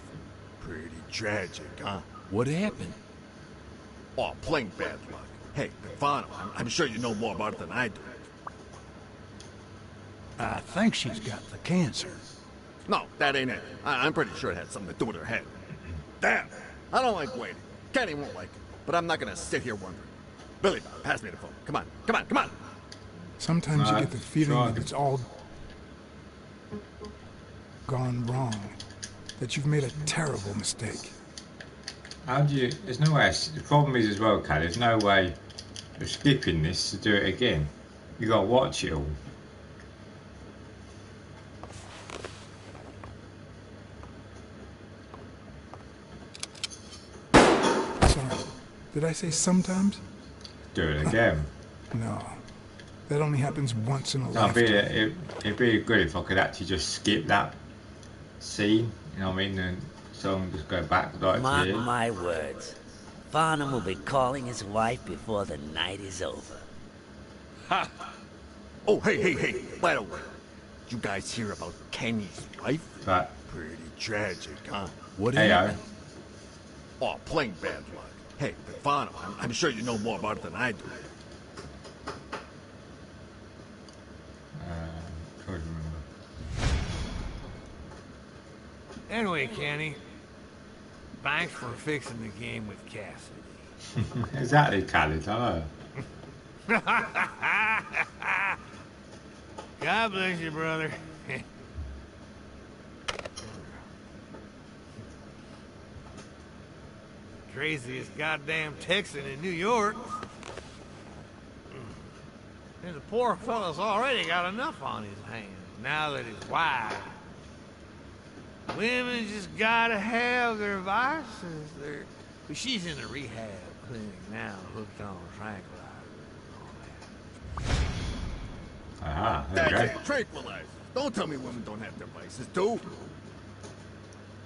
Pretty tragic, huh? What happened? Oh, plain bad luck. Hey, Farnham, I'm sure you know more about it than I do. I think she's got the cancer. No, that ain't it. I'm pretty sure it had something to do with her head. Damn! I don't like waiting. Kenny won't like it, but I'm not gonna sit here wondering. Billy, pass me the phone. Come on. Sometimes you get the feeling that it's all gone wrong, that you've made a terrible mistake. How do you... There's no way... The problem is as well, Cal, there's no way of skipping this to do it again. You got to watch it all. Sorry, did I say sometimes? Do it again. No, that only happens once in a lifetime. It'd be good if I could actually just skip that scene, you know what I mean, and so I'm just go back like Mark here. my words. Farnham will be calling his wife before the night is over. Ha! Oh, hey, by the way, you guys hear about Kenny's wife? Right. Pretty tragic, huh? What happened? Oh, plain bad luck. Hey, Farnham, I'm sure you know more about it than I do. Try to remember. Anyway, Kenny, thanks for fixing the game with Cassidy. Exactly, Khaled. I know. God bless you, brother. Craziest goddamn Texan in New York. And the poor fella's already got enough on his hands now that his wife. Women just gotta have their vices. But she's in a rehab clinic now, hooked on tranquilizers. Ah, there you go. Tranquilizers. Don't tell me women don't have their vices, too.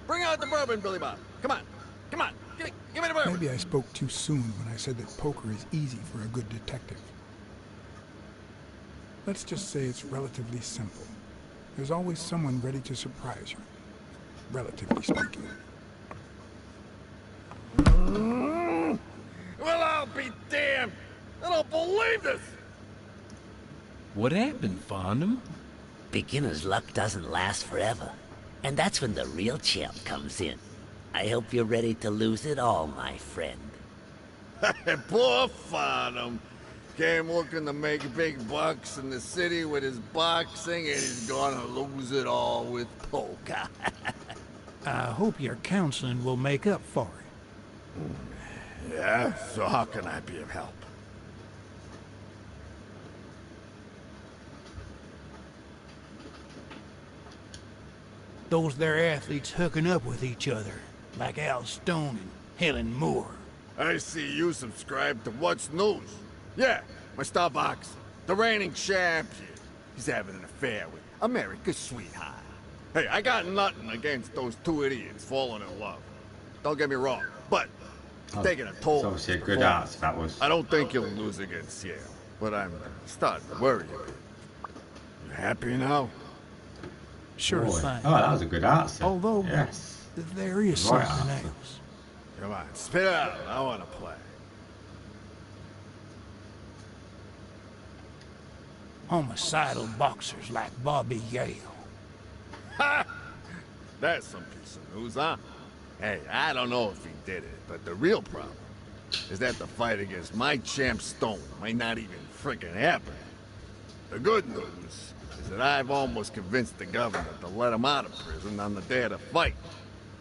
Bring out the bourbon, Billy Bob. Come on. Come on. Give me the bourbon. Maybe I spoke too soon when I said that poker is easy for a good detective. Let's just say it's relatively simple. There's always someone ready to surprise you, relatively speaking. Well, I'll be damned. I don't believe this. What happened, Farnham? Beginner's luck doesn't last forever. And that's when the real champ comes in. I hope you're ready to lose it all, my friend. Poor Farnham. Came looking to make big bucks in the city with his boxing, and he's gonna lose it all with poker. I hope your counseling will make up for it. Yeah? So how can I be of help? Those there athletes hooking up with each other, like Al Stone and Helen Moore. I see you subscribe to What's News. Yeah, my star boxer, the reigning champion. He's having an affair with America's sweetheart. Hey, I got nothing against those two idiots falling in love. Don't get me wrong, but taking a toll. It's obviously a good answer, that was. I don't think you'll lose against Yale, but I'm starting to worry a bit. You happy now? Sure Boy. thing. Oh, that was a good answer. Although yes. there is Right something answer. else. Come on, spit it out. I want to play. Homicidal boxers like Bobby Yale. Ha! That's some piece of news, huh? Hey, I don't know if he did it, but the real problem is that the fight against my champ Stone might not even frickin' happen. The good news is that I've almost convinced the governor to let him out of prison on the day of the fight.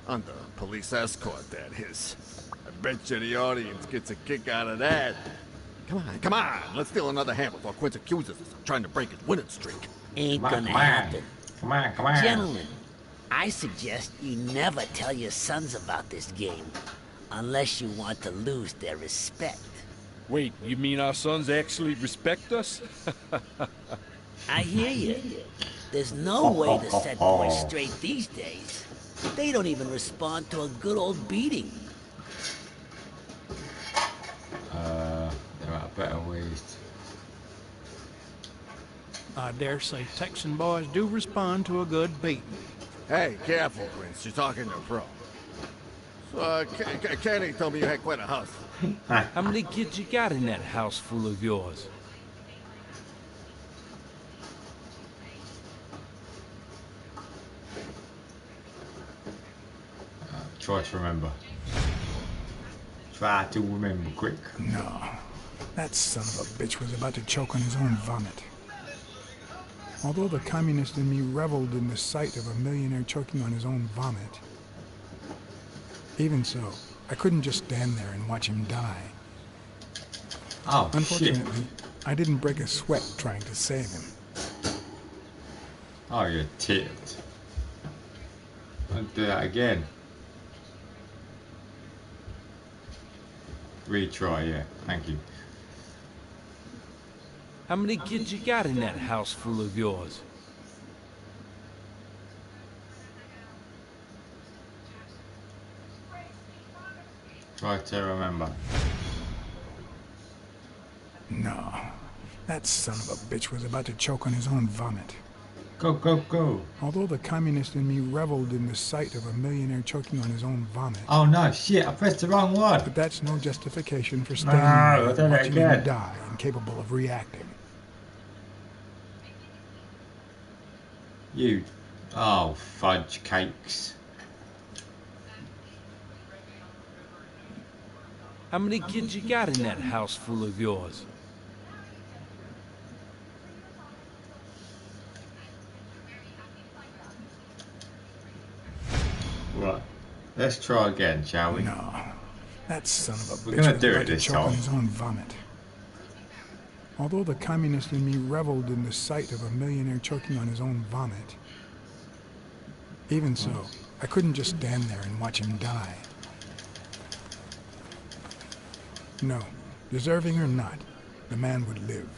Under police escort, that is. I bet you the audience gets a kick out of that. Come on, let's steal another hand before Quince accuses us of trying to break his winning streak. Ain't gonna happen. Come on. Gentlemen, I suggest you never tell your sons about this game, unless you want to lose their respect. Wait, you mean our sons actually respect us? I hear you. There's no way to set boys straight these days. They don't even respond to a good old beating. There are better ways. I dare say Texan boys do respond to a good beating. Hey, careful, Quince. You're talking to a pro. So, Kenny told me you had quite a house. How many kids you got in that house full of yours? Try to remember. Try to remember quick. No. That son of a bitch was about to choke on his own vomit. Although the communist in me reveled in the sight of a millionaire choking on his own vomit, even so, I couldn't just stand there and watch him die. Oh, Unfortunately, shit. I didn't break a sweat trying to save him. Oh, you tit. I'll do that again. Retry, yeah. Thank you. How many kids you got in that house full of yours? Try to remember. No. That son of a bitch was about to choke on his own vomit. Go. Although the communist in me reveled in the sight of a millionaire choking on his own vomit. Oh no, shit, I pressed the wrong one. But that's no justification for standing No, there I did and it watching again. him die, incapable of reacting. You. Oh, fudge cakes. How many kids you got in that house full of yours? Right. Let's try again, shall we? No. That son of a We're bitch gonna was do about it to this choke on time. his own vomit. Although the communist in me reveled in the sight of a millionaire choking on his own vomit, even so, I couldn't just stand there and watch him die. No, deserving or not, the man would live.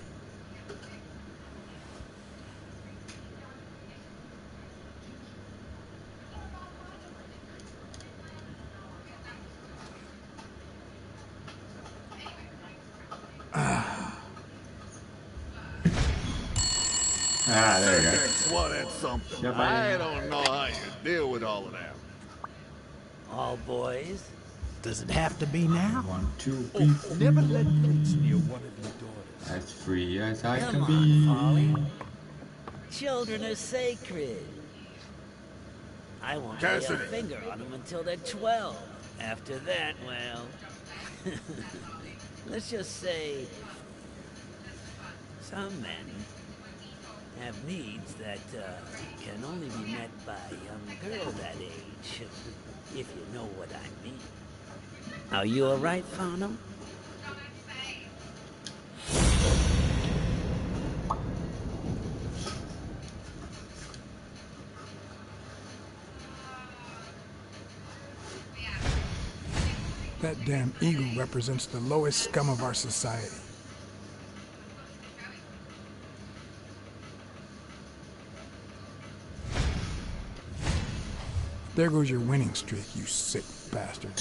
Ah, there you go. Well, that's something. Yeah, I buddy. don't know how you deal with all of that. All boys? Does it have to be now? 1, 2, 3, 4. Never let Prince near one of your daughters. As free as I Come can on, be. Polly. Children are sacred. I won't lay a Cassidy. finger on them until they're 12. After that, well... let's just say... some men have needs that can only be met by a young girl that age, if you know what I mean. Are you alright, Fano? That damn eagle represents the lowest scum of our society. There goes your winning streak, you sick bastard.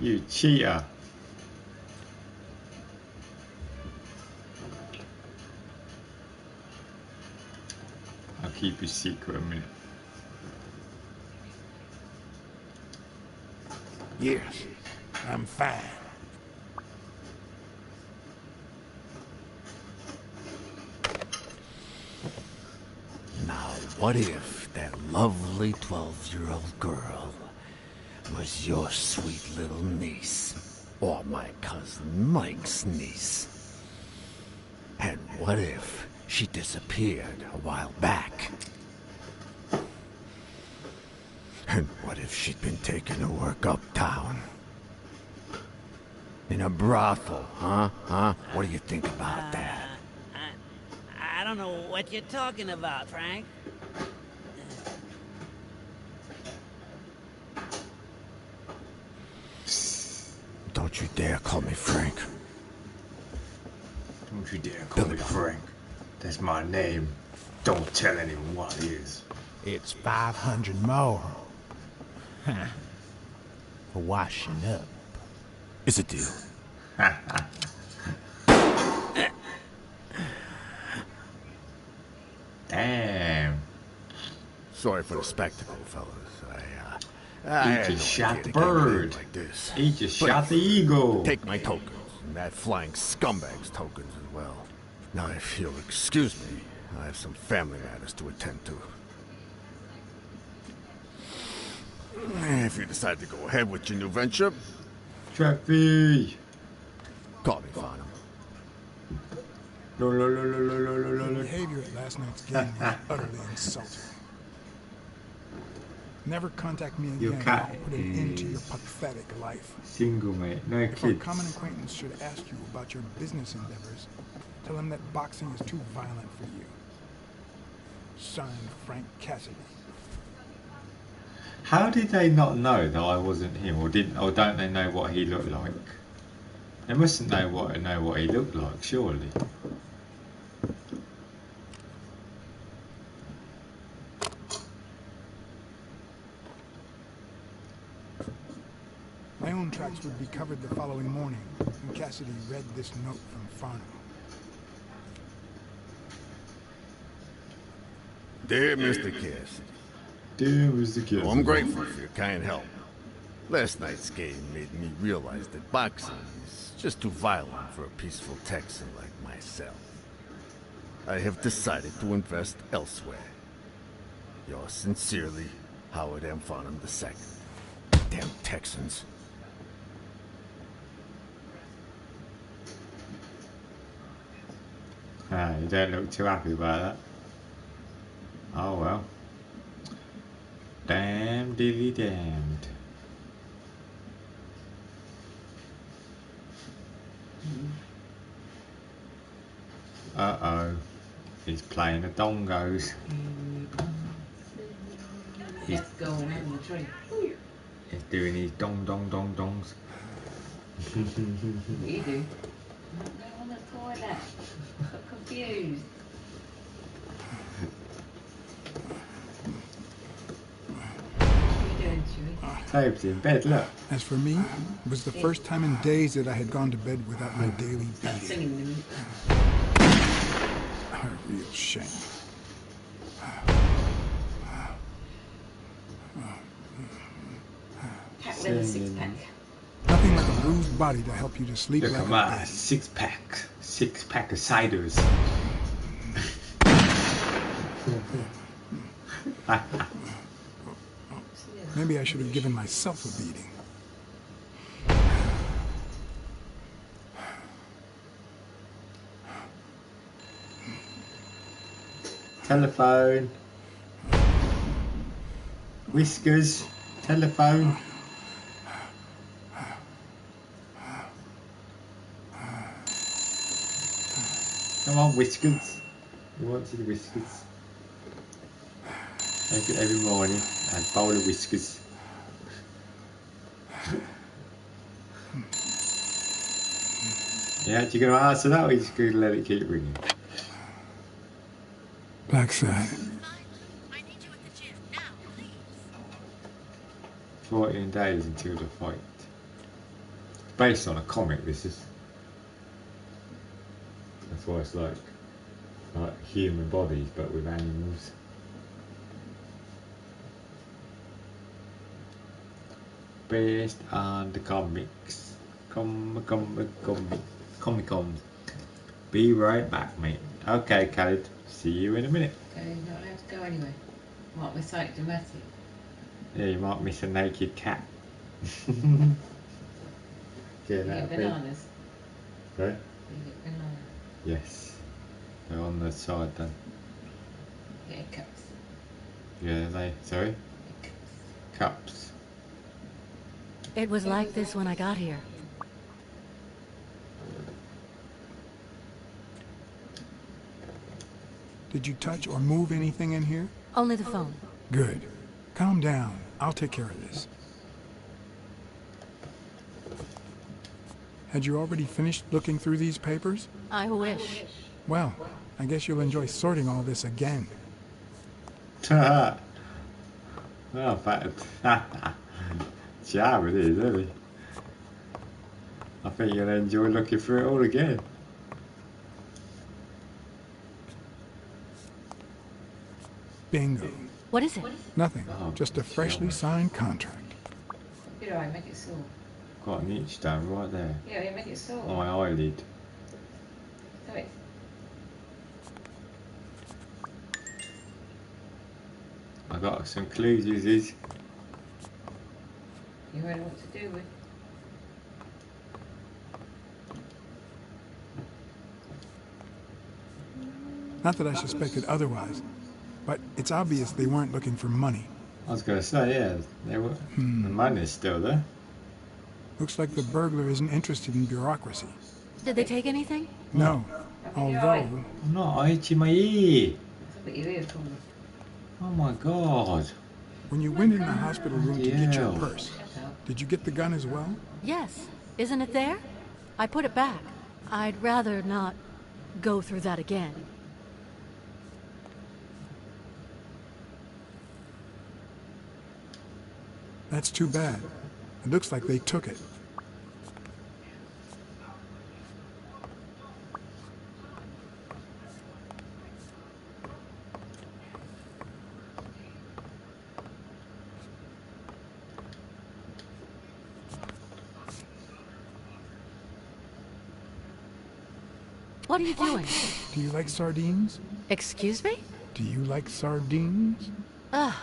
You cheater. I'll keep your secret a minute. Yes, I'm fine. Now, what if that lovely 12-year-old girl was your sweet little niece, or my cousin Mike's niece? And what if she disappeared a while back? And what if she'd been taken to work uptown? In a brothel, huh? What do you think about that? I don't know what you're talking about, Frank. Don't you dare call me Frank. Don't you dare call me Frank. That's my name. Don't tell anyone what it is. It's 500 more. Huh. For washing up. It's a deal. Damn. Sorry for the spectacle, fellas. I He had just no shot idea the to get bird. like this. He just But shot the eagle. Take my tokens, and that flying scumbag's tokens as well. Now, if you'll excuse me, I have some family matters to attend to. If you decide to go ahead with your new venture, Treffy. call me, Farnham. Your behavior at last night's game was utterly insulting. Never contact me Your again. cat I'll put an end to your pathetic life. Single, mate. No If a kids. common acquaintance should ask you about your business endeavors, tell him that boxing is too violent for you. Signed, Frank Cassidy. How did they not know that I wasn't him, or don't they know what he looked like? They mustn't know what he looked like, surely. My own tracks would be covered the following morning, and Cassidy read this note from Farnham. Dear Mr. Cassidy. Dear Mr. Cassidy. I'm grateful for your kind help. Last night's game made me realize that boxing is just too violent for a peaceful Texan like myself. I have decided to invest elsewhere. Yours sincerely, Howard M. Farnham II. Damn Texans. Ah, you don't look too happy about that. Oh well. Damn dilly damned. Uh-oh. He's playing the dongos. He's going in the tree. He's doing his dong dong dong dongs. What you do? Go on the toilet. I'm confused. Tobe's in bed, look. As for me, it was the first time in days that I had gone to bed without my daily beating. A real shame. Pack with a six-pack. Nothing like a bruised body to help you to sleep Look like at a my baby. six-pack of ciders. Maybe I should have given myself a beating. Telephone. Whiskers. Telephone. Come on, Whiskers. You want to the Whiskers? Every morning, a bowl of Whiskers. Yeah, you going to answer that or you just going to let it keep ringing? Blacksad. 14 days until the fight. Based on a comic, this is. That's why it's like human bodies but with animals. Based on the comics. Comic-Cons. Be right back, mate. Okay, Khaled. See you in a minute. Okay, you're not allowed to go anyway. Might be something dramatic. Yeah, you might miss a naked cat. You get bananas. Sorry? You get bananas. Yes. They're on the side then. Yeah, cups. Yeah, they. Sorry? Cups. It was like this when I got here. Did you touch or move anything in here? Only the phone. Good. Calm down. I'll take care of this. Had you already finished looking through these papers? I wish. Well, I guess you'll enjoy sorting all this again. Well, job it is, isn't it? I think you'll enjoy looking through it all again. Bingo. What is it? Nothing. Just a freshly signed contract. You know, I make it sore. Got an itch down right there. Yeah, you make it sore. On my eyelid. Do it. I got some clues, is. You know what to do with. Not that I suspected otherwise, but it's obvious they weren't looking for money. I was going to say, yeah, they were, the money's still there. Looks like the burglar isn't interested in bureaucracy. Did they take anything? No, although... I'm not itching my ear. That's what your ear's for. Oh my god. When you went in the hospital room to get your Yeah. purse, did you get the gun as well? Yes. Isn't it there? I put it back. I'd rather not go through that again. That's too bad. It looks like they took it. What are you doing? Do you like sardines? Excuse me? Do you like sardines? Ugh.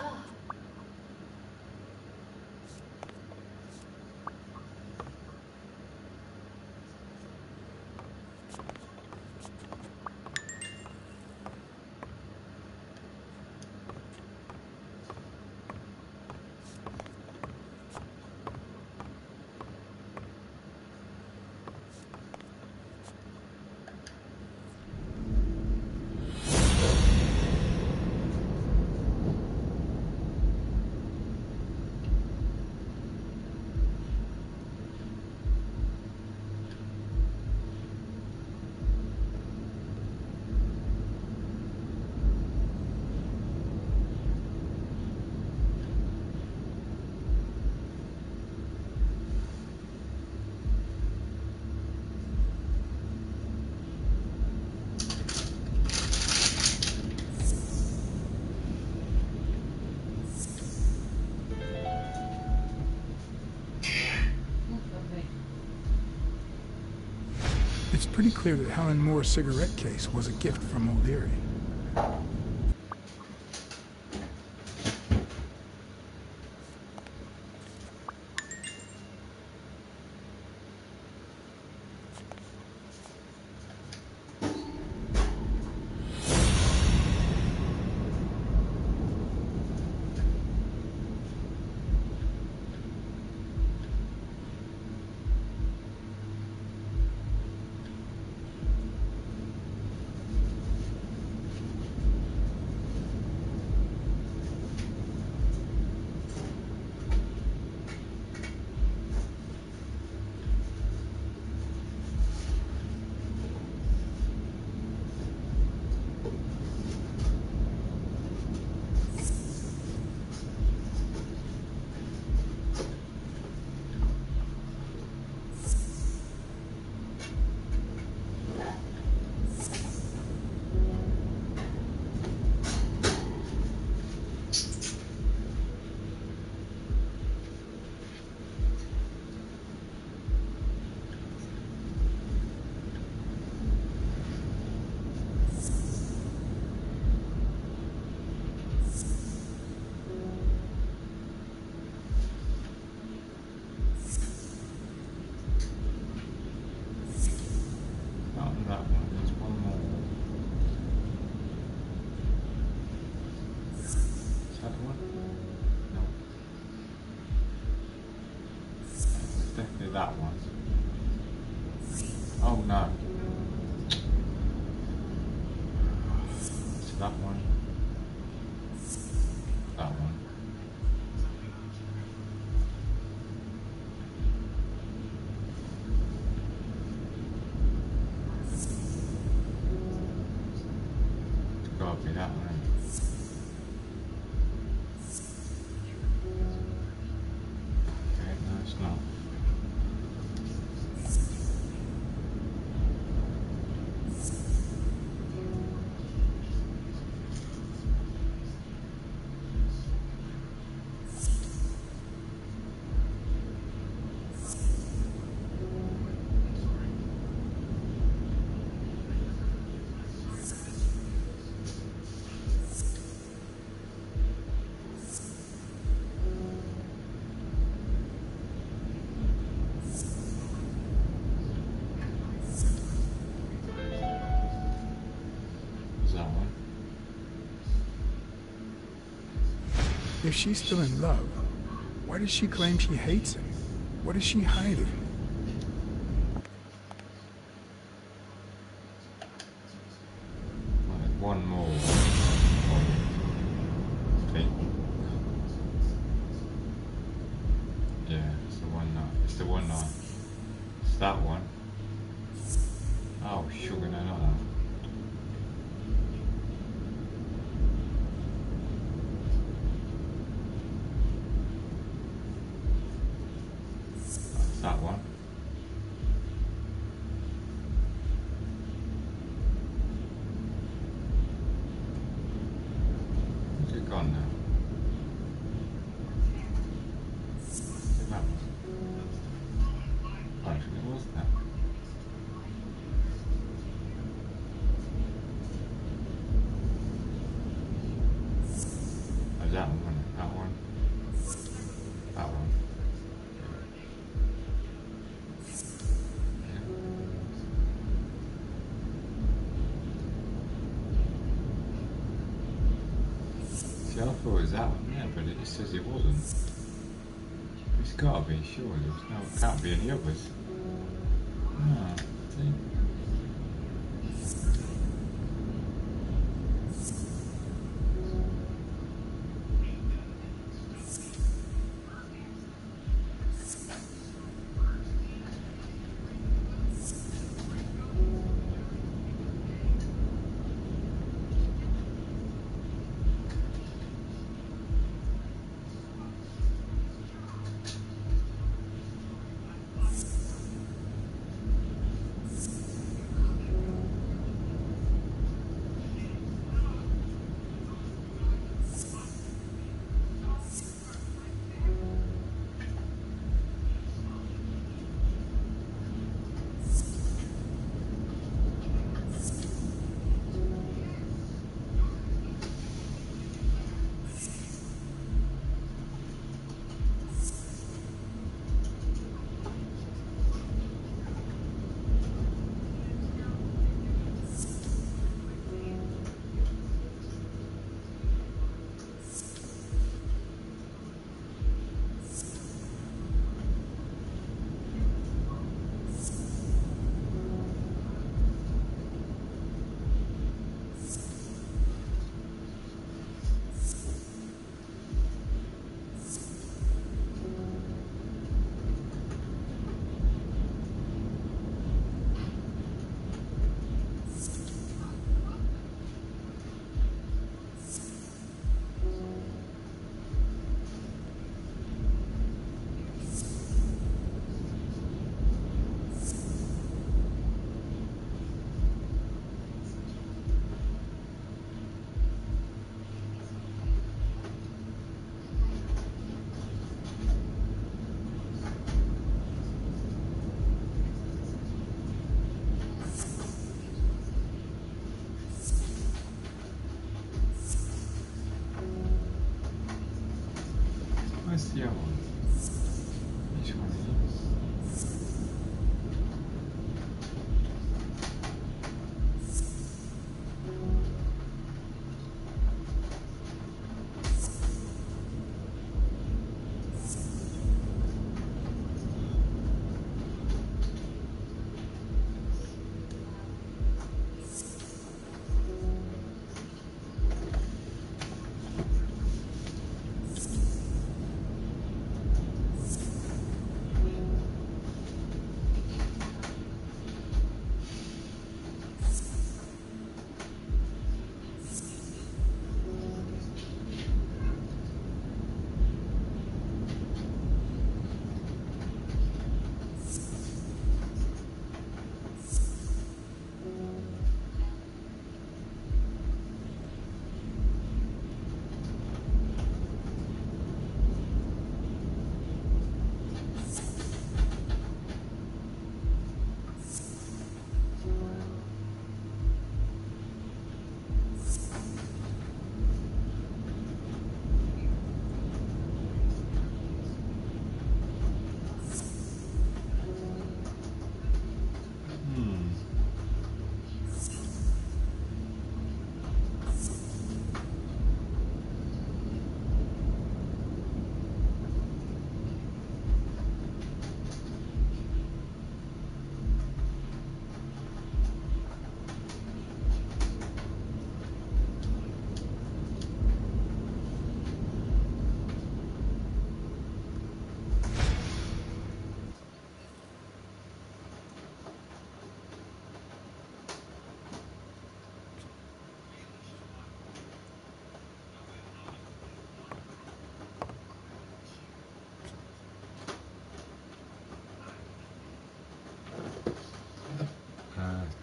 It's pretty clear that Helen Moore's cigarette case was a gift from O'Leary. That one. Oh no. So that one. That one. It's gotta be that one. Okay, no, it's not. If she's still in love, why does she claim she hates him? What is she hiding? One more. Okay. Yeah, it's the one now. It's the one now. It's that one. Oh, sugar, no, not that. That one. Where's it gone now? That one. Oh, actually, it was that. Oh, that one, wasn't it? That one. That one. See, I thought it was that one, yeah, but it says it wasn't. It's got to be, surely. No, it can't be any others. No, see? Which one?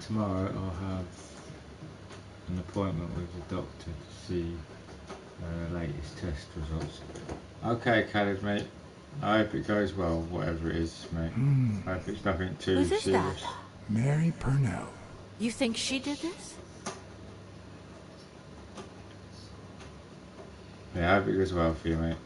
Tomorrow I'll have an appointment with the doctor to see the latest test results. Okay, Khaled, mate. I hope it goes well, whatever it is, mate. I hope it's nothing too Whose is serious. that? Mary Purnell. You think she did this? Yeah, I hope it goes well for you, mate.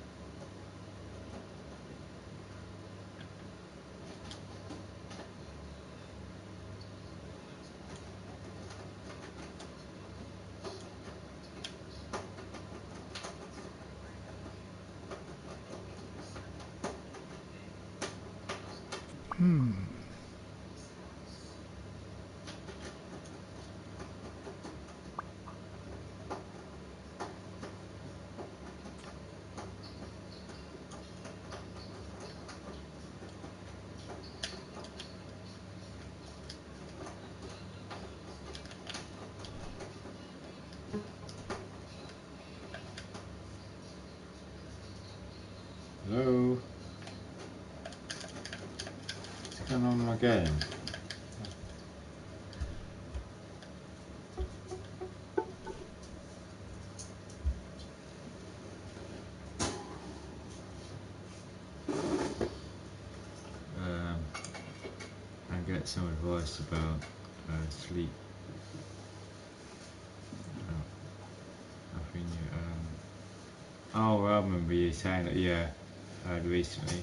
Hello? What's going on with my game? And get some advice about sleep. I think oh, I remember you saying that, yeah, recently.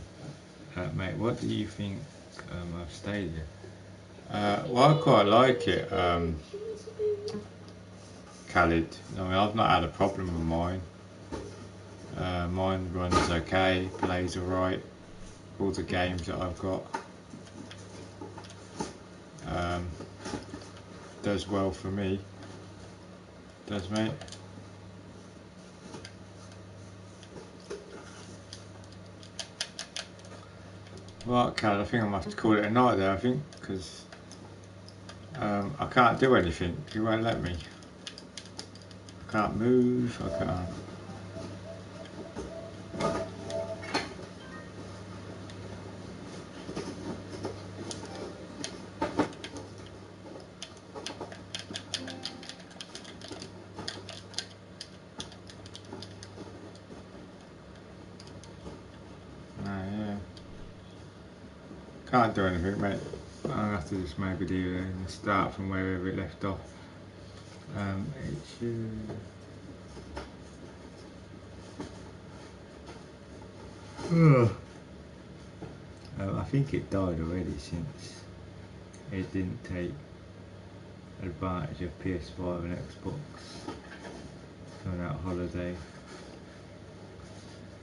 Mate, what do you think of Stadia? Well, I quite like it, Khalid. I mean, I've not had a problem with mine. Mine runs okay, plays alright, all the games that I've got. Does well for me. Does, mate? Right, Cal, I think I must call it a night there, I think, because I can't do anything. You won't let me. I can't move, I can't. Can't do anything, mate. I'll have to just maybe do the start from wherever it left off. I think it died already since it didn't take advantage of PS5 and Xbox on that holiday.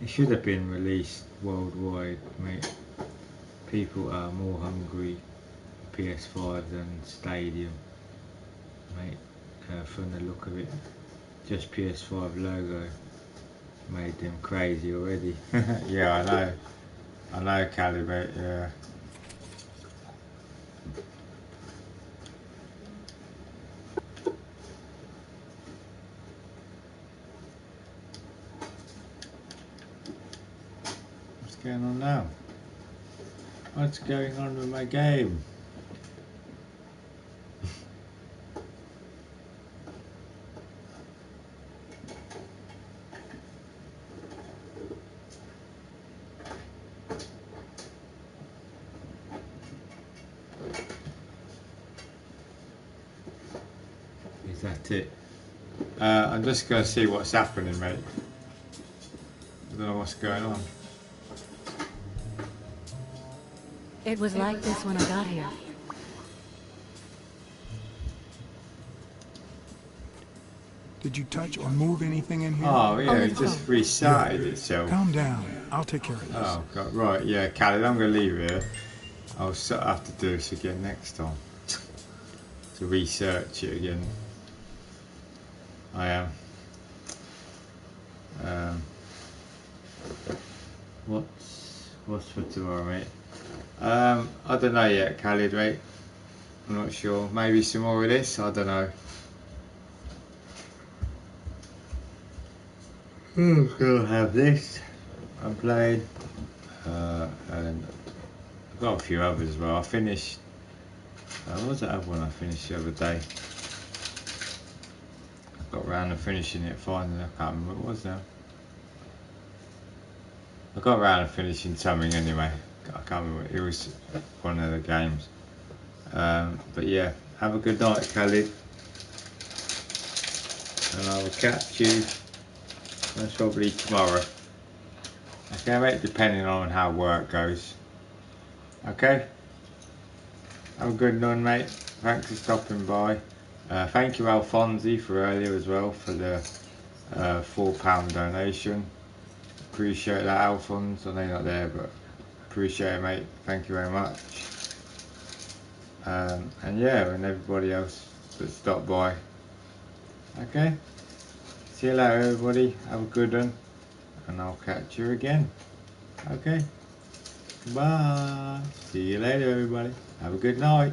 It should have been released worldwide, mate. People are more hungry PS5 than Stadium, mate, from the look of it. Just PS5 logo made them crazy already. Yeah, I know, Cali, mate, yeah. What's going on now? What's going on with my game? Is that it? I'm just going to see what's happening, mate. I don't know what's going on. It was like this when I got here. Did you touch or move anything in here? Oh yeah, it just restarted itself. Calm down. I'll take care of this. Oh God, right, yeah, Khaled, I'm going to leave here. I'll have to do this again next time. To research it again. I am. What's for tomorrow, mate? I don't know yet, Khaled, mate. I'm not sure. Maybe some more of this. I don't know. Gonna have this. I'm playing, and I've got a few others as well. I finished. What was that other one I finished the other day? I got round to finishing it finally. I can't remember what it was now. I got around to finishing something anyway. I can't remember. It was one of the games. But yeah, have a good night, Khaled. And I will catch you most probably tomorrow. Okay, mate, depending on how work goes. Okay? Have a good one, mate. Thanks for stopping by. Thank you, Alfonsi, for earlier as well, for the £4 donation. Appreciate that, Alphonse. I know you're not there, but appreciate it, mate. Thank you very much. And yeah, and everybody else that stopped by. Okay? See you later, everybody. Have a good one. And I'll catch you again. Okay? Bye. See you later, everybody. Have a good night.